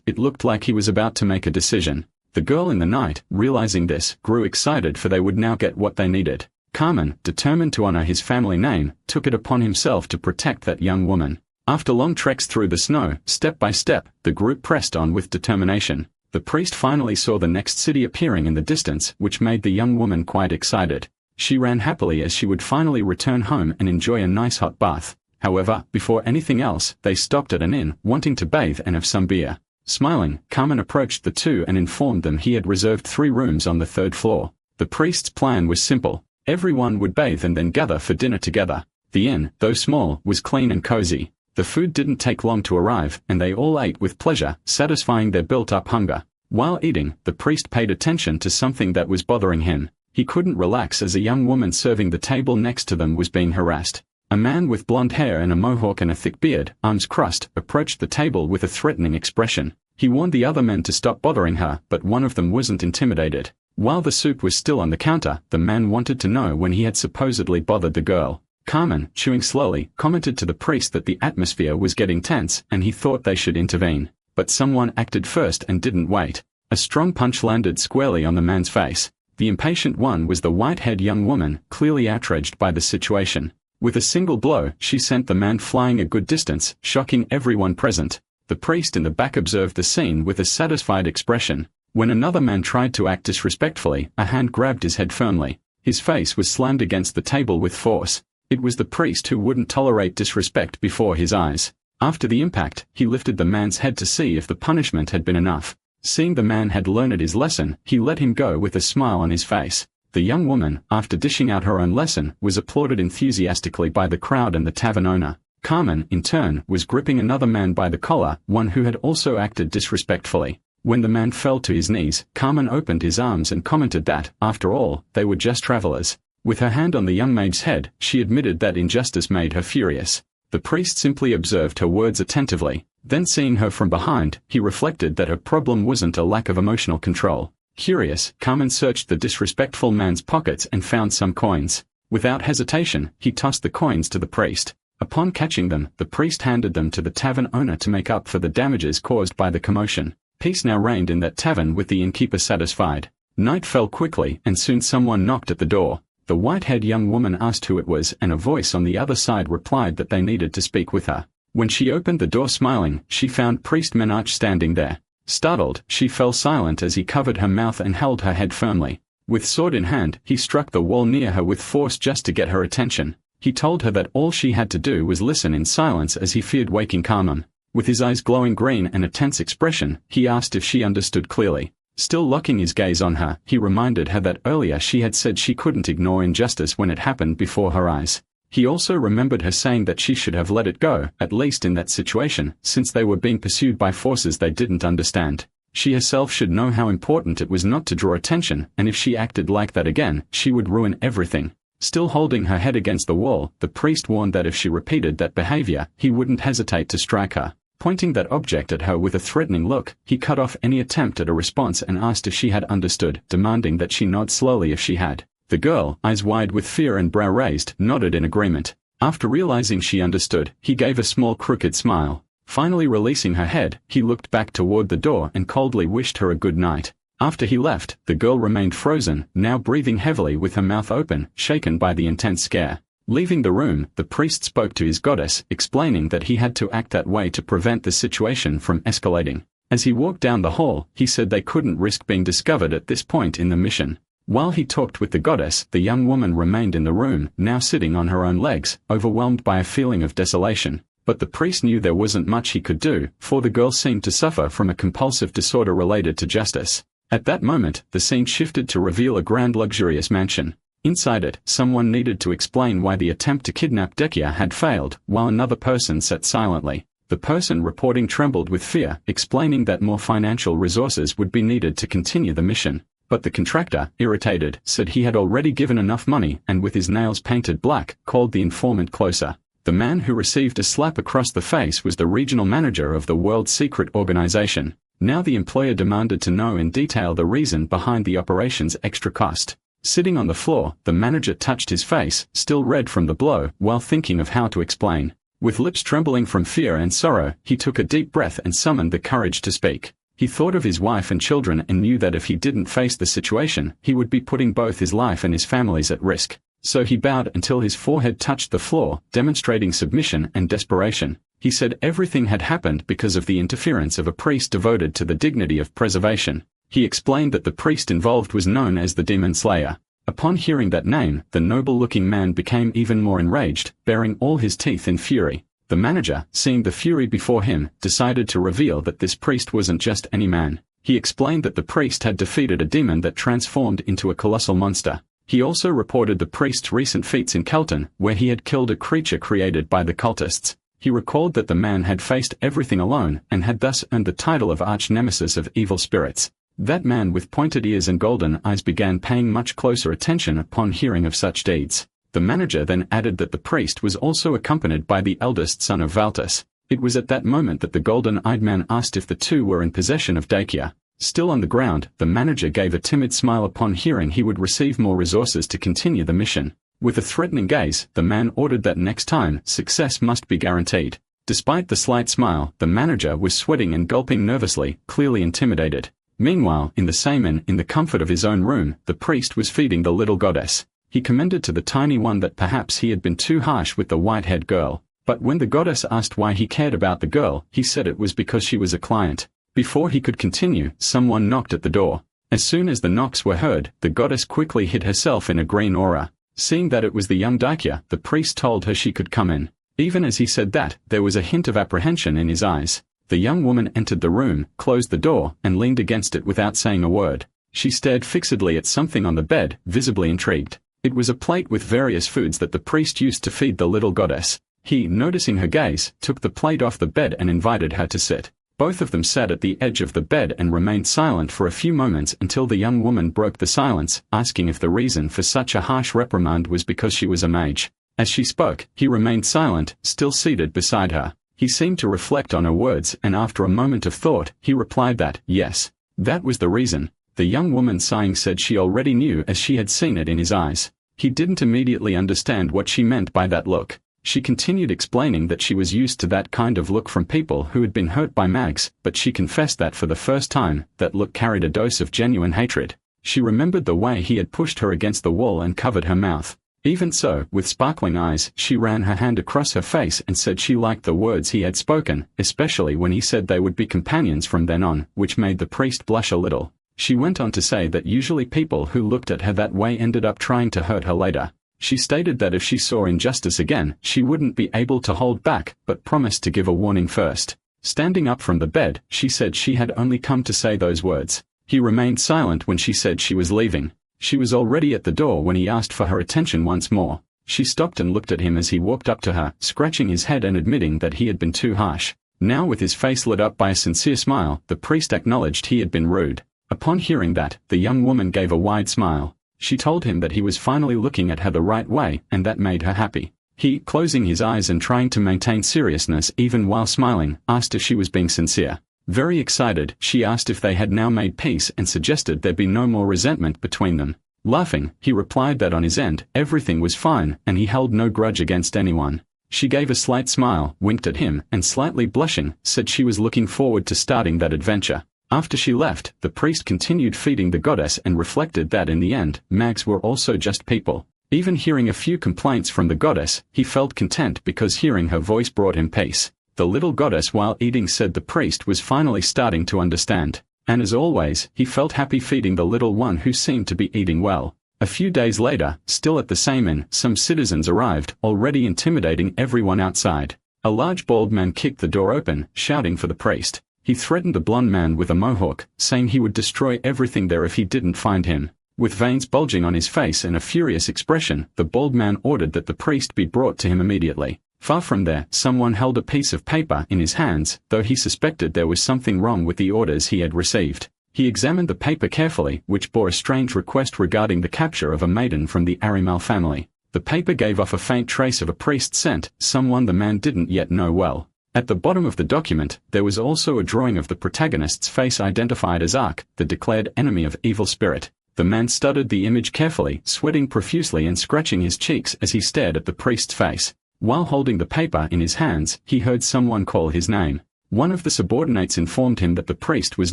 it looked like he was about to make a decision. The girl in the night, realizing this, grew excited, for they would now get what they needed. Carmen, determined to honor his family name, took it upon himself to protect that young woman. After long treks through the snow, step by step, the group pressed on with determination. The priest finally saw the next city appearing in the distance, which made the young woman quite excited. She ran happily as she would finally return home and enjoy a nice hot bath. However, before anything else, they stopped at an inn, wanting to bathe and have some beer. Smiling, Carmen approached the two and informed them he had reserved 3 rooms on the 3rd floor. The priest's plan was simple. Everyone would bathe and then gather for dinner together. The inn, though small, was clean and cozy. The food didn't take long to arrive, and they all ate with pleasure, satisfying their built-up hunger. While eating, the priest paid attention to something that was bothering him. He couldn't relax as a young woman serving the table next to them was being harassed. A man with blonde hair and a mohawk and a thick beard, arms crossed, approached the table with a threatening expression. He warned the other men to stop bothering her, but one of them wasn't intimidated. While the soup was still on the counter, the man wanted to know when he had supposedly bothered the girl. Carmen, chewing slowly, commented to the priest that the atmosphere was getting tense and he thought they should intervene. But someone acted first and didn't wait. A strong punch landed squarely on the man's face. The impatient one was the white-haired young woman, clearly outraged by the situation. With a single blow, she sent the man flying a good distance, shocking everyone present. The priest in the back observed the scene with a satisfied expression. When another man tried to act disrespectfully, a hand grabbed his head firmly. His face was slammed against the table with force. It was the priest who wouldn't tolerate disrespect before his eyes. After the impact, he lifted the man's head to see if the punishment had been enough. Seeing the man had learned his lesson, he let him go with a smile on his face. The young woman, after dishing out her own lesson, was applauded enthusiastically by the crowd and the tavern owner. Carmen, in turn, was gripping another man by the collar, one who had also acted disrespectfully. When the man fell to his knees, Carmen opened his arms and commented that, after all, they were just travelers. With her hand on the young maid's head, she admitted that injustice made her furious. The priest simply observed her words attentively. Then seeing her from behind, he reflected that her problem wasn't a lack of emotional control. Curious, Carmen searched the disrespectful man's pockets and found some coins. Without hesitation, he tossed the coins to the priest. Upon catching them, the priest handed them to the tavern owner to make up for the damages caused by the commotion. Peace now reigned in that tavern with the innkeeper satisfied. Night fell quickly and soon someone knocked at the door. The white-haired young woman asked who it was and a voice on the other side replied that they needed to speak with her. When she opened the door smiling, she found Priest Menach standing there. Startled, she fell silent as he covered her mouth and held her head firmly. With sword in hand, he struck the wall near her with force just to get her attention. He told her that all she had to do was listen in silence as he feared waking Carmen. With his eyes glowing green and a tense expression, he asked if she understood clearly. Still locking his gaze on her, he reminded her that earlier she had said she couldn't ignore injustice when it happened before her eyes. He also remembered her saying that she should have let it go, at least in that situation, since they were being pursued by forces they didn't understand. She herself should know how important it was not to draw attention, and if she acted like that again, she would ruin everything. Still holding her head against the wall, the priest warned that if she repeated that behavior, he wouldn't hesitate to strike her. Pointing that object at her with a threatening look, he cut off any attempt at a response and asked if she had understood, demanding that she nod slowly if she had. The girl, eyes wide with fear and brow raised, nodded in agreement. After realizing she understood, he gave a small crooked smile. Finally releasing her head, he looked back toward the door and coldly wished her a good night. After he left, the girl remained frozen, now breathing heavily with her mouth open, shaken by the intense scare. Leaving the room, the priest spoke to his goddess, explaining that he had to act that way to prevent the situation from escalating. As he walked down the hall, he said they couldn't risk being discovered at this point in the mission. While he talked with the goddess, the young woman remained in the room, now sitting on her own legs, overwhelmed by a feeling of desolation. But the priest knew there wasn't much he could do, for the girl seemed to suffer from a compulsive disorder related to justice. At that moment, the scene shifted to reveal a grand luxurious mansion. Inside it, someone needed to explain why the attempt to kidnap Dekia had failed, while another person sat silently. The person reporting trembled with fear, explaining that more financial resources would be needed to continue the mission. But the contractor, irritated, said he had already given enough money and with his nails painted black, called the informant closer. The man who received a slap across the face was the regional manager of the world's secret organization. Now the employer demanded to know in detail the reason behind the operation's extra cost. Sitting on the floor, the manager touched his face, still red from the blow, while thinking of how to explain. With lips trembling from fear and sorrow, he took a deep breath and summoned the courage to speak. He thought of his wife and children and knew that if he didn't face the situation, he would be putting both his life and his family's at risk. So he bowed until his forehead touched the floor, demonstrating submission and desperation. He said everything had happened because of the interference of a priest devoted to the dignity of preservation. He explained that the priest involved was known as the Demon Slayer. Upon hearing that name, the noble-looking man became even more enraged, baring all his teeth in fury. The manager, seeing the fury before him, decided to reveal that this priest wasn't just any man. He explained that the priest had defeated a demon that transformed into a colossal monster. He also reported the priest's recent feats in Kelton, where he had killed a creature created by the cultists. He recalled that the man had faced everything alone and had thus earned the title of arch-nemesis of evil spirits. That man with pointed ears and golden eyes began paying much closer attention upon hearing of such deeds. The manager then added that the priest was also accompanied by the eldest son of Valtus. It was at that moment that the golden-eyed man asked if the two were in possession of Dakia. Still on the ground, the manager gave a timid smile upon hearing he would receive more resources to continue the mission. With a threatening gaze, the man ordered that next time, success must be guaranteed. Despite the slight smile, the manager was sweating and gulping nervously, clearly intimidated. Meanwhile, in the same inn, in the comfort of his own room, the priest was feeding the little goddess. He commended to the tiny one that perhaps he had been too harsh with the white-haired girl. But when the goddess asked why he cared about the girl, he said it was because she was a client. Before he could continue, someone knocked at the door. As soon as the knocks were heard, the goddess quickly hid herself in a green aura. Seeing that it was the young Dakia, the priest told her she could come in. Even as he said that, there was a hint of apprehension in his eyes. The young woman entered the room, closed the door, and leaned against it without saying a word. She stared fixedly at something on the bed, visibly intrigued. It was a plate with various foods that the priest used to feed the little goddess. He, noticing her gaze, took the plate off the bed and invited her to sit. Both of them sat at the edge of the bed and remained silent for a few moments until the young woman broke the silence, asking if the reason for such a harsh reprimand was because she was a mage. As she spoke, he remained silent, still seated beside her. He seemed to reflect on her words, and after a moment of thought, he replied that, yes, that was the reason. The young woman sighing said she already knew as she had seen it in his eyes. He didn't immediately understand what she meant by that look. She continued explaining that she was used to that kind of look from people who had been hurt by mags, but she confessed that for the first time, that look carried a dose of genuine hatred. She remembered the way he had pushed her against the wall and covered her mouth. Even so, with sparkling eyes, she ran her hand across her face and said she liked the words he had spoken, especially when he said they would be companions from then on, which made the priest blush a little. She went on to say that usually people who looked at her that way ended up trying to hurt her later. She stated that if she saw injustice again, she wouldn't be able to hold back, but promised to give a warning first. Standing up from the bed, she said she had only come to say those words. He remained silent when she said she was leaving. She was already at the door when he asked for her attention once more. She stopped and looked at him as he walked up to her, scratching his head and admitting that he had been too harsh. Now with his face lit up by a sincere smile, the priest acknowledged he had been rude. Upon hearing that, the young woman gave a wide smile. She told him that he was finally looking at her the right way, and that made her happy. He, closing his eyes and trying to maintain seriousness even while smiling, asked if she was being sincere. Very excited, she asked if they had now made peace and suggested there be no more resentment between them. Laughing, he replied that on his end, everything was fine, and he held no grudge against anyone. She gave a slight smile, winked at him, and slightly blushing, said she was looking forward to starting that adventure. After she left, the priest continued feeding the goddess and reflected that in the end, mags were also just people. Even hearing a few complaints from the goddess, he felt content because hearing her voice brought him peace. The little goddess while eating said the priest was finally starting to understand. And as always, he felt happy feeding the little one who seemed to be eating well. A few days later, still at the same inn, some citizens arrived, already intimidating everyone outside. A large bald man kicked the door open, shouting for the priest. He threatened the blonde man with a mohawk, saying he would destroy everything there if he didn't find him. With veins bulging on his face and a furious expression, the bald man ordered that the priest be brought to him immediately. Far from there, someone held a piece of paper in his hands, though he suspected there was something wrong with the orders he had received. He examined the paper carefully, which bore a strange request regarding the capture of a maiden from the Arimal family. The paper gave off a faint trace of a priest's scent, someone the man didn't yet know well. At the bottom of the document, there was also a drawing of the protagonist's face identified as Ark, the declared enemy of evil spirit. The man studied the image carefully, sweating profusely and scratching his cheeks as he stared at the priest's face. While holding the paper in his hands, he heard someone call his name. One of the subordinates informed him that the priest was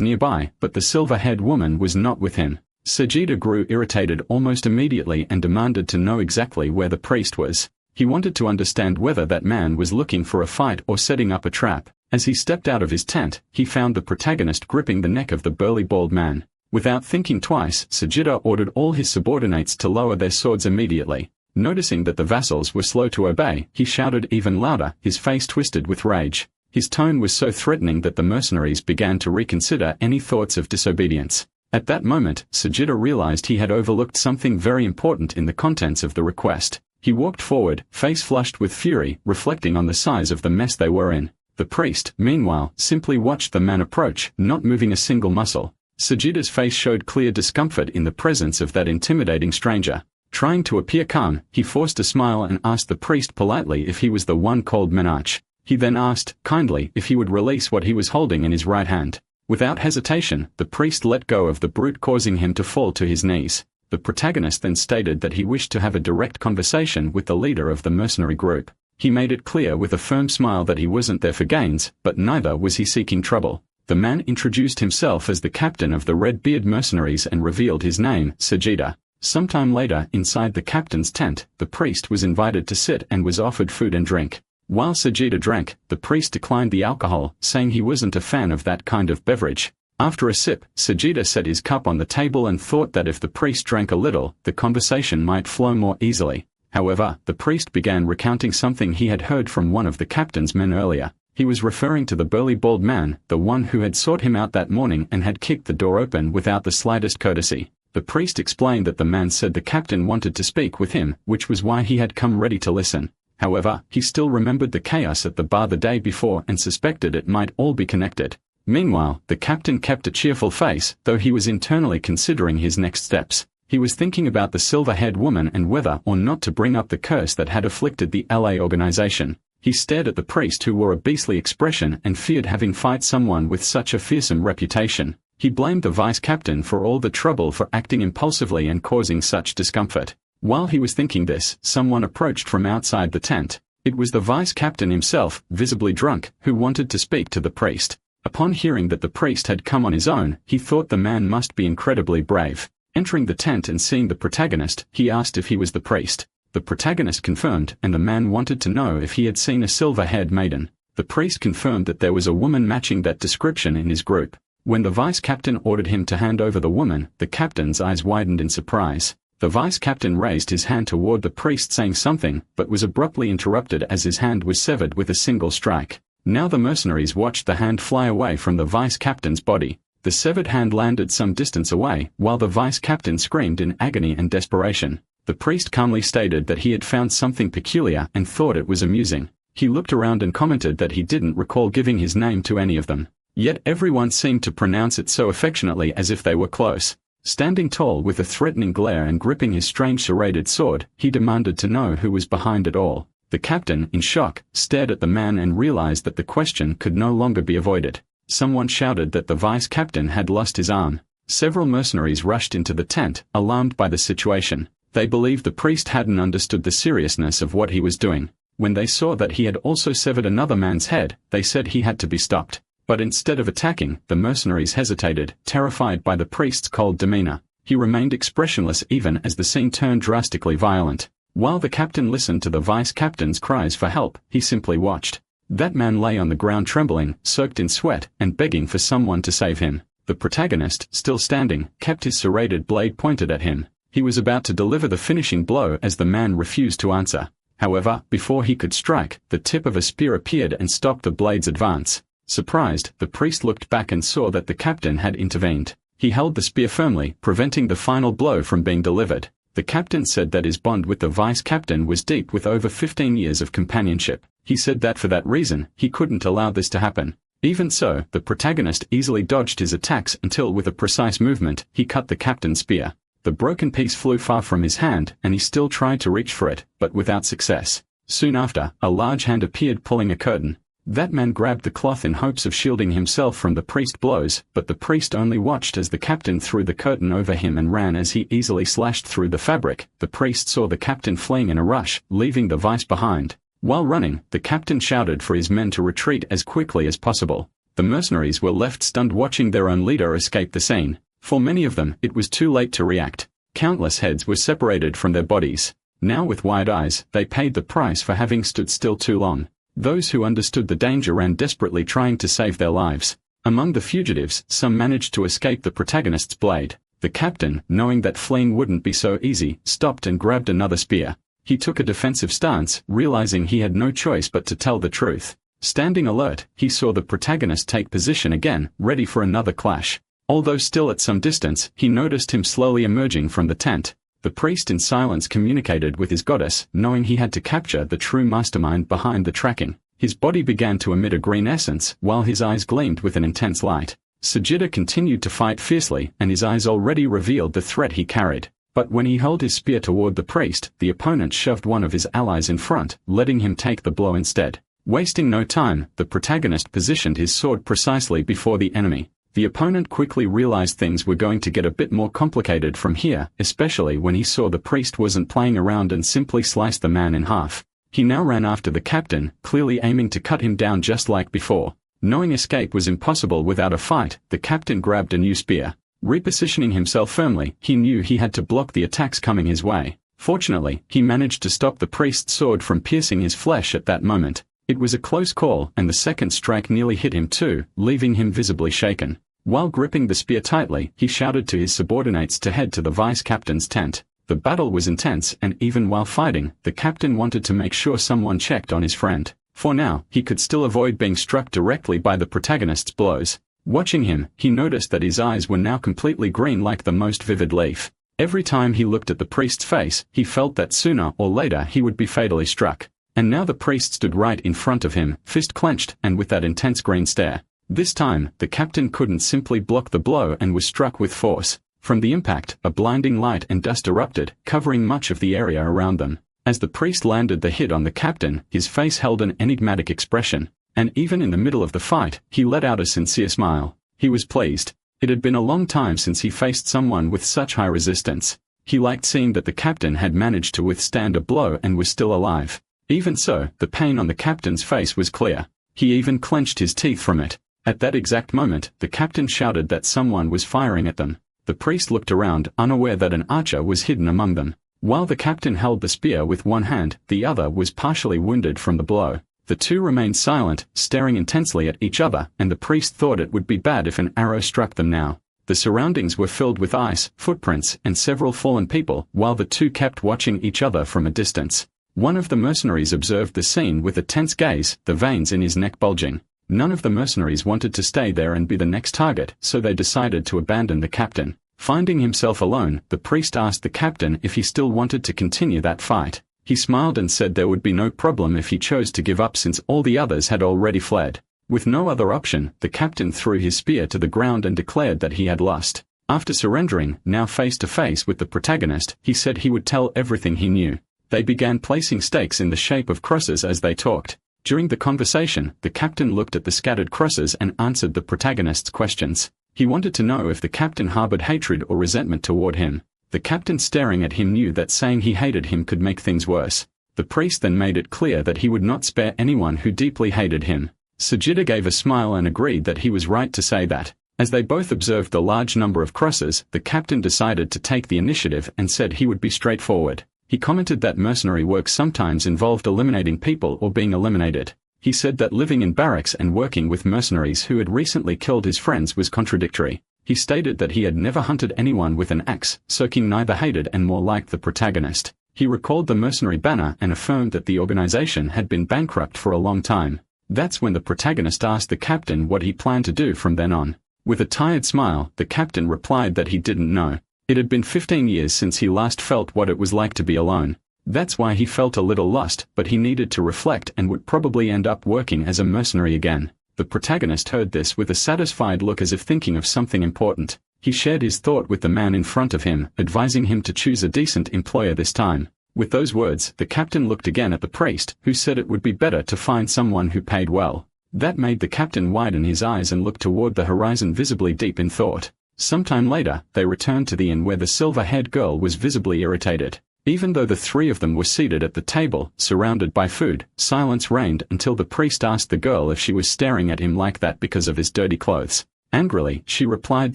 nearby, but the silver-haired woman was not with him. Sajida grew irritated almost immediately and demanded to know exactly where the priest was. He wanted to understand whether that man was looking for a fight or setting up a trap. As he stepped out of his tent, he found the protagonist gripping the neck of the burly bald man. Without thinking twice, Sajida ordered all his subordinates to lower their swords immediately. Noticing that the vassals were slow to obey, he shouted even louder, his face twisted with rage. His tone was so threatening that the mercenaries began to reconsider any thoughts of disobedience. At that moment, Sajida realized he had overlooked something very important in the contents of the request. He walked forward, face flushed with fury, reflecting on the size of the mess they were in. The priest, meanwhile, simply watched the man approach, not moving a single muscle. Sajida's face showed clear discomfort in the presence of that intimidating stranger. Trying to appear calm, he forced a smile and asked the priest politely if he was the one called Menach. He then asked, kindly, if he would release what he was holding in his right hand. Without hesitation, the priest let go of the brute, causing him to fall to his knees. The protagonist then stated that he wished to have a direct conversation with the leader of the mercenary group. He made it clear with a firm smile that he wasn't there for gains, but neither was he seeking trouble. The man introduced himself as the captain of the Red-Beard mercenaries and revealed his name, Sajida. Sometime later, inside the captain's tent, the priest was invited to sit and was offered food and drink. While Sajida drank, the priest declined the alcohol, saying he wasn't a fan of that kind of beverage. After a sip, Sajida set his cup on the table and thought that if the priest drank a little, the conversation might flow more easily. However, the priest began recounting something he had heard from one of the captain's men earlier. He was referring to the burly bald man, the one who had sought him out that morning and had kicked the door open without the slightest courtesy. The priest explained that the man said the captain wanted to speak with him, which was why he had come ready to listen. However, he still remembered the chaos at the bar the day before and suspected it might all be connected. Meanwhile, the captain kept a cheerful face, though he was internally considering his next steps. He was thinking about the silver-haired woman and whether or not to bring up the curse that had afflicted the LA organization. He stared at the priest, who wore a beastly expression and feared having fight someone with such a fearsome reputation. He blamed the vice-captain for all the trouble for acting impulsively and causing such discomfort. While he was thinking this, someone approached from outside the tent. It was the vice-captain himself, visibly drunk, who wanted to speak to the priest. Upon hearing that the priest had come on his own, he thought the man must be incredibly brave. Entering the tent and seeing the protagonist, he asked if he was the priest. The protagonist confirmed, and the man wanted to know if he had seen a silver-haired maiden. The priest confirmed that there was a woman matching that description in his group. When the vice-captain ordered him to hand over the woman, the captain's eyes widened in surprise. The vice-captain raised his hand toward the priest, saying something, but was abruptly interrupted as his hand was severed with a single strike. Now the mercenaries watched the hand fly away from the vice-captain's body. The severed hand landed some distance away, while the vice-captain screamed in agony and desperation. The priest calmly stated that he had found something peculiar and thought it was amusing. He looked around and commented that he didn't recall giving his name to any of them. Yet everyone seemed to pronounce it so affectionately as if they were close. Standing tall with a threatening glare and gripping his strange serrated sword, he demanded to know who was behind it all. The captain, in shock, stared at the man and realized that the question could no longer be avoided. Someone shouted that the vice-captain had lost his arm. Several mercenaries rushed into the tent, alarmed by the situation. They believed the priest hadn't understood the seriousness of what he was doing. When they saw that he had also severed another man's head, they said he had to be stopped. But instead of attacking, the mercenaries hesitated, terrified by the priest's cold demeanor. He remained expressionless even as the scene turned drastically violent. While the captain listened to the vice-captain's cries for help, he simply watched. That man lay on the ground trembling, soaked in sweat, and begging for someone to save him. The protagonist, still standing, kept his serrated blade pointed at him. He was about to deliver the finishing blow as the man refused to answer. However, before he could strike, the tip of a spear appeared and stopped the blade's advance. Surprised, the priest looked back and saw that the captain had intervened. He held the spear firmly, preventing the final blow from being delivered. The captain said that his bond with the vice-captain was deep with over 15 years of companionship. He said that for that reason, he couldn't allow this to happen. Even so, the protagonist easily dodged his attacks until with a precise movement, he cut the captain's spear. The broken piece flew far from his hand, and he still tried to reach for it, but without success. Soon after, a large hand appeared pulling a curtain. That man grabbed the cloth in hopes of shielding himself from the priest's blows, but the priest only watched as the captain threw the curtain over him and ran as he easily slashed through the fabric. The priest saw the captain fleeing in a rush, leaving the vice behind. While running, the captain shouted for his men to retreat as quickly as possible. The mercenaries were left stunned watching their own leader escape the scene. For many of them, it was too late to react. Countless heads were separated from their bodies. Now with wide eyes, they paid the price for having stood still too long. Those who understood the danger ran desperately trying to save their lives. Among the fugitives, some managed to escape the protagonist's blade. The captain, knowing that fleeing wouldn't be so easy, stopped and grabbed another spear. He took a defensive stance, realizing he had no choice but to tell the truth. Standing alert, he saw the protagonist take position again, ready for another clash. Although still at some distance, he noticed him slowly emerging from the tent. The priest in silence communicated with his goddess, knowing he had to capture the true mastermind behind the tracking. His body began to emit a green essence, while his eyes gleamed with an intense light. Sajida continued to fight fiercely, and his eyes already revealed the threat he carried. But when he held his spear toward the priest, the opponent shoved one of his allies in front, letting him take the blow instead. Wasting no time, the protagonist positioned his sword precisely before the enemy. The opponent quickly realized things were going to get a bit more complicated from here, especially when he saw the priest wasn't playing around and simply sliced the man in half. He now ran after the captain, clearly aiming to cut him down just like before. Knowing escape was impossible without a fight, the captain grabbed a new spear. Repositioning himself firmly, he knew he had to block the attacks coming his way. Fortunately, he managed to stop the priest's sword from piercing his flesh at that moment. It was a close call, and the second strike nearly hit him too, leaving him visibly shaken. While gripping the spear tightly, he shouted to his subordinates to head to the vice-captain's tent. The battle was intense, and even while fighting, the captain wanted to make sure someone checked on his friend. For now, he could still avoid being struck directly by the protagonist's blows. Watching him, he noticed that his eyes were now completely green like the most vivid leaf. Every time he looked at the priest's face, he felt that sooner or later he would be fatally struck. And now the priest stood right in front of him, fist clenched, and with that intense green stare. This time, the captain couldn't simply block the blow and was struck with force. From the impact, a blinding light and dust erupted, covering much of the area around them. As the priest landed the hit on the captain, his face held an enigmatic expression. And even in the middle of the fight, he let out a sincere smile. He was pleased. It had been a long time since he faced someone with such high resistance. He liked seeing that the captain had managed to withstand a blow and was still alive. Even so, the pain on the captain's face was clear. He even clenched his teeth from it. At that exact moment, the captain shouted that someone was firing at them. The priest looked around, unaware that an archer was hidden among them. While the captain held the spear with one hand, the other was partially wounded from the blow. The two remained silent, staring intensely at each other, and the priest thought it would be bad if an arrow struck them now. The surroundings were filled with ice, footprints, and several fallen people, while the two kept watching each other from a distance. One of the mercenaries observed the scene with a tense gaze, the veins in his neck bulging. None of the mercenaries wanted to stay there and be the next target, so they decided to abandon the captain. Finding himself alone, the priest asked the captain if he still wanted to continue that fight. He smiled and said there would be no problem if he chose to give up since all the others had already fled. With no other option, the captain threw his spear to the ground and declared that he had lost. After surrendering, now face to face with the protagonist, he said he would tell everything he knew. They began placing stakes in the shape of crosses as they talked. During the conversation, the captain looked at the scattered crosses and answered the protagonist's questions. He wanted to know if the captain harbored hatred or resentment toward him. The captain staring at him knew that saying he hated him could make things worse. The priest then made it clear that he would not spare anyone who deeply hated him. Sajida gave a smile and agreed that he was right to say that. As they both observed the large number of crosses, the captain decided to take the initiative and said he would be straightforward. He commented that mercenary work sometimes involved eliminating people or being eliminated. He said that living in barracks and working with mercenaries who had recently killed his friends was contradictory. He stated that he had never hunted anyone with an axe, so King neither hated and more liked the protagonist. He recalled the mercenary banner and affirmed that the organization had been bankrupt for a long time. That's when the protagonist asked the captain what he planned to do from then on. With a tired smile, the captain replied that he didn't know. It had been 15 years since he last felt what it was like to be alone. That's why he felt a little lost, but he needed to reflect and would probably end up working as a mercenary again. The protagonist heard this with a satisfied look as if thinking of something important. He shared his thought with the man in front of him, advising him to choose a decent employer this time. With those words, the captain looked again at the priest, who said it would be better to find someone who paid well. That made the captain widen his eyes and look toward the horizon, visibly deep in thought. Sometime later, they returned to the inn where the silver-haired girl was visibly irritated. Even though the three of them were seated at the table, surrounded by food, silence reigned until the priest asked the girl if she was staring at him like that because of his dirty clothes. Angrily, she replied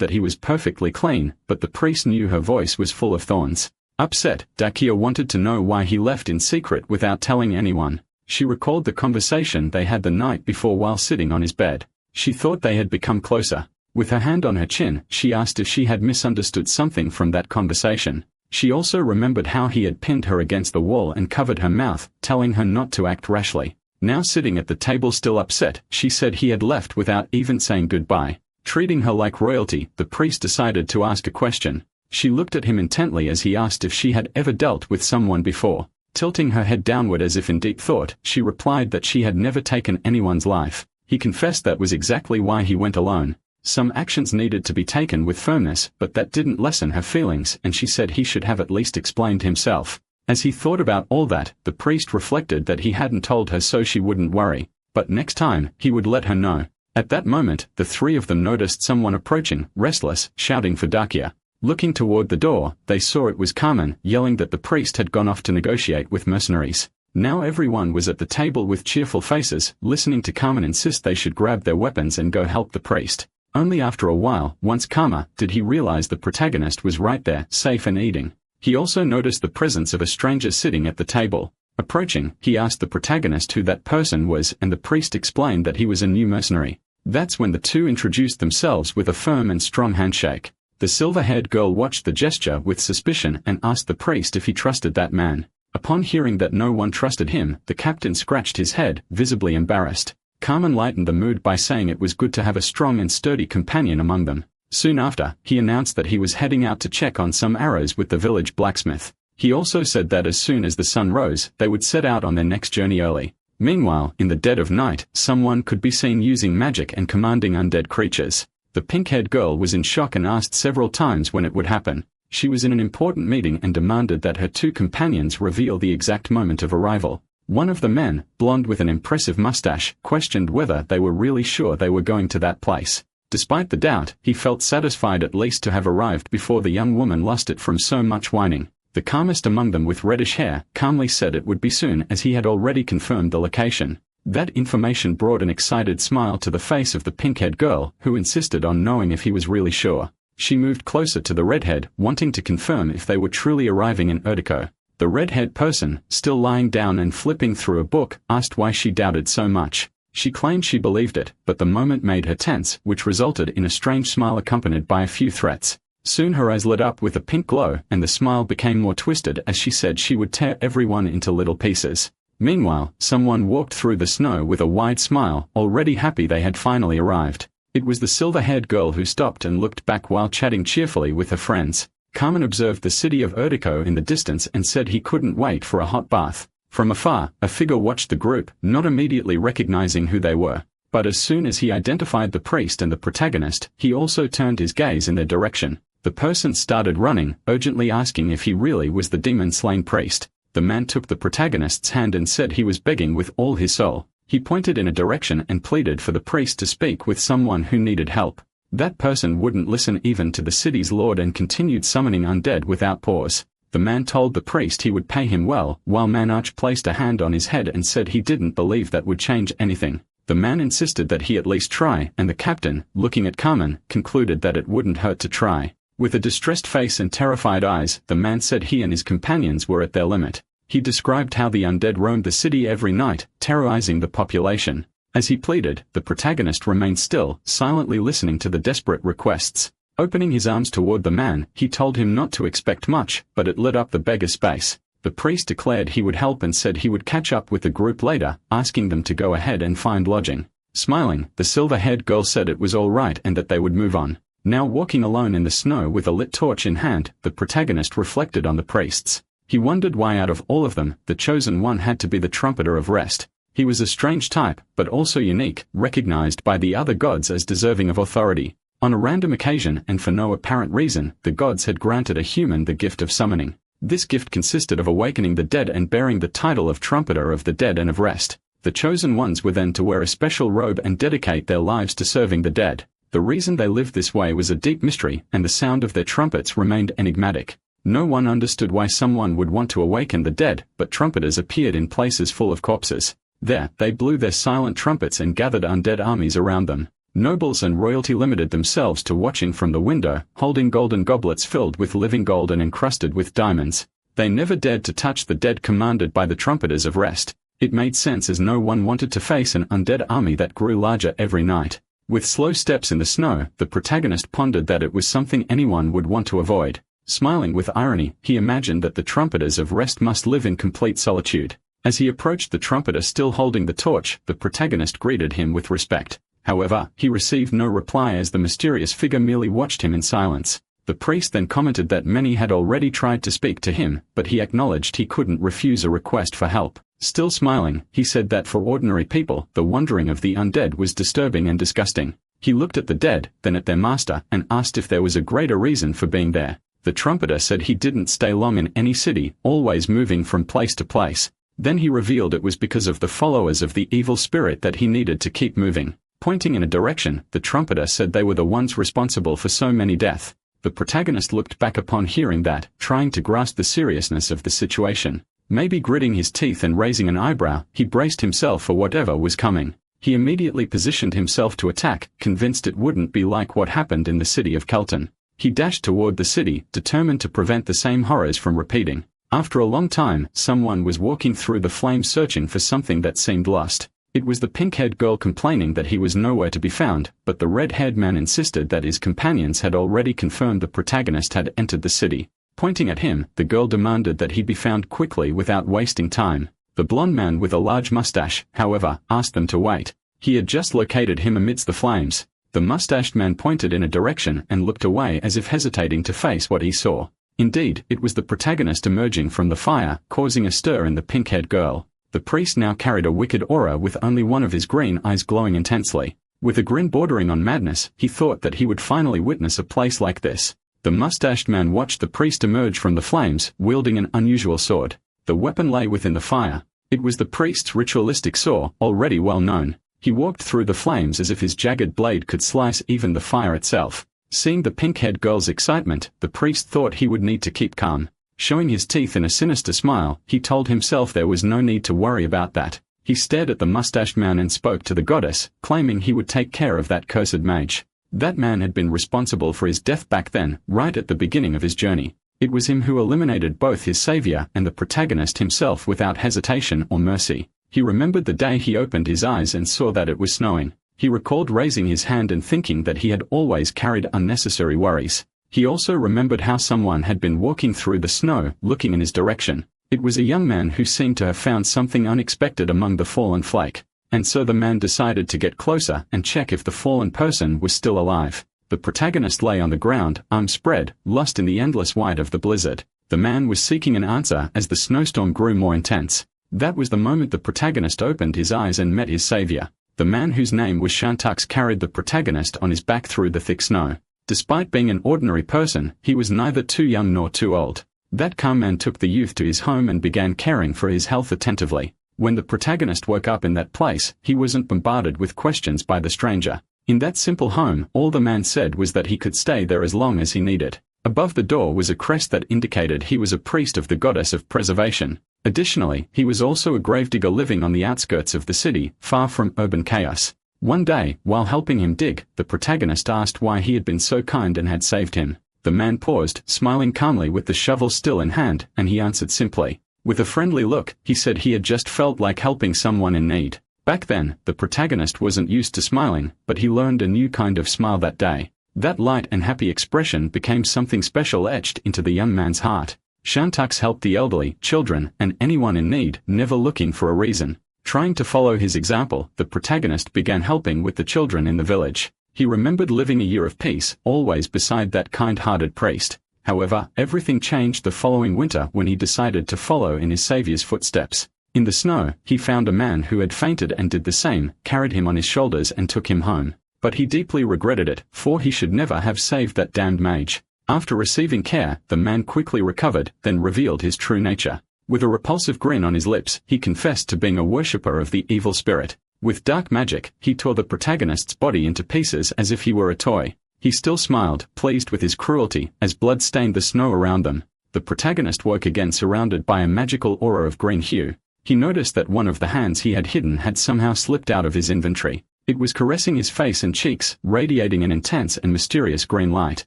that he was perfectly clean, but the priest knew her voice was full of thorns. Upset, Dakia wanted to know why he left in secret without telling anyone. She recalled the conversation they had the night before while sitting on his bed. She thought they had become closer. With her hand on her chin, she asked if she had misunderstood something from that conversation. She also remembered how he had pinned her against the wall and covered her mouth, telling her not to act rashly. Now sitting at the table still upset, she said he had left without even saying goodbye. Treating her like royalty, the priest decided to ask a question. She looked at him intently as he asked if she had ever dealt with someone before. Tilting her head downward as if in deep thought, she replied that she had never taken anyone's life. He confessed that was exactly why he went alone. Some actions needed to be taken with firmness, but that didn't lessen her feelings, and she said he should have at least explained himself. As he thought about all that, the priest reflected that he hadn't told her so she wouldn't worry. But next time, he would let her know. At that moment, the three of them noticed someone approaching, restless, shouting for Dakia. Looking toward the door, they saw it was Carmen, yelling that the priest had gone off to negotiate with mercenaries. Now everyone was at the table with cheerful faces, listening to Carmen insist they should grab their weapons and go help the priest. Only after a while, once calmer, did he realize the protagonist was right there, safe and eating. He also noticed the presence of a stranger sitting at the table. Approaching, he asked the protagonist who that person was, and the priest explained that he was a new mercenary. That's when the two introduced themselves with a firm and strong handshake. The silver-haired girl watched the gesture with suspicion and asked the priest if he trusted that man. Upon hearing that no one trusted him, the captain scratched his head, visibly embarrassed. Carmen lightened the mood by saying it was good to have a strong and sturdy companion among them. Soon after, he announced that he was heading out to check on some arrows with the village blacksmith. He also said that as soon as the sun rose, they would set out on their next journey early. Meanwhile, in the dead of night, someone could be seen using magic and commanding undead creatures. The pink-haired girl was in shock and asked several times when it would happen. She was in an important meeting and demanded that her two companions reveal the exact moment of arrival. One of the men, blonde with an impressive mustache, questioned whether they were really sure they were going to that place. Despite the doubt, he felt satisfied at least to have arrived before the young woman lost it from so much whining. The calmest among them with reddish hair calmly said it would be soon as he had already confirmed the location. That information brought an excited smile to the face of the pink-haired girl, who insisted on knowing if he was really sure. She moved closer to the redhead, wanting to confirm if they were truly arriving in Urtico. The red-haired person, still lying down and flipping through a book, asked why she doubted so much. She claimed she believed it, but the moment made her tense, which resulted in a strange smile accompanied by a few threats. Soon her eyes lit up with a pink glow, and the smile became more twisted as she said she would tear everyone into little pieces. Meanwhile, someone walked through the snow with a wide smile, already happy they had finally arrived. It was the silver-haired girl who stopped and looked back while chatting cheerfully with her friends. Carmen observed the city of Urtico in the distance and said he couldn't wait for a hot bath. From afar, a figure watched the group, not immediately recognizing who they were. But as soon as he identified the priest and the protagonist, he also turned his gaze in their direction. The person started running, urgently asking if he really was the demon-slain priest. The man took the protagonist's hand and said he was begging with all his soul. He pointed in a direction and pleaded for the priest to speak with someone who needed help. That person wouldn't listen even to the city's lord and continued summoning undead without pause. The man told the priest he would pay him well, while Manhwa placed a hand on his head and said he didn't believe that would change anything. The man insisted that he at least try, and the captain, looking at Carmen, concluded that it wouldn't hurt to try. With a distressed face and terrified eyes, the man said he and his companions were at their limit. He described how the undead roamed the city every night, terrorizing the population. As he pleaded, the protagonist remained still, silently listening to the desperate requests. Opening his arms toward the man, he told him not to expect much, but it lit up the beggar's space. The priest declared he would help and said he would catch up with the group later, asking them to go ahead and find lodging. Smiling, the silver-haired girl said it was all right and that they would move on. Now walking alone in the snow with a lit torch in hand, the protagonist reflected on the priests. He wondered why out of all of them, the chosen one had to be the trumpeter of rest. He was a strange type, but also unique, recognized by the other gods as deserving of authority. On a random occasion and for no apparent reason, the gods had granted a human the gift of summoning. This gift consisted of awakening the dead and bearing the title of trumpeter of the dead and of rest. The chosen ones were then to wear a special robe and dedicate their lives to serving the dead. The reason they lived this way was a deep mystery, and the sound of their trumpets remained enigmatic. No one understood why someone would want to awaken the dead, but trumpeters appeared in places full of corpses. There, they blew their silent trumpets and gathered undead armies around them. Nobles and royalty limited themselves to watching from the window, holding golden goblets filled with living gold and encrusted with diamonds. They never dared to touch the dead commanded by the trumpeters of rest. It made sense as no one wanted to face an undead army that grew larger every night. With slow steps in the snow, the protagonist pondered that it was something anyone would want to avoid. Smiling with irony, he imagined that the trumpeters of rest must live in complete solitude. As he approached the trumpeter still holding the torch, the protagonist greeted him with respect. However, he received no reply as the mysterious figure merely watched him in silence. The priest then commented that many had already tried to speak to him, but he acknowledged he couldn't refuse a request for help. Still smiling, he said that for ordinary people, the wandering of the undead was disturbing and disgusting. He looked at the dead, then at their master, and asked if there was a greater reason for being there. The trumpeter said he didn't stay long in any city, always moving from place to place. Then he revealed it was because of the followers of the evil spirit that he needed to keep moving. Pointing in a direction, the trumpeter said they were the ones responsible for so many deaths. The protagonist looked back upon hearing that, trying to grasp the seriousness of the situation. Maybe gritting his teeth and raising an eyebrow, he braced himself for whatever was coming. He immediately positioned himself to attack, convinced it wouldn't be like what happened in the city of Kelton. He dashed toward the city, determined to prevent the same horrors from repeating. After a long time, someone was walking through the flames searching for something that seemed lost. It was the pink-haired girl complaining that he was nowhere to be found, but the red-haired man insisted that his companions had already confirmed the protagonist had entered the city. Pointing at him, the girl demanded that he be found quickly without wasting time. The blond man with a large mustache, however, asked them to wait. He had just located him amidst the flames. The mustached man pointed in a direction and looked away as if hesitating to face what he saw. Indeed, it was the protagonist emerging from the fire, causing a stir in the pink-haired girl. The priest now carried a wicked aura with only one of his green eyes glowing intensely. With a grin bordering on madness, he thought that he would finally witness a place like this. The mustached man watched the priest emerge from the flames, wielding an unusual sword. The weapon lay within the fire. It was the priest's ritualistic saw, already well known. He walked through the flames as if his jagged blade could slice even the fire itself. Seeing the pink-haired girl's excitement, the priest thought he would need to keep calm. Showing his teeth in a sinister smile, he told himself there was no need to worry about that. He stared at the mustached man and spoke to the goddess, claiming he would take care of that cursed mage. That man had been responsible for his death back then, right at the beginning of his journey. It was him who eliminated both his savior and the protagonist himself without hesitation or mercy. He remembered the day he opened his eyes and saw that it was snowing. He recalled raising his hand and thinking that he had always carried unnecessary worries. He also remembered how someone had been walking through the snow, looking in his direction. It was a young man who seemed to have found something unexpected among the fallen flake. And so the man decided to get closer and check if the fallen person was still alive. The protagonist lay on the ground, arms spread, lost in the endless white of the blizzard. The man was seeking an answer as the snowstorm grew more intense. That was the moment the protagonist opened his eyes and met his savior. The man whose name was Shantux carried the protagonist on his back through the thick snow. Despite being an ordinary person, he was neither too young nor too old. That calm man took the youth to his home and began caring for his health attentively. When the protagonist woke up in that place, he wasn't bombarded with questions by the stranger. In that simple home, all the man said was that he could stay there as long as he needed. Above the door was a crest that indicated he was a priest of the goddess of preservation. Additionally, he was also a gravedigger living on the outskirts of the city, far from urban chaos. One day, while helping him dig, the protagonist asked why he had been so kind and had saved him. The man paused, smiling calmly with the shovel still in hand, and he answered simply. With a friendly look, he said he had just felt like helping someone in need. Back then, the protagonist wasn't used to smiling, but he learned a new kind of smile that day. That light and happy expression became something special etched into the young man's heart. Shantux helped the elderly, children, and anyone in need, never looking for a reason. Trying to follow his example, the protagonist began helping with the children in the village. He remembered living a year of peace, always beside that kind-hearted priest. However, everything changed the following winter when he decided to follow in his savior's footsteps. In the snow, he found a man who had fainted and did the same, carried him on his shoulders and took him home. But he deeply regretted it, for he should never have saved that damned mage. After receiving care, the man quickly recovered, then revealed his true nature. With a repulsive grin on his lips, he confessed to being a worshipper of the evil spirit. With dark magic, he tore the protagonist's body into pieces as if he were a toy. He still smiled, pleased with his cruelty, as blood stained the snow around them. The protagonist woke again surrounded by a magical aura of green hue. He noticed that one of the hands he had hidden had somehow slipped out of his inventory. It was caressing his face and cheeks, radiating an intense and mysterious green light.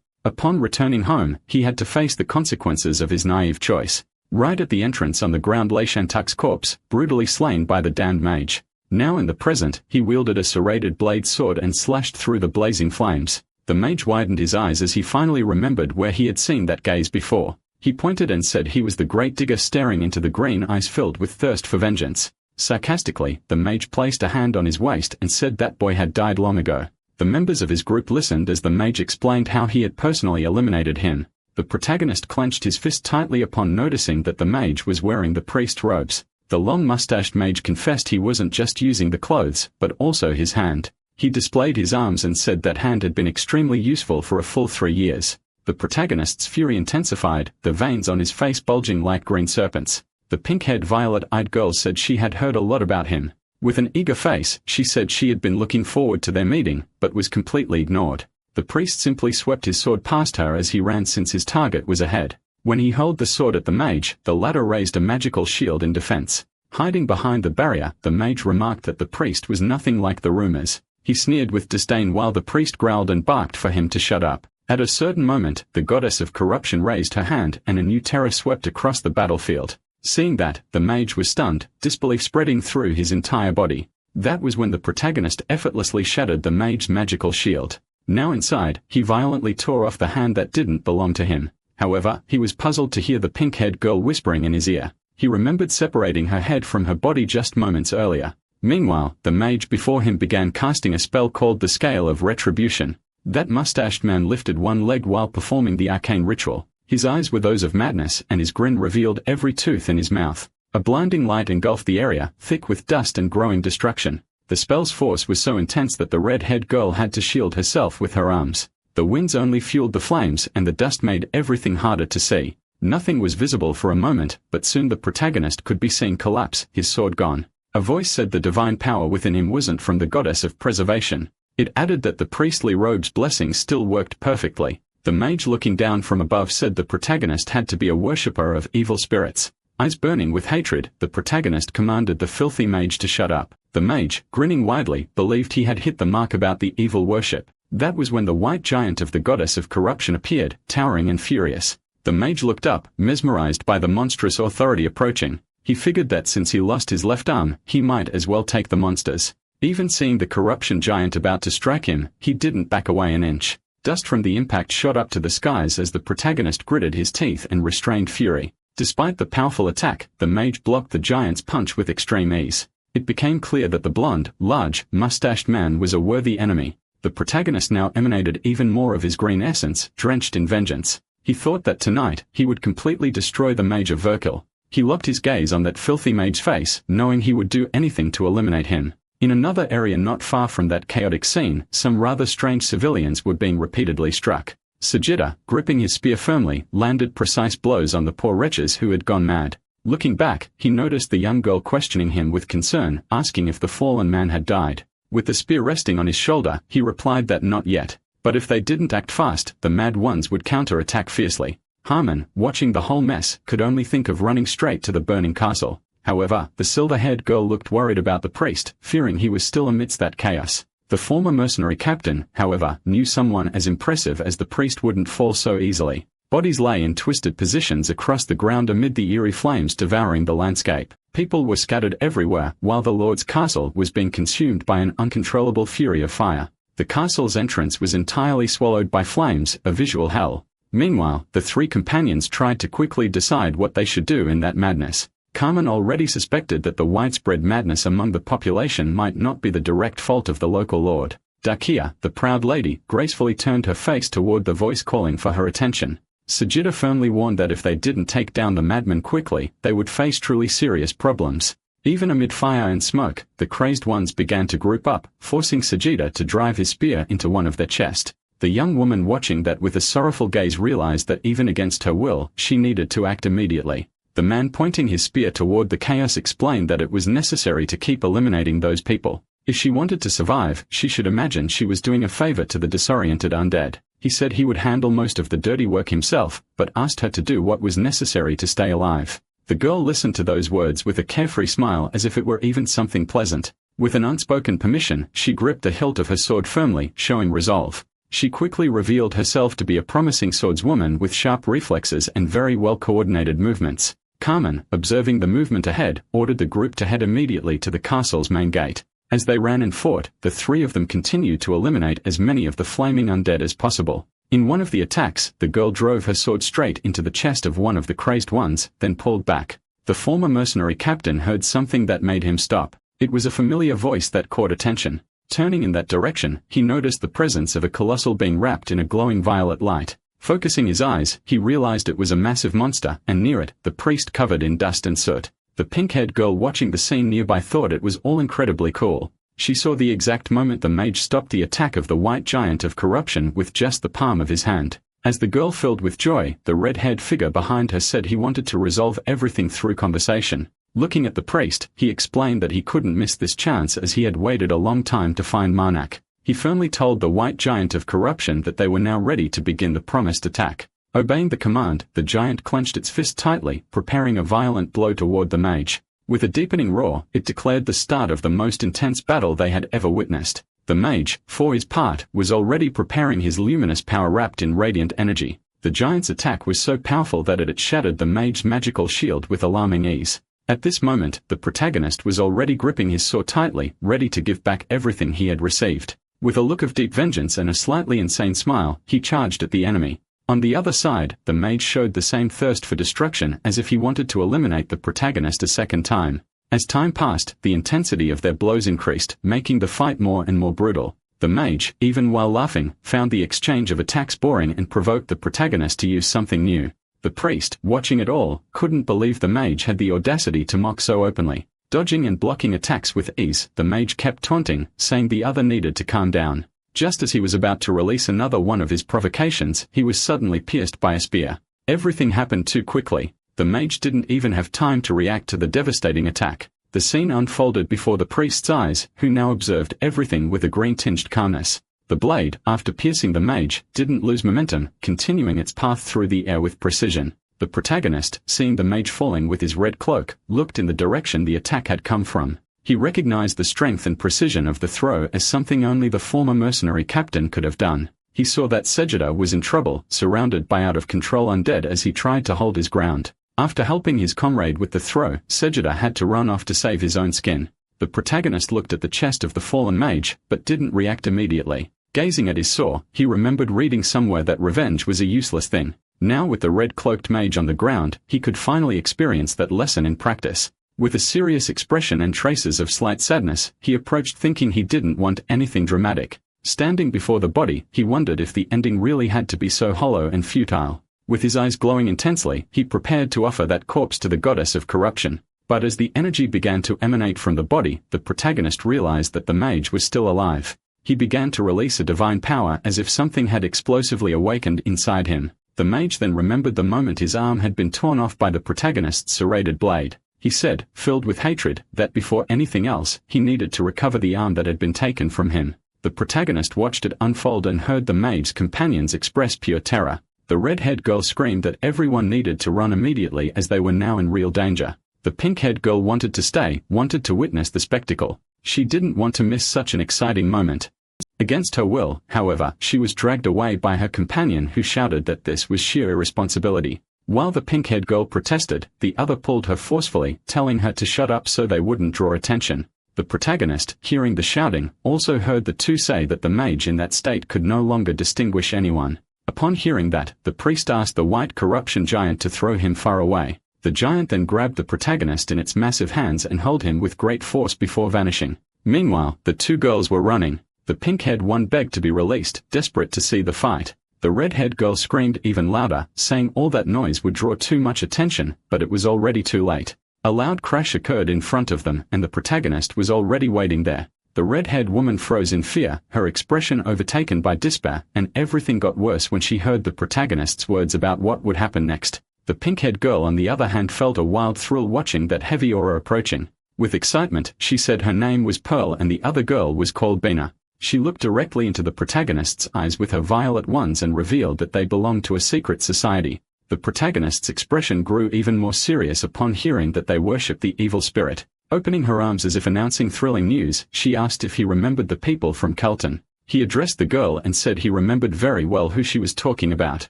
Upon returning home, he had to face the consequences of his naive choice. Right at the entrance on the ground lay Shantuk's corpse, brutally slain by the damned mage. Now in the present, he wielded a serrated blade sword and slashed through the blazing flames. The mage widened his eyes as he finally remembered where he had seen that gaze before. He pointed and said he was the great digger staring into the green eyes filled with thirst for vengeance. Sarcastically, the mage placed a hand on his waist and said that boy had died long ago. The members of his group listened as the mage explained how he had personally eliminated him. The protagonist clenched his fist tightly upon noticing that the mage was wearing the priest's robes. The long-mustached mage confessed he wasn't just using the clothes, but also his hand. He displayed his arms and said that hand had been extremely useful for a full 3 years. The protagonist's fury intensified, the veins on his face bulging like green serpents. The pink-haired violet-eyed girl said she had heard a lot about him. With an eager face, she said she had been looking forward to their meeting, but was completely ignored. The priest simply swept his sword past her as he ran since his target was ahead. When he hurled the sword at the mage, the latter raised a magical shield in defense. Hiding behind the barrier, the mage remarked that the priest was nothing like the rumors. He sneered with disdain while the priest growled and barked for him to shut up. At a certain moment, the goddess of corruption raised her hand and a new terror swept across the battlefield. Seeing that, the mage was stunned, disbelief spreading through his entire body. That was when the protagonist effortlessly shattered the mage's magical shield. Now inside, he violently tore off the hand that didn't belong to him. However, he was puzzled to hear the pink-haired girl whispering in his ear. He remembered separating her head from her body just moments earlier. Meanwhile, the mage before him began casting a spell called the Scale of Retribution. That mustached man lifted one leg while performing the arcane ritual. His eyes were those of madness and his grin revealed every tooth in his mouth. A blinding light engulfed the area, thick with dust and growing destruction. The spell's force was so intense that the red-haired girl had to shield herself with her arms. The winds only fueled the flames and the dust made everything harder to see. Nothing was visible for a moment, but soon the protagonist could be seen collapse, his sword gone. A voice said the divine power within him wasn't from the goddess of preservation. It added that the priestly robe's blessings still worked perfectly. The mage looking down from above said the protagonist had to be a worshipper of evil spirits. Eyes burning with hatred, the protagonist commanded the filthy mage to shut up. The mage, grinning widely, believed he had hit the mark about the evil worship. That was when the white giant of the goddess of corruption appeared, towering and furious. The mage looked up, mesmerized by the monstrous authority approaching. He figured that since he lost his left arm, he might as well take the monsters. Even seeing the corruption giant about to strike him, he didn't back away an inch. Dust from the impact shot up to the skies as the protagonist gritted his teeth and restrained fury. Despite the powerful attack, the mage blocked the giant's punch with extreme ease. It became clear that the blonde, large, mustached man was a worthy enemy. The protagonist now emanated even more of his green essence, drenched in vengeance. He thought that tonight, he would completely destroy the mage of Verkil. He locked his gaze on that filthy mage's face, knowing he would do anything to eliminate him. In another area not far from that chaotic scene, some rather strange civilians were being repeatedly struck. Sajida, gripping his spear firmly, landed precise blows on the poor wretches who had gone mad. Looking back, he noticed the young girl questioning him with concern, asking if the fallen man had died. With the spear resting on his shoulder, he replied that not yet. But if they didn't act fast, the mad ones would counter-attack fiercely. Harmon, watching the whole mess, could only think of running straight to the burning castle. However, the silver-haired girl looked worried about the priest, fearing he was still amidst that chaos. The former mercenary captain, however, knew someone as impressive as the priest wouldn't fall so easily. Bodies lay in twisted positions across the ground amid the eerie flames devouring the landscape. People were scattered everywhere, while the lord's castle was being consumed by an uncontrollable fury of fire. The castle's entrance was entirely swallowed by flames, a visual hell. Meanwhile, the three companions tried to quickly decide what they should do in that madness. Carmen already suspected that the widespread madness among the population might not be the direct fault of the local lord. Dakia, the proud lady, gracefully turned her face toward the voice calling for her attention. Sajida firmly warned that if they didn't take down the madman quickly, they would face truly serious problems. Even amid fire and smoke, the crazed ones began to group up, forcing Sajida to drive his spear into one of their chest. The young woman watching that with a sorrowful gaze realized that even against her will, she needed to act immediately. The man pointing his spear toward the chaos explained that it was necessary to keep eliminating those people. If she wanted to survive, she should imagine she was doing a favor to the disoriented undead. He said he would handle most of the dirty work himself, but asked her to do what was necessary to stay alive. The girl listened to those words with a carefree smile as if it were even something pleasant. With an unspoken permission, she gripped the hilt of her sword firmly, showing resolve. She quickly revealed herself to be a promising swordswoman with sharp reflexes and very well-coordinated movements. Carmen, observing the movement ahead, ordered the group to head immediately to the castle's main gate. As they ran and fought, the three of them continued to eliminate as many of the flaming undead as possible. In one of the attacks, the girl drove her sword straight into the chest of one of the crazed ones, then pulled back. The former mercenary captain heard something that made him stop. It was a familiar voice that caught attention. Turning in that direction, he noticed the presence of a colossal being wrapped in a glowing violet light. Focusing his eyes, he realized it was a massive monster, and near it, the priest covered in dust and soot. The pink-haired girl watching the scene nearby thought it was all incredibly cool. She saw the exact moment the mage stopped the attack of the white giant of corruption with just the palm of his hand. As the girl filled with joy, the red-haired figure behind her said he wanted to resolve everything through conversation. Looking at the priest, he explained that he couldn't miss this chance as he had waited a long time to find Marnak. He firmly told the white giant of corruption that they were now ready to begin the promised attack. Obeying the command, the giant clenched its fist tightly, preparing a violent blow toward the mage. With a deepening roar, it declared the start of the most intense battle they had ever witnessed. The mage, for his part, was already preparing his luminous power wrapped in radiant energy. The giant's attack was so powerful that it shattered the mage's magical shield with alarming ease. At this moment, the protagonist was already gripping his sword tightly, ready to give back everything he had received. With a look of deep vengeance and a slightly insane smile, he charged at the enemy. On the other side, the mage showed the same thirst for destruction as if he wanted to eliminate the protagonist a second time. As time passed, the intensity of their blows increased, making the fight more and more brutal. The mage, even while laughing, found the exchange of attacks boring and provoked the protagonist to use something new. The priest, watching it all, couldn't believe the mage had the audacity to mock so openly. Dodging and blocking attacks with ease, the mage kept taunting, saying the other needed to calm down. Just as he was about to release another one of his provocations, he was suddenly pierced by a spear. Everything happened too quickly. The mage didn't even have time to react to the devastating attack. The scene unfolded before the priest's eyes, who now observed everything with a green-tinged calmness. The blade, after piercing the mage, didn't lose momentum, continuing its path through the air with precision. The protagonist, seeing the mage falling with his red cloak, looked in the direction the attack had come from. He recognized the strength and precision of the throw as something only the former mercenary captain could have done. He saw that Sajida was in trouble, surrounded by out-of-control undead as he tried to hold his ground. After helping his comrade with the throw, Sajida had to run off to save his own skin. The protagonist looked at the chest of the fallen mage, but didn't react immediately. Gazing at his sword, he remembered reading somewhere that revenge was a useless thing. Now with the red-cloaked mage on the ground, he could finally experience that lesson in practice. With a serious expression and traces of slight sadness, he approached thinking he didn't want anything dramatic. Standing before the body, he wondered if the ending really had to be so hollow and futile. With his eyes glowing intensely, he prepared to offer that corpse to the goddess of corruption. But as the energy began to emanate from the body, the protagonist realized that the mage was still alive. He began to release a divine power as if something had explosively awakened inside him. The mage then remembered the moment his arm had been torn off by the protagonist's serrated blade. He said, filled with hatred, that before anything else, he needed to recover the arm that had been taken from him. The protagonist watched it unfold and heard the mage's companions express pure terror. The red-haired girl screamed that everyone needed to run immediately as they were now in real danger. The pink-haired girl wanted to stay, wanted to witness the spectacle. She didn't want to miss such an exciting moment. Against her will, however, she was dragged away by her companion who shouted that this was sheer irresponsibility. While the pink-haired girl protested, the other pulled her forcefully, telling her to shut up so they wouldn't draw attention. The protagonist, hearing the shouting, also heard the two say that the mage in that state could no longer distinguish anyone. Upon hearing that, the priest asked the white corruption giant to throw him far away. The giant then grabbed the protagonist in its massive hands and held him with great force before vanishing. Meanwhile, the two girls were running. The pink-haired one begged to be released, desperate to see the fight. The red-haired girl screamed even louder, saying all that noise would draw too much attention, but it was already too late. A loud crash occurred in front of them, and the protagonist was already waiting there. The red-haired woman froze in fear, her expression overtaken by despair, and everything got worse when she heard the protagonist's words about what would happen next. The pink-haired girl on the other hand felt a wild thrill watching that heavy aura approaching. With excitement, she said her name was Pearl and the other girl was called Bina. She looked directly into the protagonist's eyes with her violet ones and revealed that they belonged to a secret society. The protagonist's expression grew even more serious upon hearing that they worshipped the evil spirit. Opening her arms as if announcing thrilling news, she asked if he remembered the people from Kelton. He addressed the girl and said he remembered very well who she was talking about.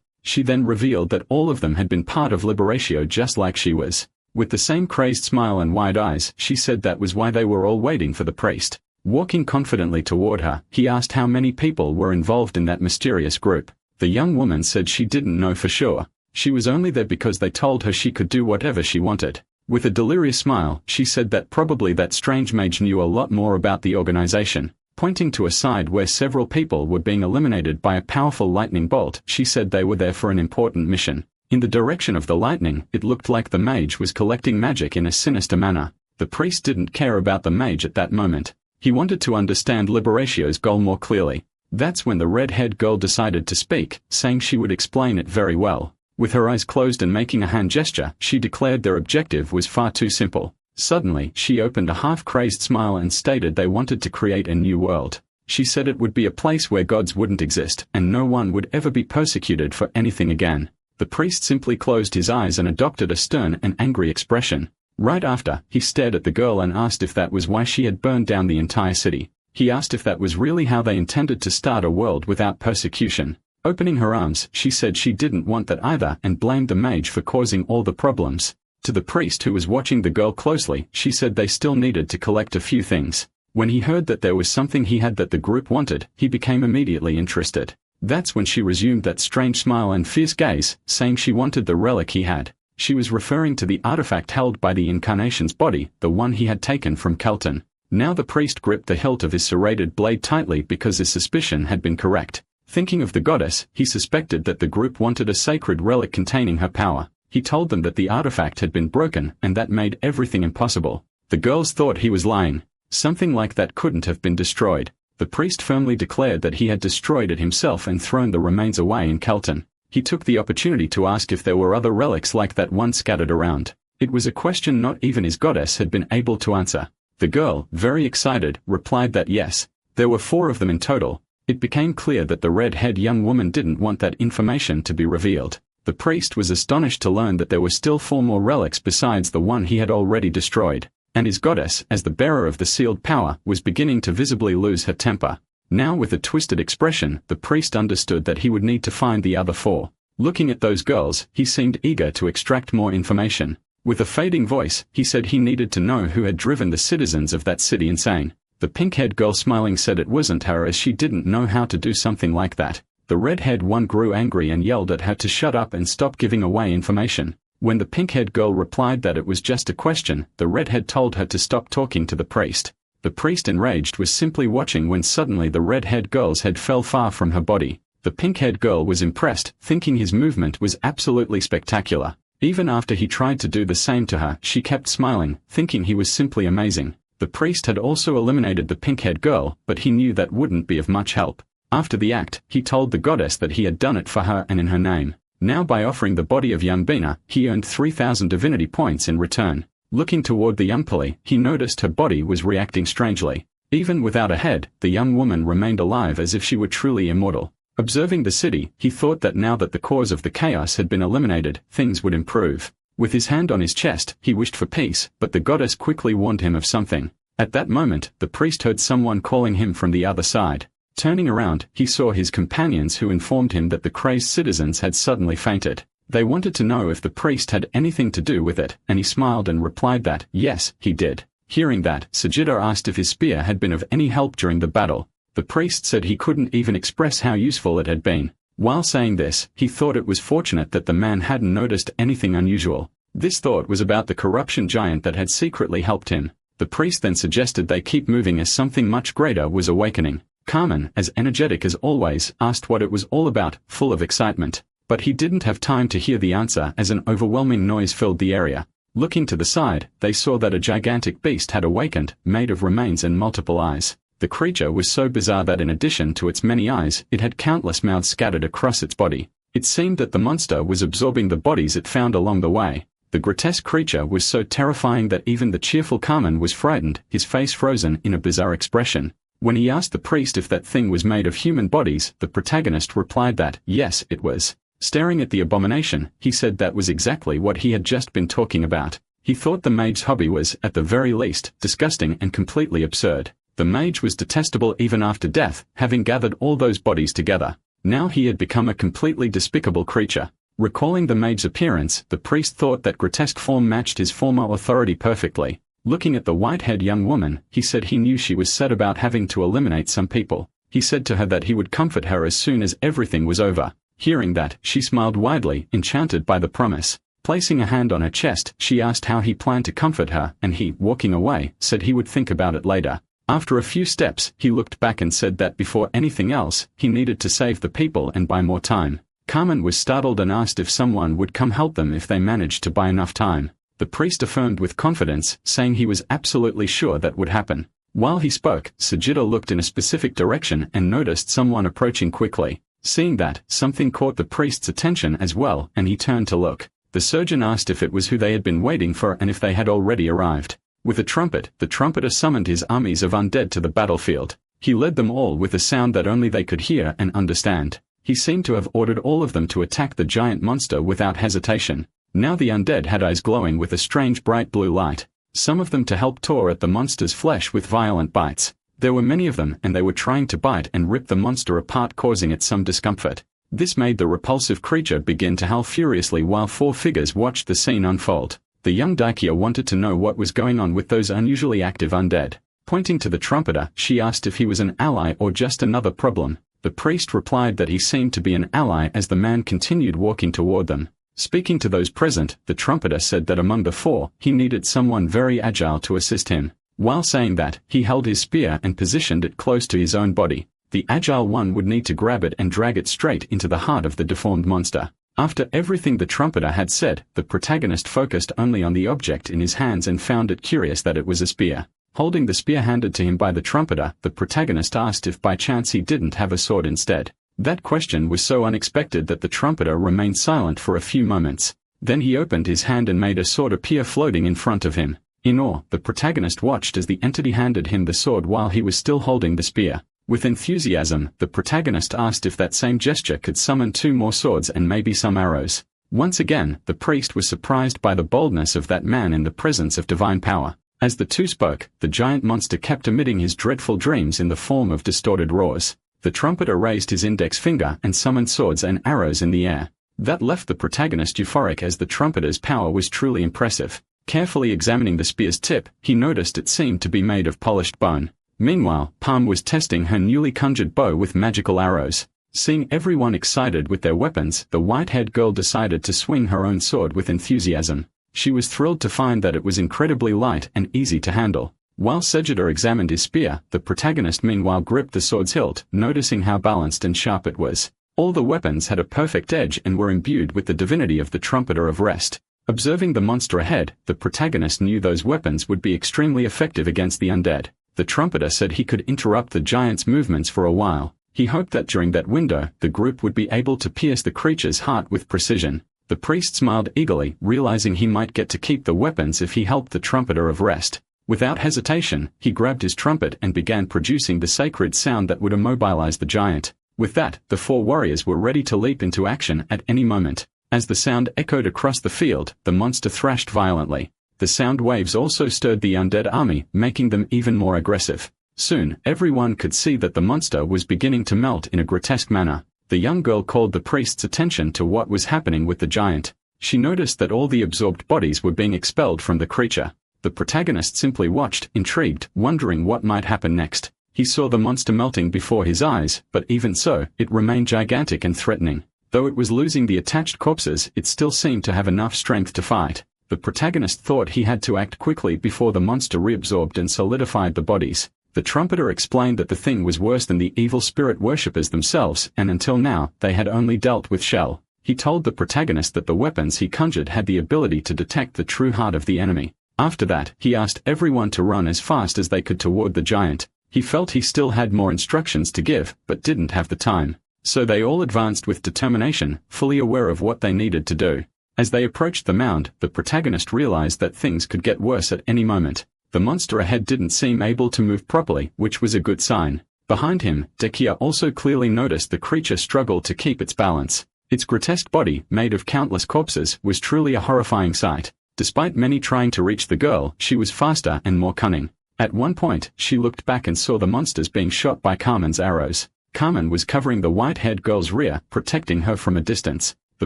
She then revealed that all of them had been part of Liberatio just like she was. With the same crazed smile and wide eyes, she said that was why they were all waiting for the priest. Walking confidently toward her, he asked how many people were involved in that mysterious group. The young woman said she didn't know for sure. She was only there because they told her she could do whatever she wanted. With a delirious smile, she said that probably that strange mage knew a lot more about the organization. Pointing to a side where several people were being eliminated by a powerful lightning bolt, she said they were there for an important mission. In the direction of the lightning, it looked like the mage was collecting magic in a sinister manner. The priest didn't care about the mage at that moment. He wanted to understand Liberatio's goal more clearly. That's when the red-haired girl decided to speak, saying she would explain it very well. With her eyes closed and making a hand gesture, she declared their objective was far too simple. Suddenly, she opened a half-crazed smile and stated they wanted to create a new world. She said it would be a place where gods wouldn't exist, and no one would ever be persecuted for anything again. The priest simply closed his eyes and adopted a stern and angry expression. Right after, he stared at the girl and asked if that was why she had burned down the entire city. He asked if that was really how they intended to start a world without persecution. Opening her arms, she said she didn't want that either and blamed the mage for causing all the problems. To the priest who was watching the girl closely, she said they still needed to collect a few things. When he heard that there was something he had that the group wanted, he became immediately interested. That's when she resumed that strange smile and fierce gaze, saying she wanted the relic he had. She was referring to the artifact held by the incarnation's body, the one he had taken from Kelton. Now the priest gripped the hilt of his serrated blade tightly because his suspicion had been correct. Thinking of the goddess, he suspected that the group wanted a sacred relic containing her power. He told them that the artifact had been broken and that made everything impossible. The girls thought he was lying. Something like that couldn't have been destroyed. The priest firmly declared that he had destroyed it himself and thrown the remains away in Kelton. He took the opportunity to ask if there were other relics like that one scattered around. It was a question not even his goddess had been able to answer. The girl, very excited, replied that yes, there were 4 of them in total. It became clear that the red-haired young woman didn't want that information to be revealed. The priest was astonished to learn that there were still 4 more relics besides the one he had already destroyed. And his goddess, as the bearer of the sealed power, was beginning to visibly lose her temper. Now with a twisted expression, the priest understood that he would need to find the other 4. Looking at those girls, he seemed eager to extract more information. With a fading voice, he said he needed to know who had driven the citizens of that city insane. The pink-haired girl smiling said it wasn't her as she didn't know how to do something like that. The red-haired one grew angry and yelled at her to shut up and stop giving away information. When the pink-haired girl replied that it was just a question, the redhead told her to stop talking to the priest. The priest, enraged, was simply watching when suddenly the red-haired girl's head fell far from her body. The pink-haired girl was impressed, thinking his movement was absolutely spectacular. Even after he tried to do the same to her, she kept smiling, thinking he was simply amazing. The priest had also eliminated the pink-haired girl, but he knew that wouldn't be of much help. After the act, he told the goddess that he had done it for her and in her name. Now by offering the body of young Bina, he earned 3,000 divinity points in return. Looking toward the young Pali, he noticed her body was reacting strangely. Even without a head, the young woman remained alive as if she were truly immortal. Observing the city, he thought that now that the cause of the chaos had been eliminated, things would improve. With his hand on his chest, he wished for peace, but the goddess quickly warned him of something. At that moment, the priest heard someone calling him from the other side. Turning around, he saw his companions who informed him that the crazed citizens had suddenly fainted. They wanted to know if the priest had anything to do with it, and he smiled and replied that, yes, he did. Hearing that, Sajida asked if his spear had been of any help during the battle. The priest said he couldn't even express how useful it had been. While saying this, he thought it was fortunate that the man hadn't noticed anything unusual. This thought was about the corruption giant that had secretly helped him. The priest then suggested they keep moving as something much greater was awakening. Carmen, as energetic as always, asked what it was all about, full of excitement. But he didn't have time to hear the answer as an overwhelming noise filled the area. Looking to the side, they saw that a gigantic beast had awakened, made of remains and multiple eyes. The creature was so bizarre that in addition to its many eyes, it had countless mouths scattered across its body. It seemed that the monster was absorbing the bodies it found along the way. The grotesque creature was so terrifying that even the cheerful Carmen was frightened, his face frozen in a bizarre expression. When he asked the priest if that thing was made of human bodies, the protagonist replied that, yes, it was. Staring at the abomination, he said that was exactly what he had just been talking about. He thought the mage's hobby was, at the very least, disgusting and completely absurd. The mage was detestable even after death, having gathered all those bodies together. Now he had become a completely despicable creature. Recalling the mage's appearance, the priest thought that grotesque form matched his former authority perfectly. Looking at the white-haired young woman, he said he knew she was sad about having to eliminate some people. He said to her that he would comfort her as soon as everything was over. Hearing that, she smiled widely, enchanted by the promise. Placing a hand on her chest, she asked how he planned to comfort her, and he, walking away, said he would think about it later. After a few steps, he looked back and said that before anything else, he needed to save the people and buy more time. Carmen was startled and asked if someone would come help them if they managed to buy enough time. The priest affirmed with confidence, saying he was absolutely sure that would happen. While he spoke, Sajida looked in a specific direction and noticed someone approaching quickly. Seeing that, something caught the priest's attention as well, and he turned to look. The surgeon asked if it was who they had been waiting for and if they had already arrived. With a trumpet, the trumpeter summoned his armies of undead to the battlefield. He led them all with a sound that only they could hear and understand. He seemed to have ordered all of them to attack the giant monster without hesitation. Now the undead had eyes glowing with a strange bright blue light. Some of them to help tore at the monster's flesh with violent bites. There were many of them and they were trying to bite and rip the monster apart, causing it some discomfort. This made the repulsive creature begin to howl furiously while four figures watched the scene unfold. The young Daikya wanted to know what was going on with those unusually active undead. Pointing to the trumpeter, she asked if he was an ally or just another problem. The priest replied that he seemed to be an ally as the man continued walking toward them. Speaking to those present, the trumpeter said that among the four, he needed someone very agile to assist him. While saying that, he held his spear and positioned it close to his own body. The agile one would need to grab it and drag it straight into the heart of the deformed monster. After everything the trumpeter had said, the protagonist focused only on the object in his hands and found it curious that it was a spear. Holding the spear handed to him by the trumpeter, the protagonist asked if by chance he didn't have a sword instead. That question was so unexpected that the trumpeter remained silent for a few moments. Then he opened his hand and made a sword appear floating in front of him. In awe, the protagonist watched as the entity handed him the sword while he was still holding the spear. With enthusiasm, the protagonist asked if that same gesture could summon 2 more swords and maybe some arrows. Once again, the priest was surprised by the boldness of that man in the presence of divine power. As the two spoke, the giant monster kept emitting his dreadful dreams in the form of distorted roars. The trumpeter raised his index finger and summoned swords and arrows in the air. That left the protagonist euphoric as the trumpeter's power was truly impressive. Carefully examining the spear's tip, he noticed it seemed to be made of polished bone. Meanwhile, Palm was testing her newly conjured bow with magical arrows. Seeing everyone excited with their weapons, the white-haired girl decided to swing her own sword with enthusiasm. She was thrilled to find that it was incredibly light and easy to handle. While Sajida examined his spear, the protagonist meanwhile gripped the sword's hilt, noticing how balanced and sharp it was. All the weapons had a perfect edge and were imbued with the divinity of the Trumpeter of Rest. Observing the monster ahead, the protagonist knew those weapons would be extremely effective against the undead. The Trumpeter said he could interrupt the giant's movements for a while. He hoped that during that window, the group would be able to pierce the creature's heart with precision. The priest smiled eagerly, realizing he might get to keep the weapons if he helped the Trumpeter of Rest. Without hesitation, he grabbed his trumpet and began producing the sacred sound that would immobilize the giant. With that, the 4 warriors were ready to leap into action at any moment. As the sound echoed across the field, the monster thrashed violently. The sound waves also stirred the undead army, making them even more aggressive. Soon, everyone could see that the monster was beginning to melt in a grotesque manner. The young girl called the priest's attention to what was happening with the giant. She noticed that all the absorbed bodies were being expelled from the creature. The protagonist simply watched, intrigued, wondering what might happen next. He saw the monster melting before his eyes, but even so, it remained gigantic and threatening. Though it was losing the attached corpses, it still seemed to have enough strength to fight. The protagonist thought he had to act quickly before the monster reabsorbed and solidified the bodies. The trumpeter explained that the thing was worse than the evil spirit worshippers themselves, and until now, they had only dealt with shell. He told the protagonist that the weapons he conjured had the ability to detect the true heart of the enemy. After that, he asked everyone to run as fast as they could toward the giant. He felt he still had more instructions to give, but didn't have the time. So they all advanced with determination, fully aware of what they needed to do. As they approached the mound, the protagonist realized that things could get worse at any moment. The monster ahead didn't seem able to move properly, which was a good sign. Behind him, Dekia also clearly noticed the creature struggle to keep its balance. Its grotesque body, made of countless corpses, was truly a horrifying sight. Despite many trying to reach the girl, she was faster and more cunning. At one point, she looked back and saw the monsters being shot by Carmen's arrows. Carmen was covering the white-haired girl's rear, protecting her from a distance. The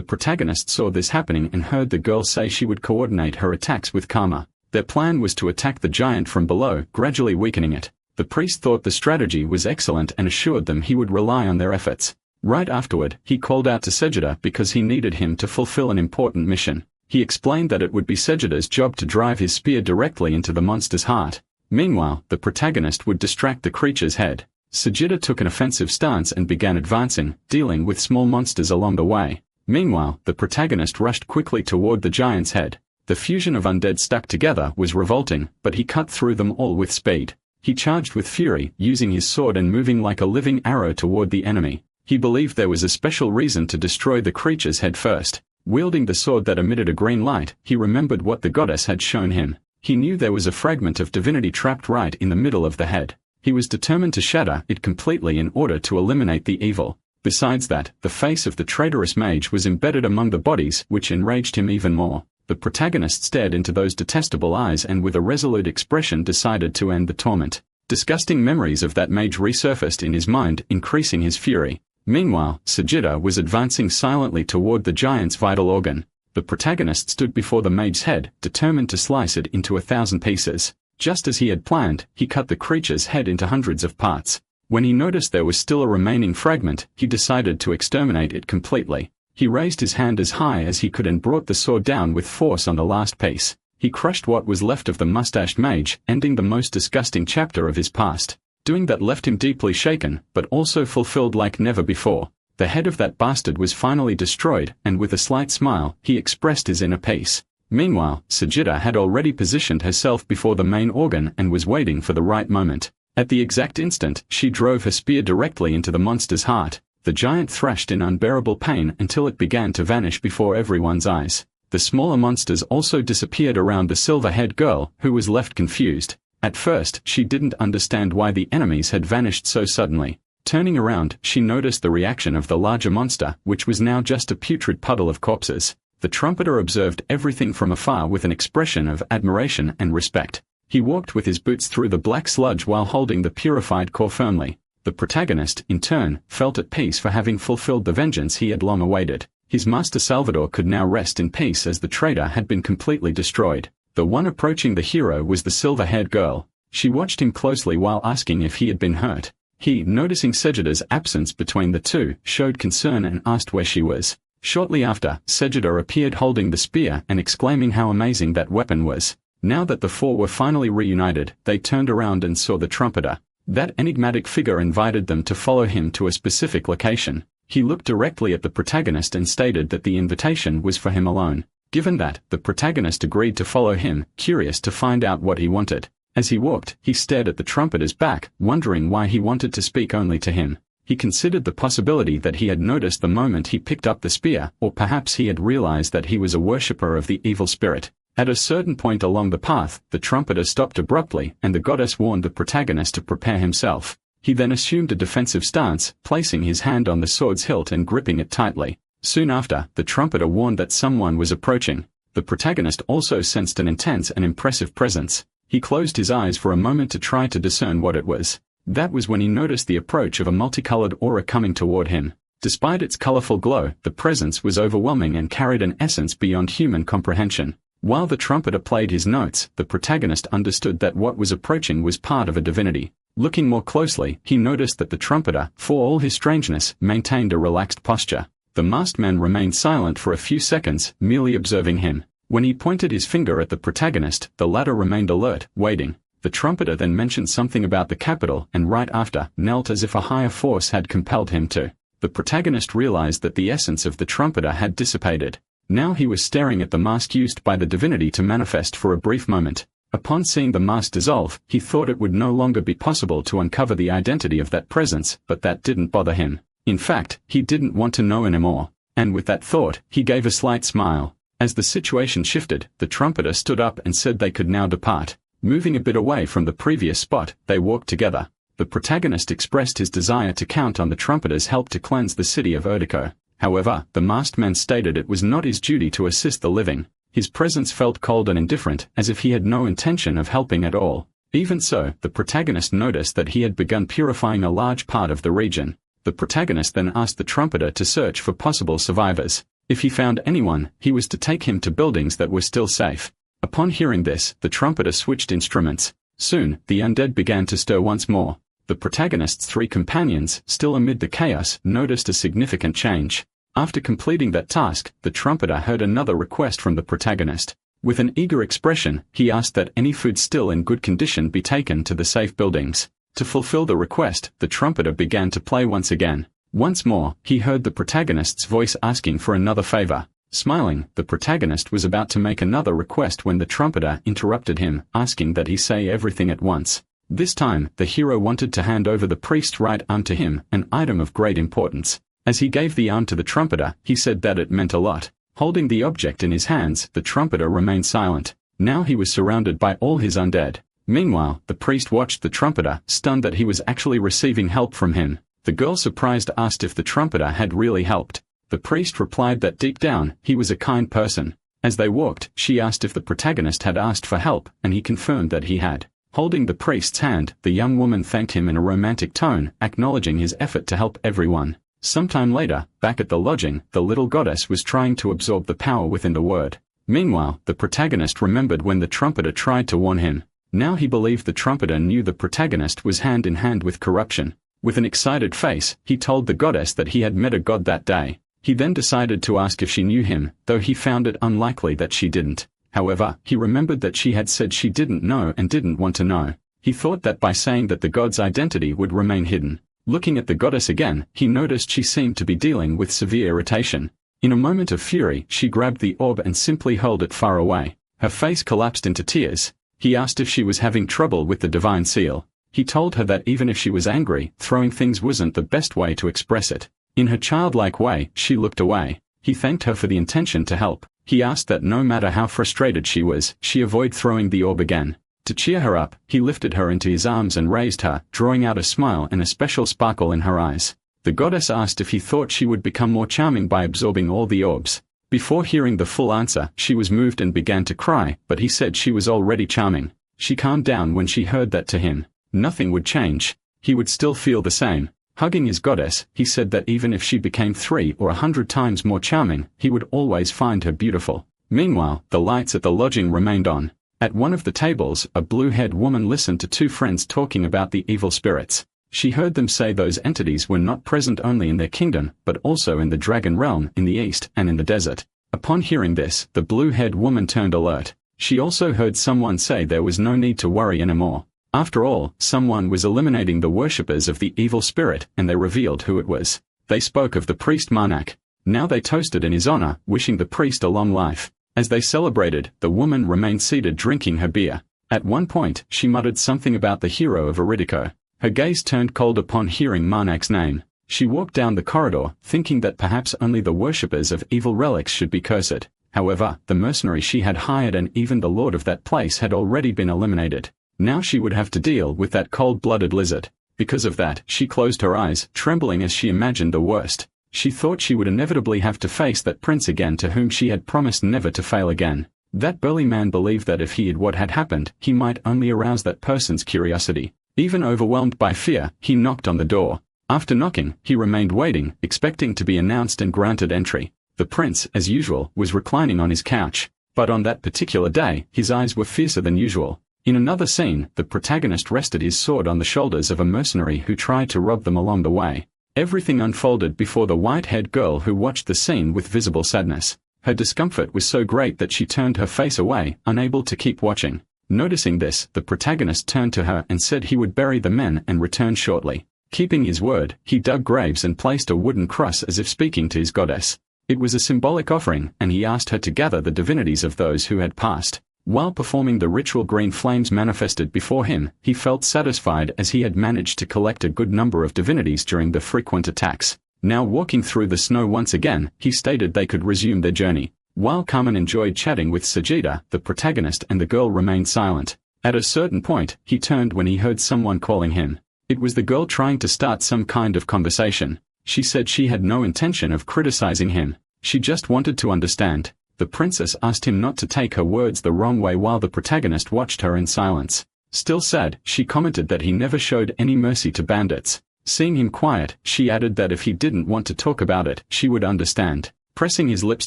protagonist saw this happening and heard the girl say she would coordinate her attacks with Karma. Their plan was to attack the giant from below, gradually weakening it. The priest thought the strategy was excellent and assured them he would rely on their efforts. Right afterward, he called out to Segida because he needed him to fulfill an important mission. He explained that it would be Segida's job to drive his spear directly into the monster's heart. Meanwhile, the protagonist would distract the creature's head. Segida took an offensive stance and began advancing, dealing with small monsters along the way. Meanwhile, the protagonist rushed quickly toward the giant's head. The fusion of undead stuck together was revolting, but he cut through them all with speed. He charged with fury, using his sword and moving like a living arrow toward the enemy. He believed there was a special reason to destroy the creature's head first. Wielding the sword that emitted a green light, he remembered what the goddess had shown him. He knew there was a fragment of divinity trapped right in the middle of the head. He was determined to shatter it completely in order to eliminate the evil. Besides that, the face of the traitorous mage was embedded among the bodies, which enraged him even more. The protagonist stared into those detestable eyes and with a resolute expression decided to end the torment. Disgusting memories of that mage resurfaced in his mind, increasing his fury. Meanwhile, Segida was advancing silently toward the giant's vital organ. The protagonist stood before the mage's head, determined to slice it into 1,000 pieces. Just as he had planned, he cut the creature's head into hundreds of parts. When he noticed there was still a remaining fragment, he decided to exterminate it completely. He raised his hand as high as he could and brought the sword down with force on the last piece. He crushed what was left of the mustached mage, ending the most disgusting chapter of his past. Doing that left him deeply shaken, but also fulfilled like never before. The head of that bastard was finally destroyed, and with a slight smile, he expressed his inner peace. Meanwhile, Segida had already positioned herself before the main organ and was waiting for the right moment. At the exact instant, she drove her spear directly into the monster's heart. The giant thrashed in unbearable pain until it began to vanish before everyone's eyes. The smaller monsters also disappeared around the silver-haired girl, who was left confused. At first, she didn't understand why the enemies had vanished so suddenly. Turning around, she noticed the reaction of the larger monster, which was now just a putrid puddle of corpses. The trumpeter observed everything from afar with an expression of admiration and respect. He walked with his boots through the black sludge while holding the purified core firmly. The protagonist, in turn, felt at peace for having fulfilled the vengeance he had long awaited. His master Salvador could now rest in peace as the traitor had been completely destroyed. The one approaching the hero was the silver-haired girl. She watched him closely while asking if he had been hurt. He, noticing Segida's absence between the two, showed concern and asked where she was. Shortly after, Segida appeared holding the spear and exclaiming how amazing that weapon was. Now that the four were finally reunited, they turned around and saw the trumpeter. That enigmatic figure invited them to follow him to a specific location. He looked directly at the protagonist and stated that the invitation was for him alone. Given that, the protagonist agreed to follow him, curious to find out what he wanted. As he walked, he stared at the trumpeter's back, wondering why he wanted to speak only to him. He considered the possibility that he had noticed the moment he picked up the spear, or perhaps he had realized that he was a worshipper of the evil spirit. At a certain point along the path, the trumpeter stopped abruptly, and the goddess warned the protagonist to prepare himself. He then assumed a defensive stance, placing his hand on the sword's hilt and gripping it tightly. Soon after, the trumpeter warned that someone was approaching. The protagonist also sensed an intense and impressive presence. He closed his eyes for a moment to try to discern what it was. That was when he noticed the approach of a multicolored aura coming toward him. Despite its colorful glow, the presence was overwhelming and carried an essence beyond human comprehension. While the trumpeter played his notes, the protagonist understood that what was approaching was part of a divinity. Looking more closely, he noticed that the trumpeter, for all his strangeness, maintained a relaxed posture. The masked man remained silent for a few seconds, merely observing him. When he pointed his finger at the protagonist, the latter remained alert, waiting. The trumpeter then mentioned something about the capital, and right after, knelt as if a higher force had compelled him to. The protagonist realized that the essence of the trumpeter had dissipated. Now he was staring at the mask used by the divinity to manifest for a brief moment. Upon seeing the mask dissolve, he thought it would no longer be possible to uncover the identity of that presence, but that didn't bother him. In fact, he didn't want to know anymore. And with that thought, he gave a slight smile. As the situation shifted, the trumpeter stood up and said they could now depart. Moving a bit away from the previous spot, they walked together. The protagonist expressed his desire to count on the trumpeter's help to cleanse the city of Urdico. However, the masked man stated it was not his duty to assist the living. His presence felt cold and indifferent, as if he had no intention of helping at all. Even so, the protagonist noticed that he had begun purifying a large part of the region. The protagonist then asked the trumpeter to search for possible survivors. If he found anyone, he was to take him to buildings that were still safe. Upon hearing this, the trumpeter switched instruments. Soon, the undead began to stir once more. The protagonist's three companions, still amid the chaos, noticed a significant change. After completing that task, the trumpeter heard another request from the protagonist. With an eager expression, he asked that any food still in good condition be taken to the safe buildings. To fulfill the request, the trumpeter began to play once again. Once more, he heard the protagonist's voice asking for another favor. Smiling, the protagonist was about to make another request when the trumpeter interrupted him, asking that he say everything at once. This time, the hero wanted to hand over the priest's right arm to him, an item of great importance. As he gave the arm to the trumpeter, he said that it meant a lot. Holding the object in his hands, the trumpeter remained silent. Now he was surrounded by all his undead. Meanwhile, the priest watched the trumpeter, stunned that he was actually receiving help from him. The girl, surprised, asked if the trumpeter had really helped. The priest replied that deep down, he was a kind person. As they walked, she asked if the protagonist had asked for help, and he confirmed that he had. Holding the priest's hand, the young woman thanked him in a romantic tone, acknowledging his effort to help everyone. Sometime later, back at the lodging, the little goddess was trying to absorb the power within the word. Meanwhile, the protagonist remembered when the trumpeter tried to warn him. Now he believed the trumpeter knew the protagonist was hand in hand with corruption. With an excited face, he told the goddess that he had met a god that day. He then decided to ask if she knew him, though he found it unlikely that she didn't. However, he remembered that she had said she didn't know and didn't want to know. He thought that by saying that the god's identity would remain hidden. Looking at the goddess again, he noticed she seemed to be dealing with severe irritation. In a moment of fury, she grabbed the orb and simply hurled it far away. Her face collapsed into tears. He asked if she was having trouble with the divine seal. He told her that even if she was angry, throwing things wasn't the best way to express it. In her childlike way, she looked away. He thanked her for the intention to help. He asked that no matter how frustrated she was, she avoid throwing the orb again. To cheer her up, he lifted her into his arms and raised her, drawing out a smile and a special sparkle in her eyes. The goddess asked if he thought she would become more charming by absorbing all the orbs. Before hearing the full answer, she was moved and began to cry, but he said she was already charming. She calmed down when she heard that to him. Nothing would change. He would still feel the same. Hugging his goddess, he said that even if she became 3 or 100 times more charming, he would always find her beautiful. Meanwhile, the lights at the lodging remained on. At one of the tables, a blue-haired woman listened to two friends talking about the evil spirits. She heard them say those entities were not present only in their kingdom, but also in the dragon realm, in the east, and in the desert. Upon hearing this, the blue-haired woman turned alert. She also heard someone say there was no need to worry anymore. After all, someone was eliminating the worshippers of the evil spirit, and they revealed who it was. They spoke of the priest Marnak. Now they toasted in his honor, wishing the priest a long life. As they celebrated, the woman remained seated drinking her beer. At one point, she muttered something about the hero of Aridico. Her gaze turned cold upon hearing Marnak's name. She walked down the corridor, thinking that perhaps only the worshippers of evil relics should be cursed. However, the mercenary she had hired and even the lord of that place had already been eliminated. Now she would have to deal with that cold-blooded lizard. Because of that, she closed her eyes, trembling as she imagined the worst. She thought she would inevitably have to face that prince again to whom she had promised never to fail again. That burly man believed that if he hid what had happened, he might only arouse that person's curiosity. Even overwhelmed by fear, he knocked on the door. After knocking, he remained waiting, expecting to be announced and granted entry. The prince, as usual, was reclining on his couch. But on that particular day, his eyes were fiercer than usual. In another scene, the protagonist rested his sword on the shoulders of a mercenary who tried to rob them along the way. Everything unfolded before the white-haired girl who watched the scene with visible sadness. Her discomfort was so great that she turned her face away, unable to keep watching. Noticing this, the protagonist turned to her and said he would bury the men and return shortly. Keeping his word, he dug graves and placed a wooden cross as if speaking to his goddess. It was a symbolic offering, and he asked her to gather the divinities of those who had passed. While performing the ritual, green flames manifested before him. He felt satisfied as he had managed to collect a good number of divinities during the frequent attacks. Now walking through the snow once again, he stated they could resume their journey. While Carmen enjoyed chatting with Sajida, the protagonist and the girl remained silent. At a certain point, he turned when he heard someone calling him. It was the girl trying to start some kind of conversation. She said she had no intention of criticizing him. She just wanted to understand. The princess asked him not to take her words the wrong way while the protagonist watched her in silence. Still sad, she commented that he never showed any mercy to bandits. Seeing him quiet, she added that if he didn't want to talk about it, she would understand. Pressing his lips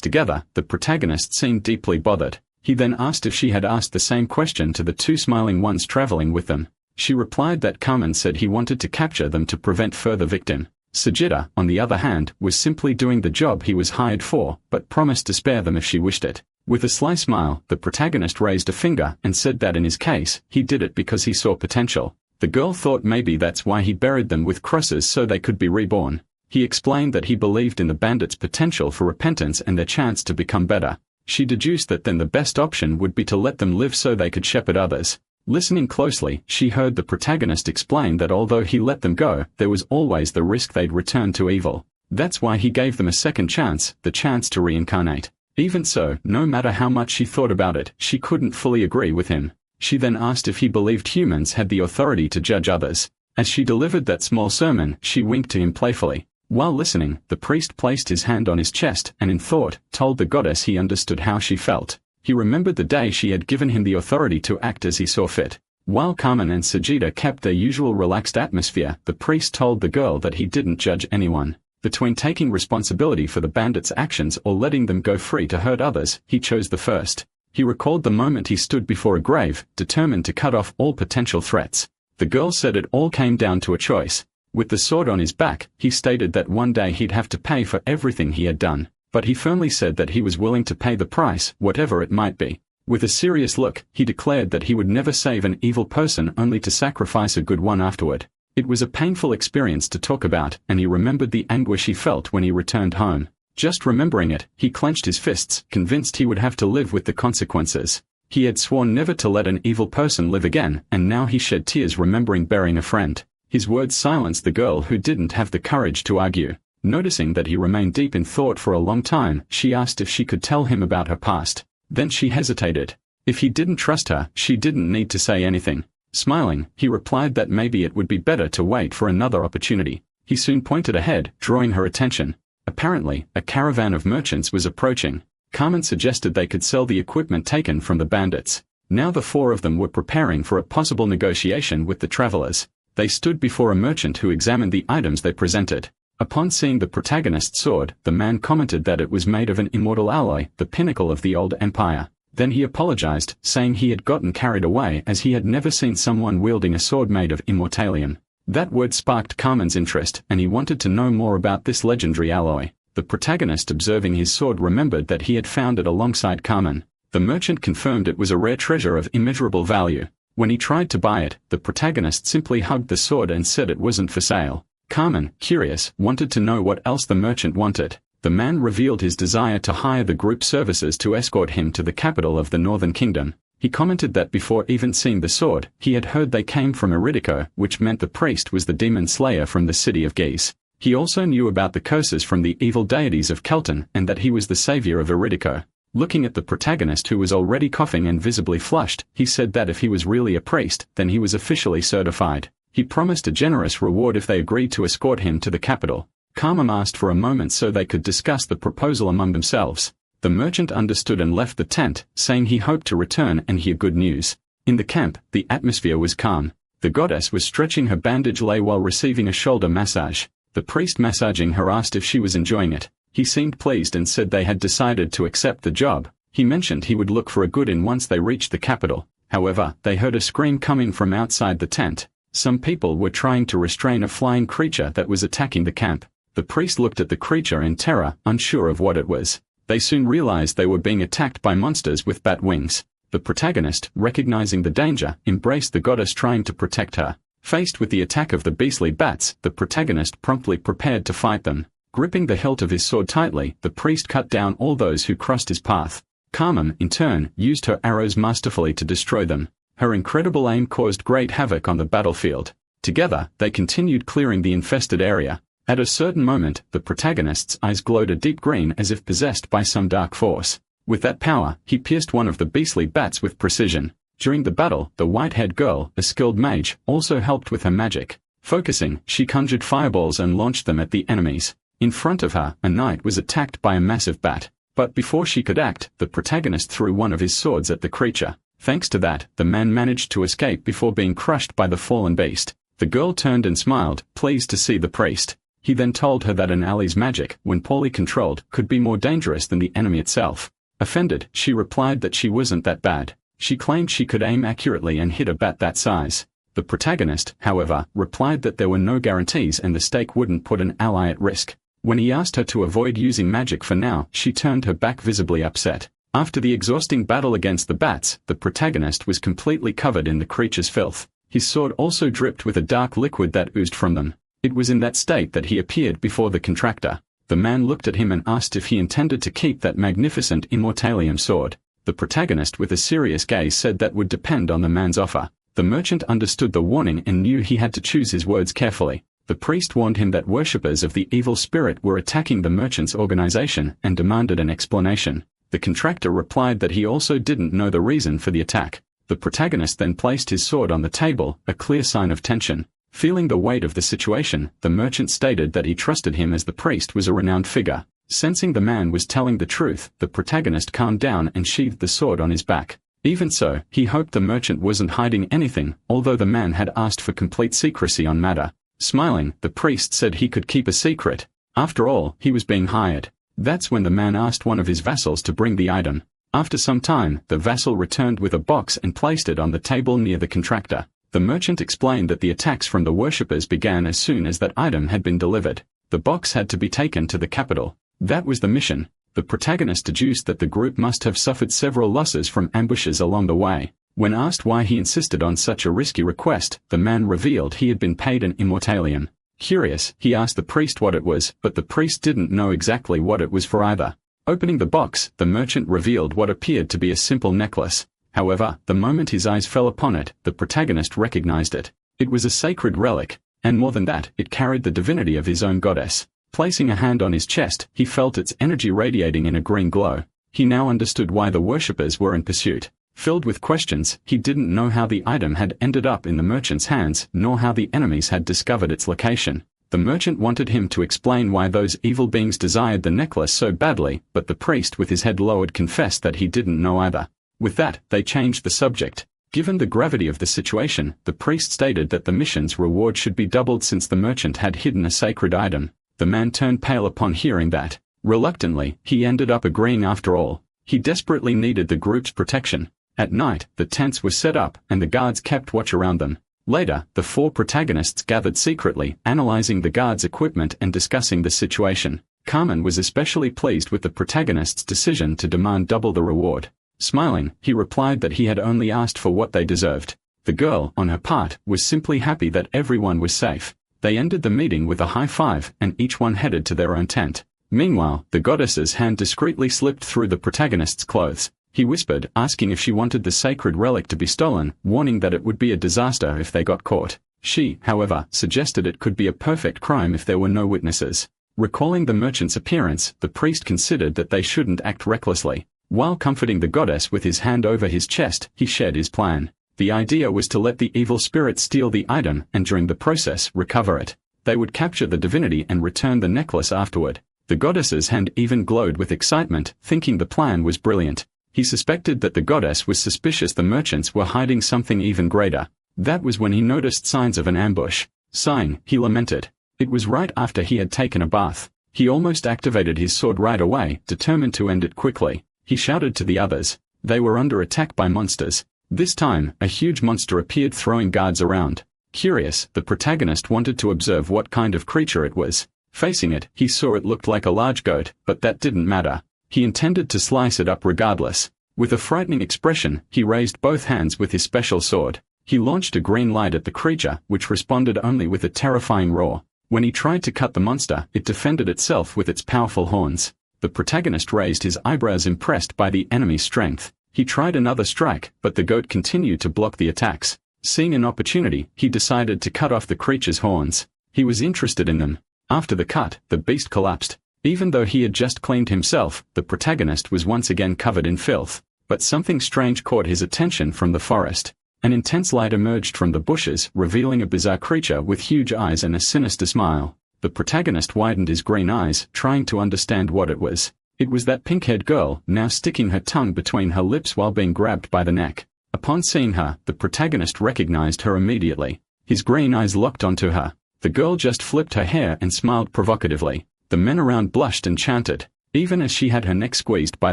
together, the protagonist seemed deeply bothered. He then asked if she had asked the same question to the two smiling ones traveling with them. She replied that Carmen said he wanted to capture them to prevent further victim. Sajida, on the other hand, was simply doing the job he was hired for, but promised to spare them if she wished it. With a sly smile, the protagonist raised a finger and said that in his case, he did it because he saw potential. The girl thought maybe that's why he buried them with crosses so they could be reborn. He explained that he believed in the bandits' potential for repentance and their chance to become better. She deduced that then the best option would be to let them live so they could shepherd others. Listening closely, she heard the protagonist explain that although he let them go, there was always the risk they'd return to evil. That's why he gave them a second chance, the chance to reincarnate. Even so, no matter how much she thought about it, she couldn't fully agree with him. She then asked if he believed humans had the authority to judge others. As she delivered that small sermon, she winked to him playfully. While listening, the priest placed his hand on his chest and in thought, told the goddess he understood how she felt. He remembered the day she had given him the authority to act as he saw fit. While Carmen and Sajida kept their usual relaxed atmosphere, the priest told the girl that he didn't judge anyone. Between taking responsibility for the bandits' actions or letting them go free to hurt others, he chose the first. He recalled the moment he stood before a grave, determined to cut off all potential threats. The girl said it all came down to a choice. With the sword on his back, he stated that one day he'd have to pay for everything he had done. But he firmly said that he was willing to pay the price, whatever it might be. With a serious look, he declared that he would never save an evil person only to sacrifice a good one afterward. It was a painful experience to talk about, and he remembered the anguish he felt when he returned home. Just remembering it, he clenched his fists, convinced he would have to live with the consequences. He had sworn never to let an evil person live again, and now he shed tears remembering burying a friend. His words silenced the girl who didn't have the courage to argue. Noticing that he remained deep in thought for a long time, she asked if she could tell him about her past. Then she hesitated. If he didn't trust her, she didn't need to say anything. Smiling, he replied that maybe it would be better to wait for another opportunity. He soon pointed ahead, drawing her attention. Apparently, a caravan of merchants was approaching. Carmen suggested they could sell the equipment taken from the bandits. Now the four of them were preparing for a possible negotiation with the travelers. They stood before a merchant who examined the items they presented. Upon seeing the protagonist's sword, the man commented that it was made of an immortal alloy, the pinnacle of the old empire. Then he apologized, saying he had gotten carried away as he had never seen someone wielding a sword made of immortalium. That word sparked Carmen's interest, and he wanted to know more about this legendary alloy. The protagonist, observing his sword, remembered that he had found it alongside Carmen. The merchant confirmed it was a rare treasure of immeasurable value. When he tried to buy it, the protagonist simply hugged the sword and said it wasn't for sale. Carmen, curious, wanted to know what else the merchant wanted. The man revealed his desire to hire the group services to escort him to the capital of the Northern Kingdom. He commented that before even seeing the sword, he had heard they came from Eridico, which meant the priest was the demon slayer from the city of Geese. He also knew about the curses from the evil deities of Kelton and that he was the savior of Eridico. Looking at the protagonist who was already coughing and visibly flushed, he said that if he was really a priest, then he was officially certified. He promised a generous reward if they agreed to escort him to the capital. Carmen asked for a moment so they could discuss the proposal among themselves. The merchant understood and left the tent, saying he hoped to return and hear good news. In the camp, the atmosphere was calm. The goddess was stretching her bandage lay while receiving a shoulder massage. The priest massaging her asked if she was enjoying it. He seemed pleased and said they had decided to accept the job. He mentioned he would look for a good inn once they reached the capital. However, they heard a scream coming from outside the tent. Some people were trying to restrain a flying creature that was attacking the camp. The priest looked at the creature in terror, unsure of what it was. They soon realized they were being attacked by monsters with bat wings. The protagonist, recognizing the danger, embraced the goddess trying to protect her. Faced with the attack of the beastly bats, the protagonist promptly prepared to fight them. Gripping the hilt of his sword tightly, the priest cut down all those who crossed his path. Carmen, in turn, used her arrows masterfully to destroy them. Her incredible aim caused great havoc on the battlefield. Together, they continued clearing the infested area. At a certain moment, the protagonist's eyes glowed a deep green as if possessed by some dark force. With that power, he pierced one of the beastly bats with precision. During the battle, the white-haired girl, a skilled mage, also helped with her magic. Focusing, she conjured fireballs and launched them at the enemies. In front of her, a knight was attacked by a massive bat. But before she could act, the protagonist threw one of his swords at the creature. Thanks to that, the man managed to escape before being crushed by the fallen beast. The girl turned and smiled, pleased to see the priest. He then told her that an ally's magic, when poorly controlled, could be more dangerous than the enemy itself. Offended, she replied that she wasn't that bad. She claimed she could aim accurately and hit a bat that size. The protagonist, however, replied that there were no guarantees and the stake wouldn't put an ally at risk. When he asked her to avoid using magic for now, she turned her back, visibly upset. After the exhausting battle against the bats, the protagonist was completely covered in the creature's filth. His sword also dripped with a dark liquid that oozed from them. It was in that state that he appeared before the contractor. The man looked at him and asked if he intended to keep that magnificent immortalium sword. The protagonist with a serious gaze said that would depend on the man's offer. The merchant understood the warning and knew he had to choose his words carefully. The priest warned him that worshippers of the evil spirit were attacking the merchant's organization and demanded an explanation. The contractor replied that he also didn't know the reason for the attack. The protagonist then placed his sword on the table, a clear sign of tension. Feeling the weight of the situation, the merchant stated that he trusted him as the priest was a renowned figure. Sensing the man was telling the truth, the protagonist calmed down and sheathed the sword on his back. Even so, he hoped the merchant wasn't hiding anything, although the man had asked for complete secrecy on matter. Smiling, the priest said he could keep a secret. After all, he was being hired. That's when the man asked one of his vassals to bring the item. After some time, the vassal returned with a box and placed it on the table near the contractor. The merchant explained that the attacks from the worshippers began as soon as that item had been delivered. The box had to be taken to the capital. That was the mission. The protagonist deduced that the group must have suffered several losses from ambushes along the way. When asked why he insisted on such a risky request, the man revealed he had been paid an immortalium. Curious, he asked the priest what it was, but the priest didn't know exactly what it was for either. Opening the box, the merchant revealed what appeared to be a simple necklace. However, the moment his eyes fell upon it, the protagonist recognized it. It was a sacred relic, and more than that, it carried the divinity of his own goddess. Placing a hand on his chest, he felt its energy radiating in a green glow. He now understood why the worshippers were in pursuit. Filled with questions, he didn't know how the item had ended up in the merchant's hands, nor how the enemies had discovered its location. The merchant wanted him to explain why those evil beings desired the necklace so badly, but the priest with his head lowered confessed that he didn't know either. With that, they changed the subject. Given the gravity of the situation, the priest stated that the mission's reward should be doubled since the merchant had hidden a sacred item. The man turned pale upon hearing that. Reluctantly, he ended up agreeing after all. He desperately needed the group's protection. At night, the tents were set up, and the guards kept watch around them. Later, the four protagonists gathered secretly, analyzing the guards' equipment and discussing the situation. Carmen was especially pleased with the protagonist's decision to demand double the reward. Smiling, he replied that he had only asked for what they deserved. The girl, on her part, was simply happy that everyone was safe. They ended the meeting with a high five, and each one headed to their own tent. Meanwhile, the goddess's hand discreetly slipped through the protagonist's clothes. He whispered, asking if she wanted the sacred relic to be stolen, warning that it would be a disaster if they got caught. She, however, suggested it could be a perfect crime if there were no witnesses. Recalling the merchant's appearance, the priest considered that they shouldn't act recklessly. While comforting the goddess with his hand over his chest, he shared his plan. The idea was to let the evil spirit steal the item and during the process recover it. They would capture the divinity and return the necklace afterward. The goddess's hand even glowed with excitement, thinking the plan was brilliant. He suspected that the goddess was suspicious the merchants were hiding something even greater. That was when he noticed signs of an ambush. Sighing, he lamented. It was right after he had taken a bath. He almost activated his sword right away, determined to end it quickly. He shouted to the others. They were under attack by monsters. This time, a huge monster appeared throwing guards around. Curious, the protagonist wanted to observe what kind of creature it was. Facing it, he saw it looked like a large goat, but that didn't matter. He intended to slice it up regardless. With a frightening expression, he raised both hands with his special sword. He launched a green light at the creature, which responded only with a terrifying roar. When he tried to cut the monster, it defended itself with its powerful horns. The protagonist raised his eyebrows, impressed by the enemy's strength. He tried another strike, but the goat continued to block the attacks. Seeing an opportunity, he decided to cut off the creature's horns. He was interested in them. After the cut, the beast collapsed. Even though he had just cleaned himself, the protagonist was once again covered in filth. But something strange caught his attention from the forest. An intense light emerged from the bushes, revealing a bizarre creature with huge eyes and a sinister smile. The protagonist widened his green eyes, trying to understand what it was. It was that pink-haired girl, now sticking her tongue between her lips while being grabbed by the neck. Upon seeing her, the protagonist recognized her immediately. His green eyes locked onto her. The girl just flipped her hair and smiled provocatively. The men around blushed and chanted. Even as she had her neck squeezed by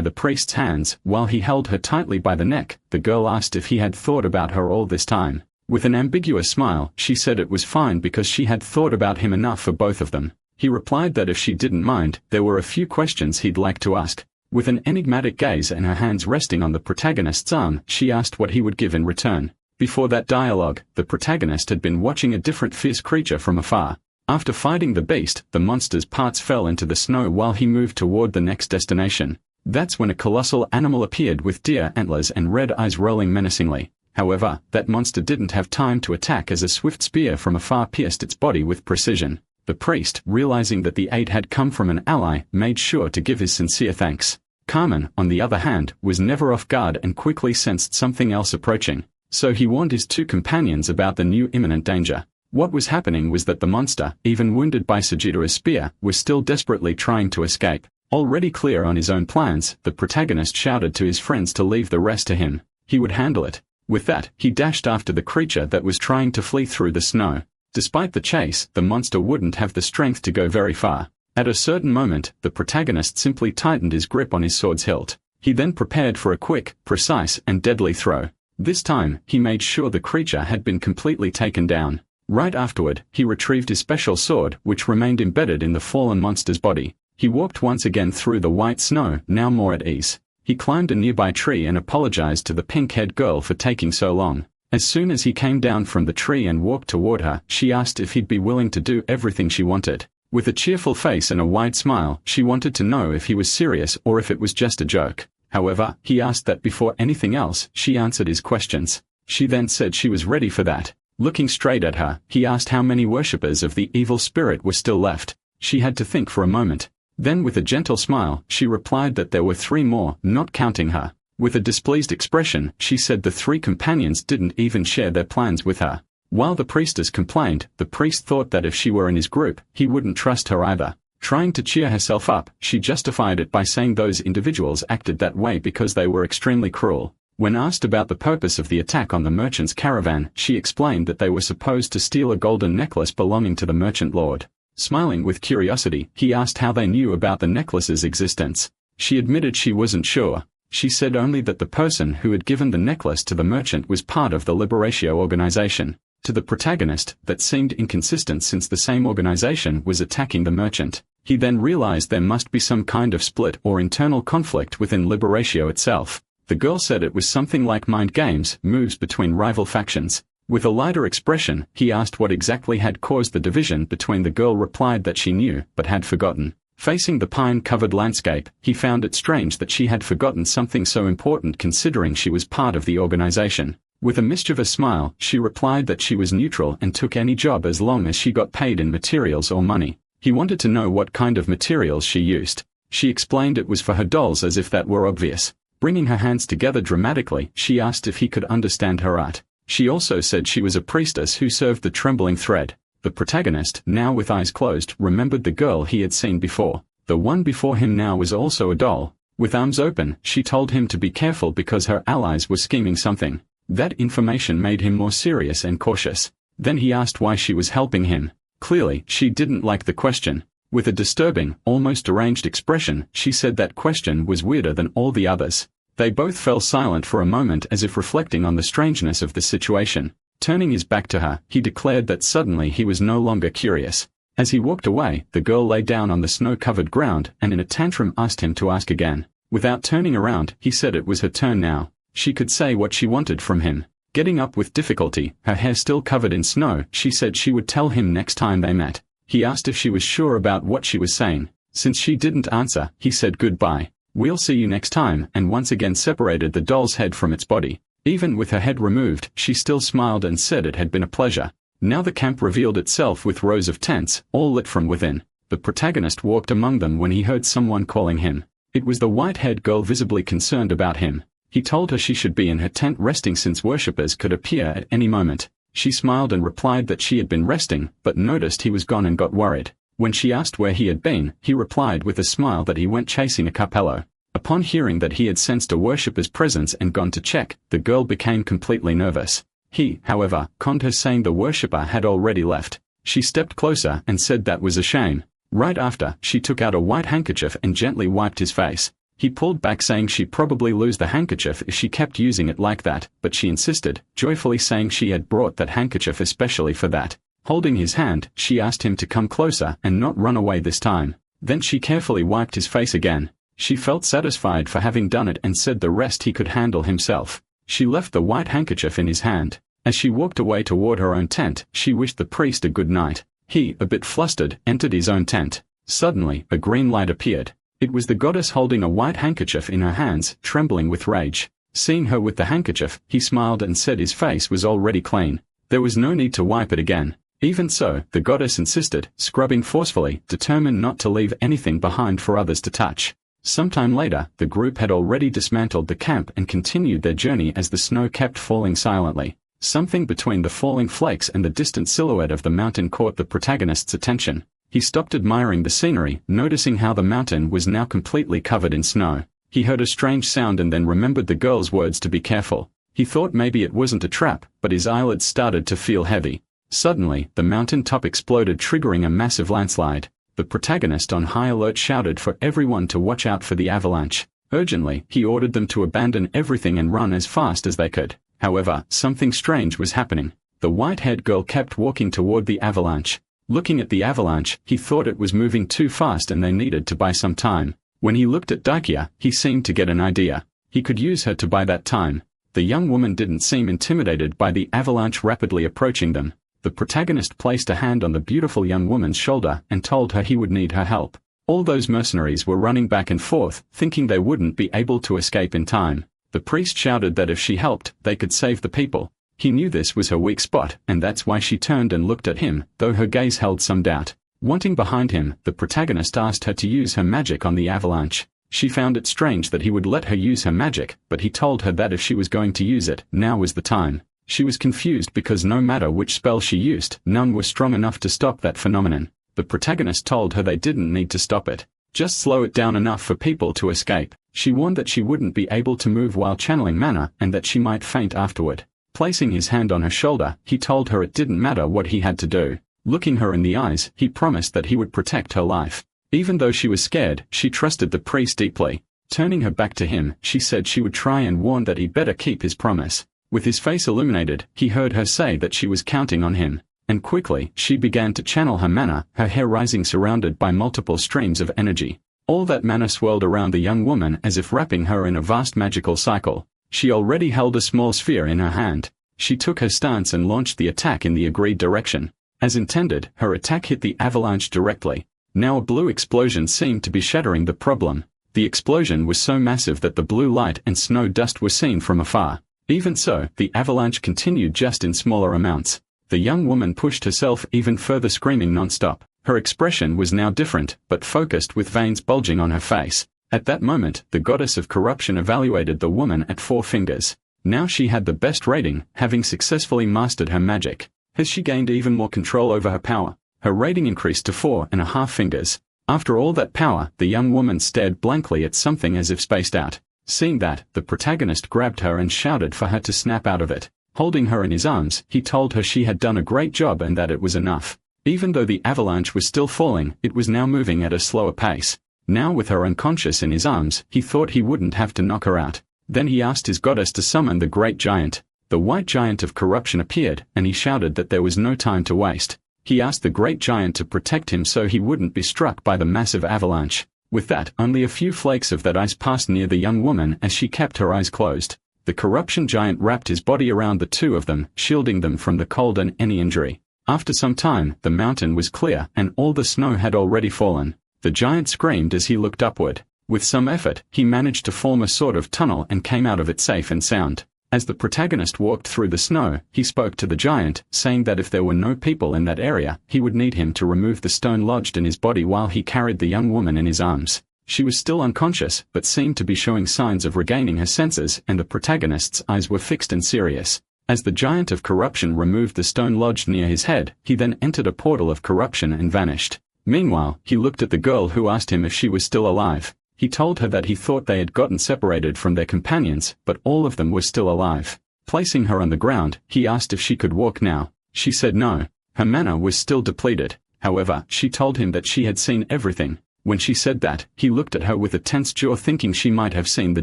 the priest's hands, while he held her tightly by the neck, the girl asked if he had thought about her all this time. With an ambiguous smile, she said it was fine because she had thought about him enough for both of them. He replied that if she didn't mind, there were a few questions he'd like to ask. With an enigmatic gaze and her hands resting on the protagonist's arm, she asked what he would give in return. Before that dialogue, the protagonist had been watching a different fierce creature from afar. After fighting the beast, the monster's parts fell into the snow while he moved toward the next destination. That's when a colossal animal appeared with deer antlers and red eyes rolling menacingly. However, that monster didn't have time to attack as a swift spear from afar pierced its body with precision. The priest, realizing that the aid had come from an ally, made sure to give his sincere thanks. Carmen, on the other hand, was never off guard and quickly sensed something else approaching. So he warned his two companions about the new imminent danger. What was happening was that the monster, even wounded by Sagita's spear, was still desperately trying to escape. Already clear on his own plans, the protagonist shouted to his friends to leave the rest to him. He would handle it. With that, he dashed after the creature that was trying to flee through the snow. Despite the chase, the monster wouldn't have the strength to go very far. At a certain moment, the protagonist simply tightened his grip on his sword's hilt. He then prepared for a quick, precise, and deadly throw. This time, he made sure the creature had been completely taken down. Right afterward, he retrieved his special sword, which remained embedded in the fallen monster's body. He walked once again through the white snow, now more at ease. He climbed a nearby tree and apologized to the pink-haired girl for taking so long. As soon as he came down from the tree and walked toward her, she asked if he'd be willing to do everything she wanted. With a cheerful face and a wide smile, she wanted to know if he was serious or if it was just a joke. However, he asked that before anything else, she answered his questions. She then said she was ready for that. Looking straight at her, he asked how many worshippers of the evil spirit were still left. She had to think for a moment. Then with a gentle smile, she replied that there were 3 more, not counting her. With a displeased expression, she said the 3 companions didn't even share their plans with her. While the priestess complained, the priest thought that if she were in his group, he wouldn't trust her either. Trying to cheer herself up, she justified it by saying those individuals acted that way because they were extremely cruel. When asked about the purpose of the attack on the merchant's caravan, she explained that they were supposed to steal a golden necklace belonging to the merchant lord. Smiling with curiosity, he asked how they knew about the necklace's existence. She admitted she wasn't sure. She said only that the person who had given the necklace to the merchant was part of the Liberatio organization. To the protagonist, that seemed inconsistent since the same organization was attacking the merchant. He then realized there must be some kind of split or internal conflict within Liberatio itself. The girl said it was something like mind games, moves between rival factions. With a lighter expression, he asked what exactly had caused the division between. The girl replied that she knew, but had forgotten. Facing the pine-covered landscape, he found it strange that she had forgotten something so important considering she was part of the organization. With a mischievous smile, she replied that she was neutral and took any job as long as she got paid in materials or money. He wanted to know what kind of materials she used. She explained it was for her dolls as if that were obvious. Bringing her hands together dramatically, she asked if he could understand her art. She also said she was a priestess who served the trembling thread. The protagonist, now with eyes closed, remembered the girl he had seen before. The one before him now was also a doll. With arms open, she told him to be careful because her allies were scheming something. That information made him more serious and cautious. Then he asked why she was helping him. Clearly, she didn't like the question. With a disturbing, almost deranged expression, she said that question was weirder than all the others. They both fell silent for a moment as if reflecting on the strangeness of the situation. Turning his back to her, he declared that suddenly he was no longer curious. As he walked away, the girl lay down on the snow-covered ground and in a tantrum asked him to ask again. Without turning around, he said it was her turn now. She could say what she wanted from him. Getting up with difficulty, her hair still covered in snow, she said she would tell him next time they met. He asked if she was sure about what she was saying. Since she didn't answer, he said goodbye. We'll see you next time, and once again separated the doll's head from its body. Even with her head removed, she still smiled and said it had been a pleasure. Now the camp revealed itself with rows of tents, all lit from within. The protagonist walked among them when he heard someone calling him. It was the white-haired girl visibly concerned about him. He told her she should be in her tent resting since worshippers could appear at any moment. She smiled and replied that she had been resting, but noticed he was gone and got worried. When she asked where he had been, he replied with a smile that he went chasing a capello. Upon hearing that he had sensed a worshipper's presence and gone to check, the girl became completely nervous. He, however, conned her saying the worshipper had already left. She stepped closer and said that was a shame. Right after, she took out a white handkerchief and gently wiped his face. He pulled back saying she'd probably lose the handkerchief if she kept using it like that, but she insisted, joyfully saying she had brought that handkerchief especially for that. Holding his hand, she asked him to come closer and not run away this time. Then she carefully wiped his face again. She felt satisfied for having done it and said the rest he could handle himself. She left the white handkerchief in his hand. As she walked away toward her own tent, she wished the priest a good night. He, a bit flustered, entered his own tent. Suddenly, a green light appeared. It was the goddess holding a white handkerchief in her hands, trembling with rage. Seeing her with the handkerchief, he smiled and said his face was already clean. There was no need to wipe it again. Even so, the goddess insisted, scrubbing forcefully, determined not to leave anything behind for others to touch. Sometime later, the group had already dismantled the camp and continued their journey as the snow kept falling silently. Something between the falling flakes and the distant silhouette of the mountain caught the protagonist's attention. He stopped admiring the scenery, noticing how the mountain was now completely covered in snow. He heard a strange sound and then remembered the girl's words to be careful. He thought maybe it wasn't a trap, but his eyelids started to feel heavy. Suddenly, the mountain top exploded, triggering a massive landslide. The protagonist on high alert shouted for everyone to watch out for the avalanche. Urgently, he ordered them to abandon everything and run as fast as they could. However, something strange was happening. The white-haired girl kept walking toward the avalanche. Looking at the avalanche, he thought it was moving too fast and they needed to buy some time. When he looked at Daikia, he seemed to get an idea. He could use her to buy that time. The young woman didn't seem intimidated by the avalanche rapidly approaching them. The protagonist placed a hand on the beautiful young woman's shoulder and told her he would need her help. All those mercenaries were running back and forth, thinking they wouldn't be able to escape in time. The priest shouted that if she helped, they could save the people. He knew this was her weak spot, and that's why she turned and looked at him, though her gaze held some doubt. Wanting behind him, the protagonist asked her to use her magic on the avalanche. She found it strange that he would let her use her magic, but he told her that if she was going to use it, now was the time. She was confused because no matter which spell she used, none were strong enough to stop that phenomenon. The protagonist told her they didn't need to stop it. Just slow it down enough for people to escape. She warned that she wouldn't be able to move while channeling mana and that she might faint afterward. Placing his hand on her shoulder, he told her it didn't matter what he had to do. Looking her in the eyes, he promised that he would protect her life. Even though she was scared, she trusted the priest deeply. Turning her back to him, she said she would try and warn that he'd better keep his promise. With his face illuminated, he heard her say that she was counting on him. And quickly, she began to channel her mana, her hair rising surrounded by multiple streams of energy. All that mana swirled around the young woman as if wrapping her in a vast magical cycle. She already held a small sphere in her hand. She took her stance and launched the attack in the agreed direction. As intended, her attack hit the avalanche directly. Now a blue explosion seemed to be shattering the problem. The explosion was so massive that the blue light and snow dust were seen from afar. Even so, the avalanche continued just in smaller amounts. The young woman pushed herself even further, screaming non-stop. Her expression was now different, but focused, with veins bulging on her face. At that moment, the goddess of corruption evaluated the woman at 4 fingers. Now she had the best rating, having successfully mastered her magic. Has she gained even more control over her power? Her rating increased to 4.5 fingers. After all that power, the young woman stared blankly at something as if spaced out. Seeing that, the protagonist grabbed her and shouted for her to snap out of it. Holding her in his arms, he told her she had done a great job and that it was enough. Even though the avalanche was still falling, it was now moving at a slower pace. Now with her unconscious in his arms, he thought he wouldn't have to knock her out. Then he asked his goddess to summon the great giant. The white giant of corruption appeared, and he shouted that there was no time to waste. He asked the great giant to protect him so he wouldn't be struck by the massive avalanche. With that, only a few flakes of that ice passed near the young woman as she kept her eyes closed. The corruption giant wrapped his body around the two of them, shielding them from the cold and any injury. After some time, the mountain was clear and all the snow had already fallen. The giant screamed as he looked upward. With some effort, he managed to form a sort of tunnel and came out of it safe and sound. As the protagonist walked through the snow, he spoke to the giant, saying that if there were no people in that area, he would need him to remove the stone lodged in his body while he carried the young woman in his arms. She was still unconscious, but seemed to be showing signs of regaining her senses, and the protagonist's eyes were fixed and serious. As the giant of corruption removed the stone lodged near his head, he then entered a portal of corruption and vanished. Meanwhile, he looked at the girl who asked him if she was still alive. He told her that he thought they had gotten separated from their companions, but all of them were still alive. Placing her on the ground, he asked if she could walk now. She said no. Her mana was still depleted. However, she told him that she had seen everything. When she said that, he looked at her with a tense jaw thinking she might have seen the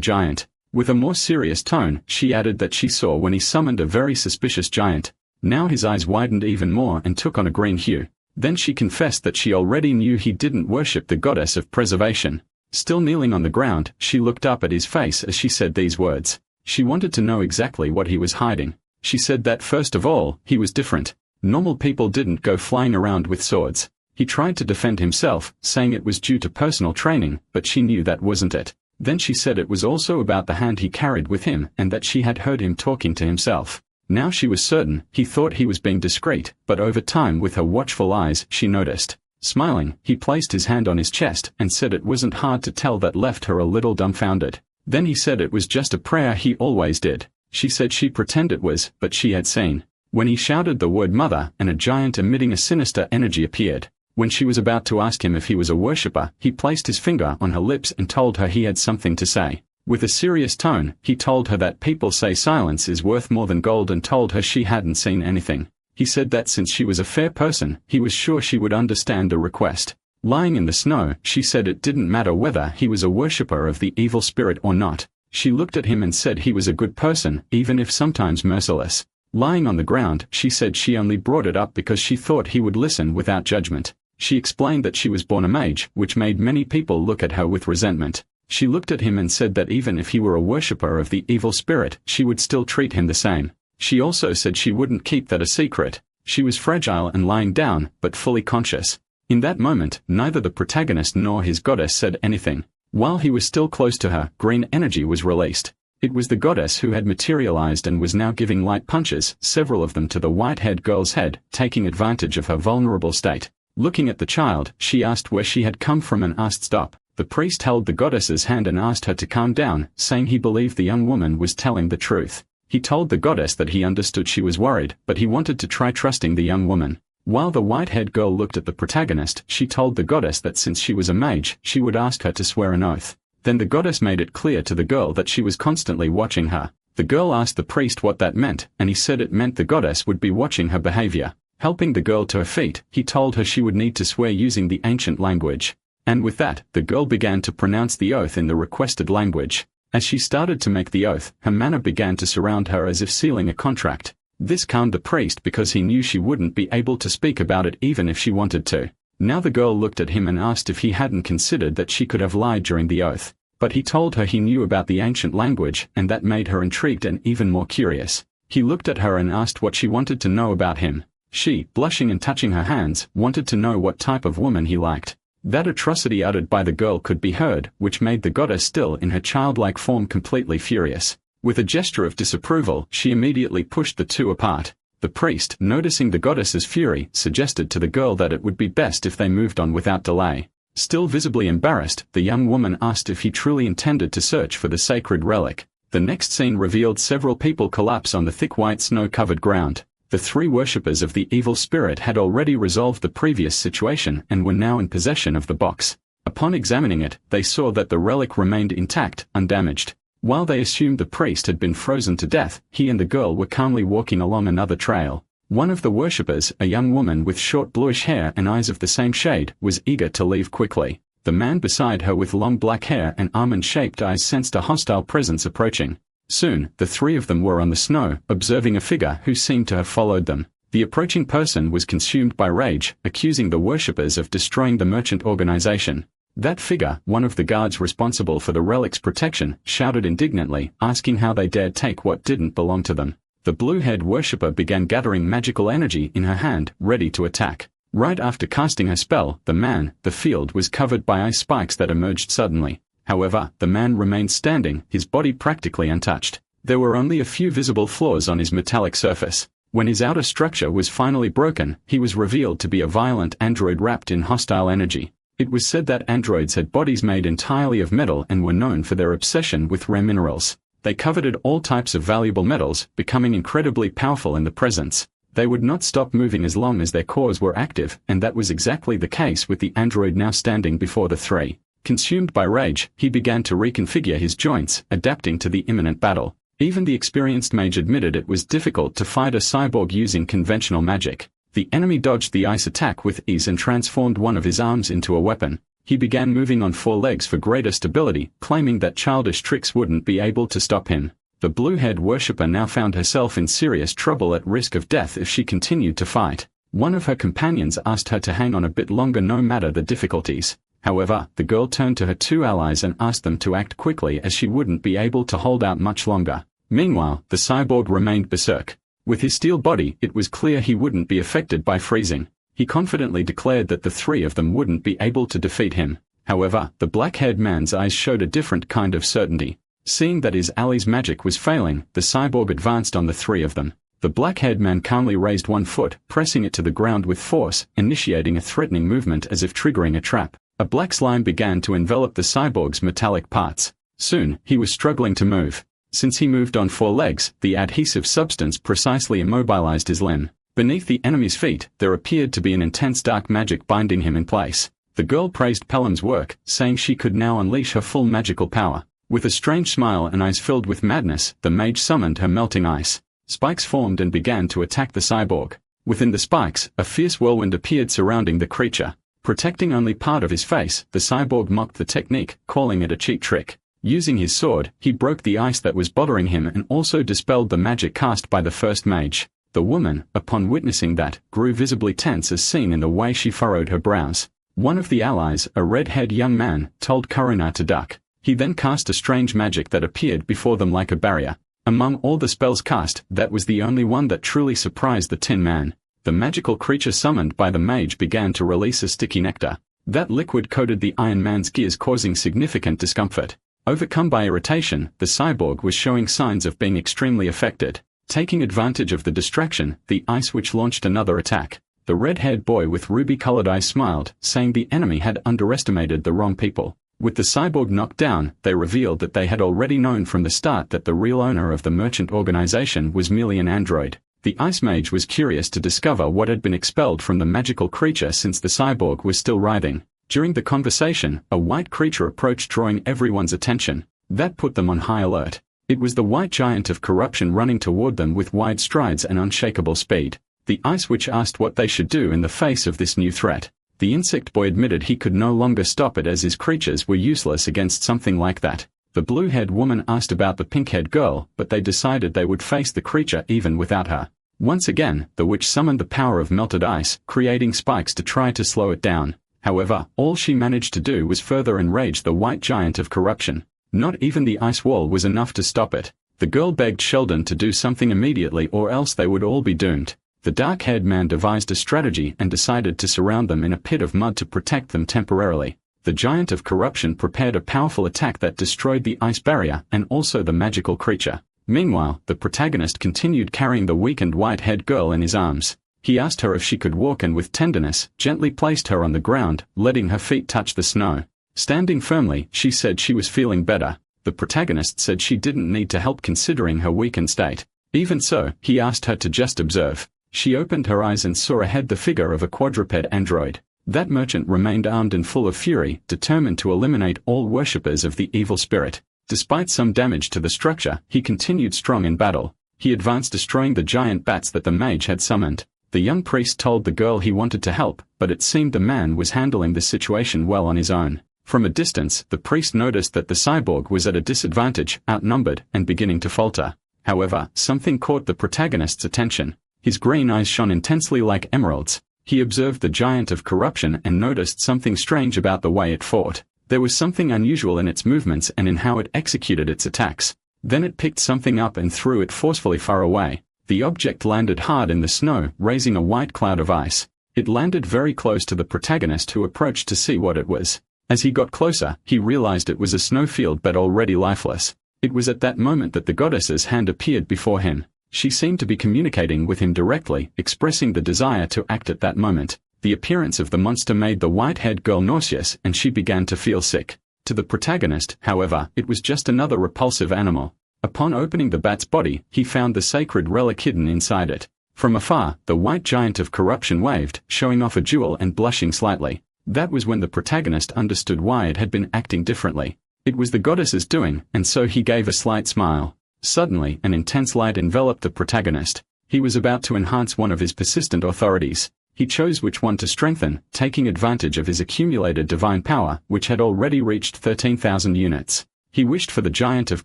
giant. With a more serious tone, she added that she saw when he summoned a very suspicious giant. Now his eyes widened even more and took on a green hue. Then she confessed that she already knew he didn't worship the goddess of preservation. Still kneeling on the ground, she looked up at his face as she said these words. She wanted to know exactly what he was hiding. She said that first of all, he was different. Normal people didn't go flying around with swords. He tried to defend himself, saying it was due to personal training, but she knew that wasn't it. Then she said it was also about the hand he carried with him and that she had heard him talking to himself. Now she was certain, he thought he was being discreet, but over time with her watchful eyes she noticed. Smiling, he placed his hand on his chest and said it wasn't hard to tell that left her a little dumbfounded. Then he said it was just a prayer he always did. She said she pretended it was, but she had seen. When he shouted the word mother, and a giant emitting a sinister energy appeared. When she was about to ask him if he was a worshipper, he placed his finger on her lips and told her he had something to say. With a serious tone, he told her that people say silence is worth more than gold and told her she hadn't seen anything. He said that since she was a fair person, he was sure she would understand the request. Lying in the snow, she said it didn't matter whether he was a worshipper of the evil spirit or not. She looked at him and said he was a good person, even if sometimes merciless. Lying on the ground, she said she only brought it up because she thought he would listen without judgment. She explained that she was born a mage, which made many people look at her with resentment. She looked at him and said that even if he were a worshipper of the evil spirit, she would still treat him the same. She also said she wouldn't keep that a secret. She was fragile and lying down, but fully conscious. In that moment, neither the protagonist nor his goddess said anything. While he was still close to her, green energy was released. It was the goddess who had materialized and was now giving light punches, several of them to the white-haired girl's head, taking advantage of her vulnerable state. Looking at the child, she asked where she had come from and asked stop. The priest held the goddess's hand and asked her to calm down, saying he believed the young woman was telling the truth. He told the goddess that he understood she was worried, but he wanted to try trusting the young woman. While the white-haired girl looked at the protagonist, she told the goddess that since she was a mage, she would ask her to swear an oath. Then the goddess made it clear to the girl that she was constantly watching her. The girl asked the priest what that meant, and he said it meant the goddess would be watching her behavior. Helping the girl to her feet, he told her she would need to swear using the ancient language. And with that, the girl began to pronounce the oath in the requested language. As she started to make the oath, her manner began to surround her as if sealing a contract. This calmed the priest because he knew she wouldn't be able to speak about it even if she wanted to. Now the girl looked at him and asked if he hadn't considered that she could have lied during the oath. But he told her he knew about the ancient language, and that made her intrigued and even more curious. He looked at her and asked what she wanted to know about him. She, blushing and touching her hands, wanted to know what type of woman he liked. That atrocity uttered by the girl could be heard, which made the goddess still in her childlike form completely furious. With a gesture of disapproval, she immediately pushed the two apart. The priest, noticing the goddess's fury, suggested to the girl that it would be best if they moved on without delay. Still visibly embarrassed, the young woman asked if he truly intended to search for the sacred relic. The next scene revealed several people collapse on the thick white snow-covered ground. The three worshippers of the evil spirit had already resolved the previous situation and were now in possession of the box. Upon examining it, they saw that the relic remained intact, undamaged. While they assumed the priest had been frozen to death, he and the girl were calmly walking along another trail. One of the worshippers, a young woman with short bluish hair and eyes of the same shade, was eager to leave quickly. The man beside her with long black hair and almond-shaped eyes sensed a hostile presence approaching. Soon, the three of them were on the snow, observing a figure who seemed to have followed them. The approaching person was consumed by rage, accusing the worshippers of destroying the merchant organization. That figure, one of the guards responsible for the relic's protection, shouted indignantly, asking how they dared take what didn't belong to them. The blue-haired worshipper began gathering magical energy in her hand, ready to attack. Right after casting her spell, the field was covered by ice spikes that emerged suddenly. However, the man remained standing, his body practically untouched. There were only a few visible flaws on his metallic surface. When his outer structure was finally broken, he was revealed to be a violent android wrapped in hostile energy. It was said that androids had bodies made entirely of metal and were known for their obsession with rare minerals. They coveted all types of valuable metals, becoming incredibly powerful in the presence. They would not stop moving as long as their cores were active, and that was exactly the case with the android now standing before the three. Consumed by rage, he began to reconfigure his joints, adapting to the imminent battle. Even the experienced mage admitted it was difficult to fight a cyborg using conventional magic. The enemy dodged the ice attack with ease and transformed one of his arms into a weapon. He began moving on four legs for greater stability, claiming that childish tricks wouldn't be able to stop him. The blue-haired worshipper now found herself in serious trouble at risk of death if she continued to fight. One of her companions asked her to hang on a bit longer no matter the difficulties. However, the girl turned to her two allies and asked them to act quickly as she wouldn't be able to hold out much longer. Meanwhile, the cyborg remained berserk. With his steel body, it was clear he wouldn't be affected by freezing. He confidently declared that the three of them wouldn't be able to defeat him. However, the black-haired man's eyes showed a different kind of certainty. Seeing that his ally's magic was failing, the cyborg advanced on the three of them. The black-haired man calmly raised one foot, pressing it to the ground with force, initiating a threatening movement as if triggering a trap. A black slime began to envelop the cyborg's metallic parts. Soon, he was struggling to move. Since he moved on four legs, the adhesive substance precisely immobilized his limb. Beneath the enemy's feet, there appeared to be an intense dark magic binding him in place. The girl praised Pelham's work, saying she could now unleash her full magical power. With a strange smile and eyes filled with madness, the mage summoned her melting ice. Spikes formed and began to attack the cyborg. Within the spikes, a fierce whirlwind appeared surrounding the creature. Protecting only part of his face, the cyborg mocked the technique, calling it a cheap trick. Using his sword, he broke the ice that was bothering him and also dispelled the magic cast by the first mage. The woman, upon witnessing that, grew visibly tense as seen in the way she furrowed her brows. One of the allies, a red-haired young man, told Karuna to duck. He then cast a strange magic that appeared before them like a barrier. Among all the spells cast, that was the only one that truly surprised the Tin Man. The magical creature summoned by the mage began to release a sticky nectar. That liquid coated the Iron Man's gears, causing significant discomfort. Overcome by irritation, the cyborg was showing signs of being extremely affected. Taking advantage of the distraction, the Ice Witch launched another attack. The red-haired boy with ruby-colored eyes smiled, saying the enemy had underestimated the wrong people. With the cyborg knocked down, they revealed that they had already known from the start that the real owner of the merchant organization was merely an android. The Ice Mage was curious to discover what had been expelled from the magical creature since the cyborg was still writhing. During the conversation, a white creature approached, drawing everyone's attention. That put them on high alert. It was the white giant of corruption running toward them with wide strides and unshakable speed. The Ice Witch asked what they should do in the face of this new threat. The insect boy admitted he could no longer stop it as his creatures were useless against something like that. The blue-haired woman asked about the pink-haired girl, but they decided they would face the creature even without her. Once again, the witch summoned the power of melted ice, creating spikes to try to slow it down. However, all she managed to do was further enrage the white giant of corruption. Not even the ice wall was enough to stop it. The girl begged Sheldon to do something immediately or else they would all be doomed. The dark-haired man devised a strategy and decided to surround them in a pit of mud to protect them temporarily. The giant of corruption prepared a powerful attack that destroyed the ice barrier and also the magical creature. Meanwhile, the protagonist continued carrying the weakened white-haired girl in his arms. He asked her if she could walk and with tenderness, gently placed her on the ground, letting her feet touch the snow. Standing firmly, she said she was feeling better. The protagonist said she didn't need to help considering her weakened state. Even so, he asked her to just observe. She opened her eyes and saw ahead the figure of a quadruped android. That merchant remained armed and full of fury, determined to eliminate all worshippers of the evil spirit. Despite some damage to the structure, he continued strong in battle. He advanced, destroying the giant bats that the mage had summoned. The young priest told the girl he wanted to help, but it seemed the man was handling the situation well on his own. From a distance, the priest noticed that the cyborg was at a disadvantage, outnumbered, and beginning to falter. However, something caught the protagonist's attention. His green eyes shone intensely like emeralds. He observed the giant of corruption and noticed something strange about the way it fought. There was something unusual in its movements and in how it executed its attacks. Then it picked something up and threw it forcefully far away. The object landed hard in the snow, raising a white cloud of ice. It landed very close to the protagonist, who approached to see what it was. As he got closer, he realized it was a snowfield but already lifeless. It was at that moment that the goddess's hand appeared before him. She seemed to be communicating with him directly, expressing the desire to act at that moment. The appearance of the monster made the white-haired girl nauseous, and she began to feel sick. To the protagonist, however, it was just another repulsive animal. Upon opening the bat's body, he found the sacred relic hidden inside it. From afar, the white giant of corruption waved, showing off a jewel and blushing slightly. That was when the protagonist understood why it had been acting differently. It was the goddess's doing, and so he gave a slight smile. Suddenly, an intense light enveloped the protagonist. He was about to enhance one of his persistent authorities. He chose which one to strengthen, taking advantage of his accumulated divine power, which had already reached 13,000 units. He wished for the giant of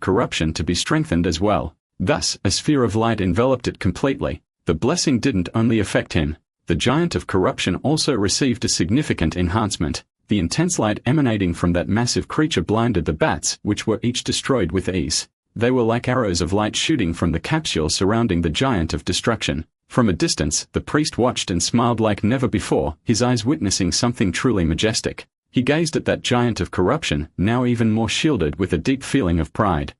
corruption to be strengthened as well. Thus, a sphere of light enveloped it completely. The blessing didn't only affect him. The giant of corruption also received a significant enhancement. The intense light emanating from that massive creature blinded the bats, which were each destroyed with ease. They were like arrows of light shooting from the capsule surrounding the giant of destruction. From a distance, the priest watched and smiled like never before, his eyes witnessing something truly majestic. He gazed at that giant of corruption, now even more shielded with a deep feeling of pride.